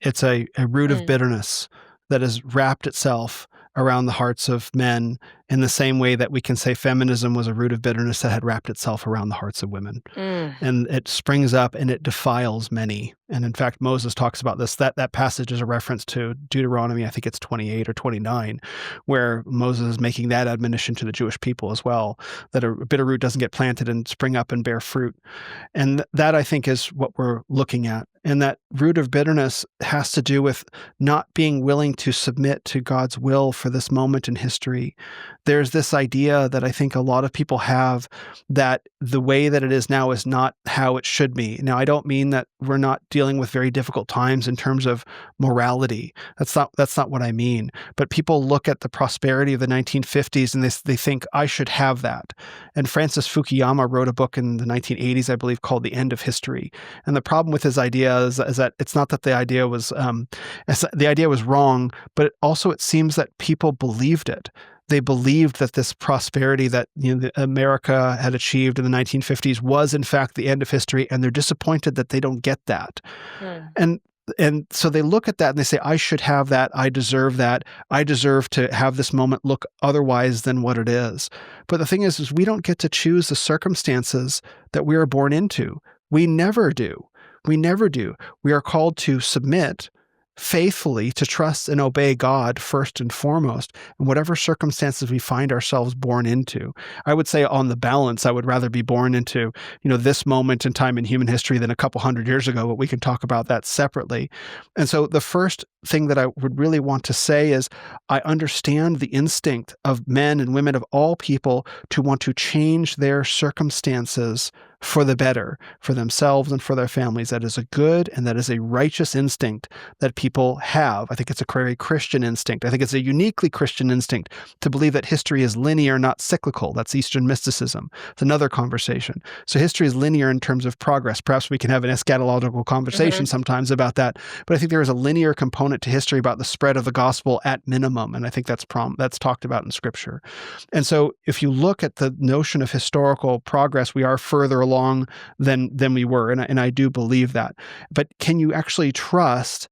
It's a root of bitterness that has wrapped itself around the hearts of men in the same way that we can say feminism was a root of bitterness that had wrapped itself around the hearts of women. And it springs up and it defiles many. And in fact, Moses talks about this. That passage is a reference to Deuteronomy, I think it's 28 or 29, where Moses is making that admonition to the Jewish people as well, that a bitter root doesn't get planted and spring up and bear fruit. And that, I think, is what we're looking at. And that root of bitterness has to do with not being willing to submit to God's will for this moment in history, there's this idea that I think a lot of people have that the way that it is now is not how it should be. Now, I don't mean that we're not dealing with very difficult times in terms of morality. That's not what I mean. But people look at the prosperity of the 1950s and they think, I should have that. And Francis Fukuyama wrote a book in the 1980s, I believe, called The End of History. And the problem with his idea is that it's not that the idea was wrong, but also it seems that people believed it. They believed that this prosperity that America had achieved in the 1950s was in fact the end of history, and they're disappointed that they don't get that. And so they look at that and they say, I should have that. I deserve that. I deserve to have this moment look otherwise than what it is. But the thing is we don't get to choose the circumstances that we are born into. We never do. We never do. We are called to submit faithfully, to trust and obey God first and foremost in whatever circumstances we find ourselves born into. I would say on the balance, I would rather be born into, this moment in time in human history than a couple hundred years ago, but we can talk about that separately. And so the first thing that I would really want to say is I understand the instinct of men and women of all people to want to change their circumstances for the better, for themselves and for their families. That is a good and that is a righteous instinct that people have. I think it's a very Christian instinct. I think it's a uniquely Christian instinct to believe that history is linear, not cyclical. That's Eastern mysticism. It's another conversation. So history is linear in terms of progress. Perhaps we can have an eschatological conversation sometimes about that. But I think there is a linear component to history about the spread of the gospel at minimum. And I think that's talked about in Scripture. And so if you look at the notion of historical progress, we are further along than we were. And I do believe that. But can you actually trust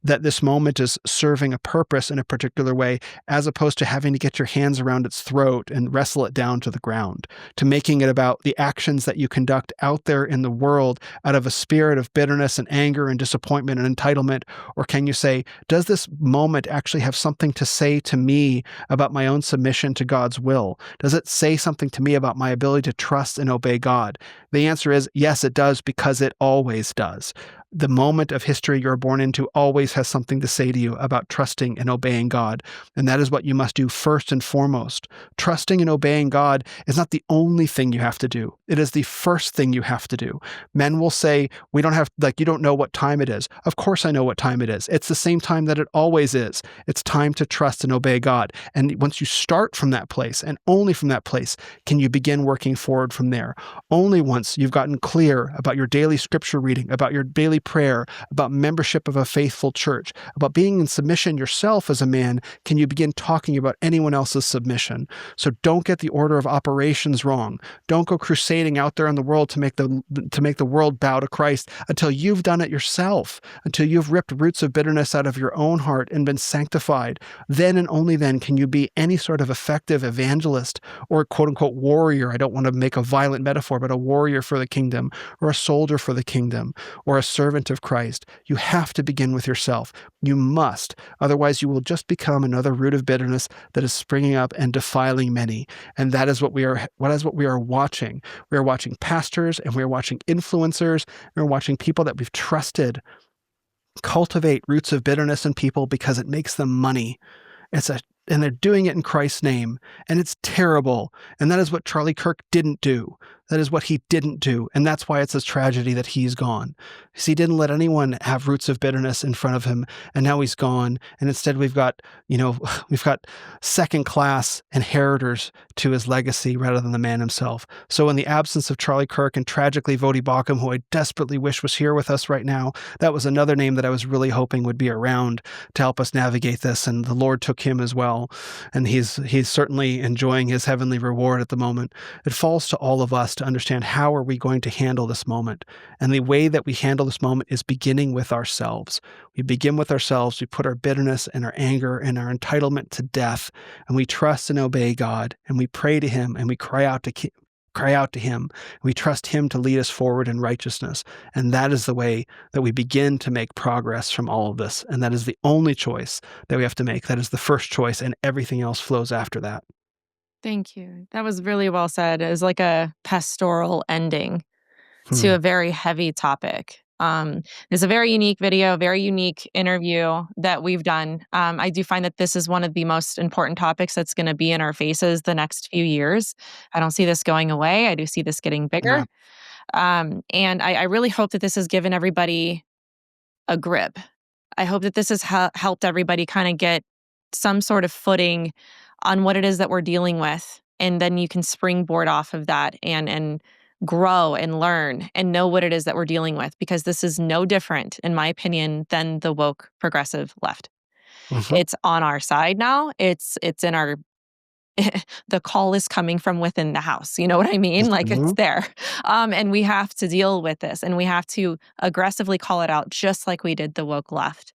that this moment is serving a purpose in a particular way, as opposed to having to get your hands around its throat and wrestle it down to the ground, to making it about the actions that you conduct out there in the world out of a spirit of bitterness and anger and disappointment and entitlement? Or can you say, does this moment actually have something to say to me about my own submission to God's will? Does it say something to me about my ability to trust and obey God? The answer is yes, it does, because it always does. The moment of history you're born into always has something to say to you about trusting and obeying God. And that is what you must do first and foremost. Trusting and obeying God is not the only thing you have to do. It is the first thing you have to do. Men will say, you don't know what time it is. Of course I know what time it is. It's the same time that it always is. It's time to trust and obey God. And once you start from that place, and only from that place, can you begin working forward from there. Only once you've gotten clear about your daily scripture reading, about your daily prayer, about membership of a faithful church, about being in submission yourself as a man, can you begin talking about anyone else's submission. So don't get the order of operations wrong. Don't go crusading out there in the world to make the world bow to Christ until you've done it yourself, until you've ripped roots of bitterness out of your own heart and been sanctified. Then and only then can you be any sort of effective evangelist or quote unquote warrior. I don't want to make a violent metaphor, but a warrior for the kingdom, or a soldier for the kingdom, or a servant of Christ. You have to begin with yourself. You must. Otherwise, you will just become another root of bitterness that is springing up and defiling many. And that is what we are watching. We are watching pastors, and we are watching influencers, and we're watching people that we've trusted cultivate roots of bitterness in people because it makes them money. And they're doing it in Christ's name. And it's terrible. And that is what Charlie Kirk didn't do. That is what he didn't do. And that's why it's a tragedy that he's gone. Because he didn't let anyone have roots of bitterness in front of him. And now he's gone. And instead we've got second class inheritors to his legacy rather than the man himself. So in the absence of Charlie Kirk and tragically Vodi Bakum, who I desperately wish was here with us right now, that was another name that I was really hoping would be around to help us navigate this. And the Lord took him as well. And he's certainly enjoying his heavenly reward at the moment. It falls to all of us to understand how are we going to handle this moment. And the way that we handle this moment is beginning with ourselves. We begin with ourselves. We put our bitterness and our anger and our entitlement to death, and we trust and obey God, and we pray to him, and we cry out to him. We trust him to lead us forward in righteousness. And that is the way that we begin to make progress from all of this. And that is the only choice that we have to make. That is the first choice, and everything else flows after that. Thank you. That was really well said. It was like a pastoral ending to a very heavy topic. It's a very unique video, very unique interview that we've done. I do find that this is one of the most important topics that's going to be in our faces the next few years. I don't see this going away. I do see this getting bigger. And I really hope that this has given everybody a grip. I hope that this has helped everybody kind of get some sort of footing on what it is that we're dealing with. And then you can springboard off of that and grow and learn and know what it is that we're dealing with, because this is no different, in my opinion, than the woke progressive left. It's on our side now. It's in our the call is coming from within the house. You know what I mean? Like it's there. And we have to deal with this, and we have to aggressively call it out, just like we did the woke left.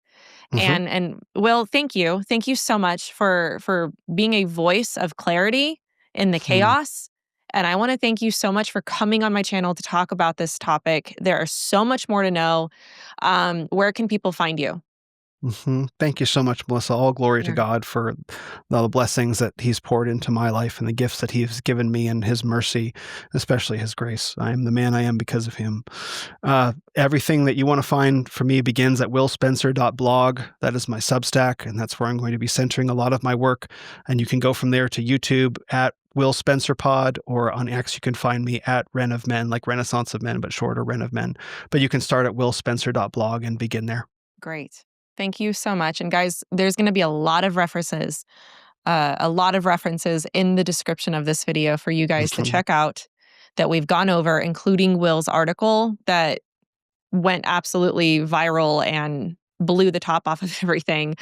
And Will, thank you. Thank you so much for being a voice of clarity in the chaos. And I want to thank you so much for coming on my channel to talk about this topic. There are so much more to know. Where can people find you? Thank you so much, Melissa. All glory to God for the blessings that he's poured into my life and the gifts that he's given me and his mercy, especially his grace. I am the man I am because of him. Everything that you want to find for me begins at willspencer.blog. That is my Substack, and that's where I'm going to be centering a lot of my work. And you can go from there to YouTube at Will Spencer Pod, or on X you can find me at Ren of Men, like Renaissance of Men, but shorter, Ren of Men. But you can start at willspencer.blog and begin there. Great. Thank you so much. And guys, there's going to be a lot of references in the description of this video for you guys to check out that we've gone over, including Will's article that went absolutely viral and blew the top off of everything.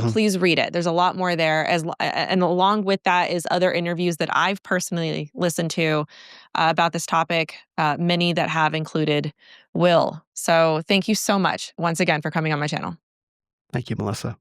Please read it. There's a lot more there. And along with that is other interviews that I've personally listened to about this topic, many that have included Will. So thank you so much once again for coming on my channel. Thank you, Melissa.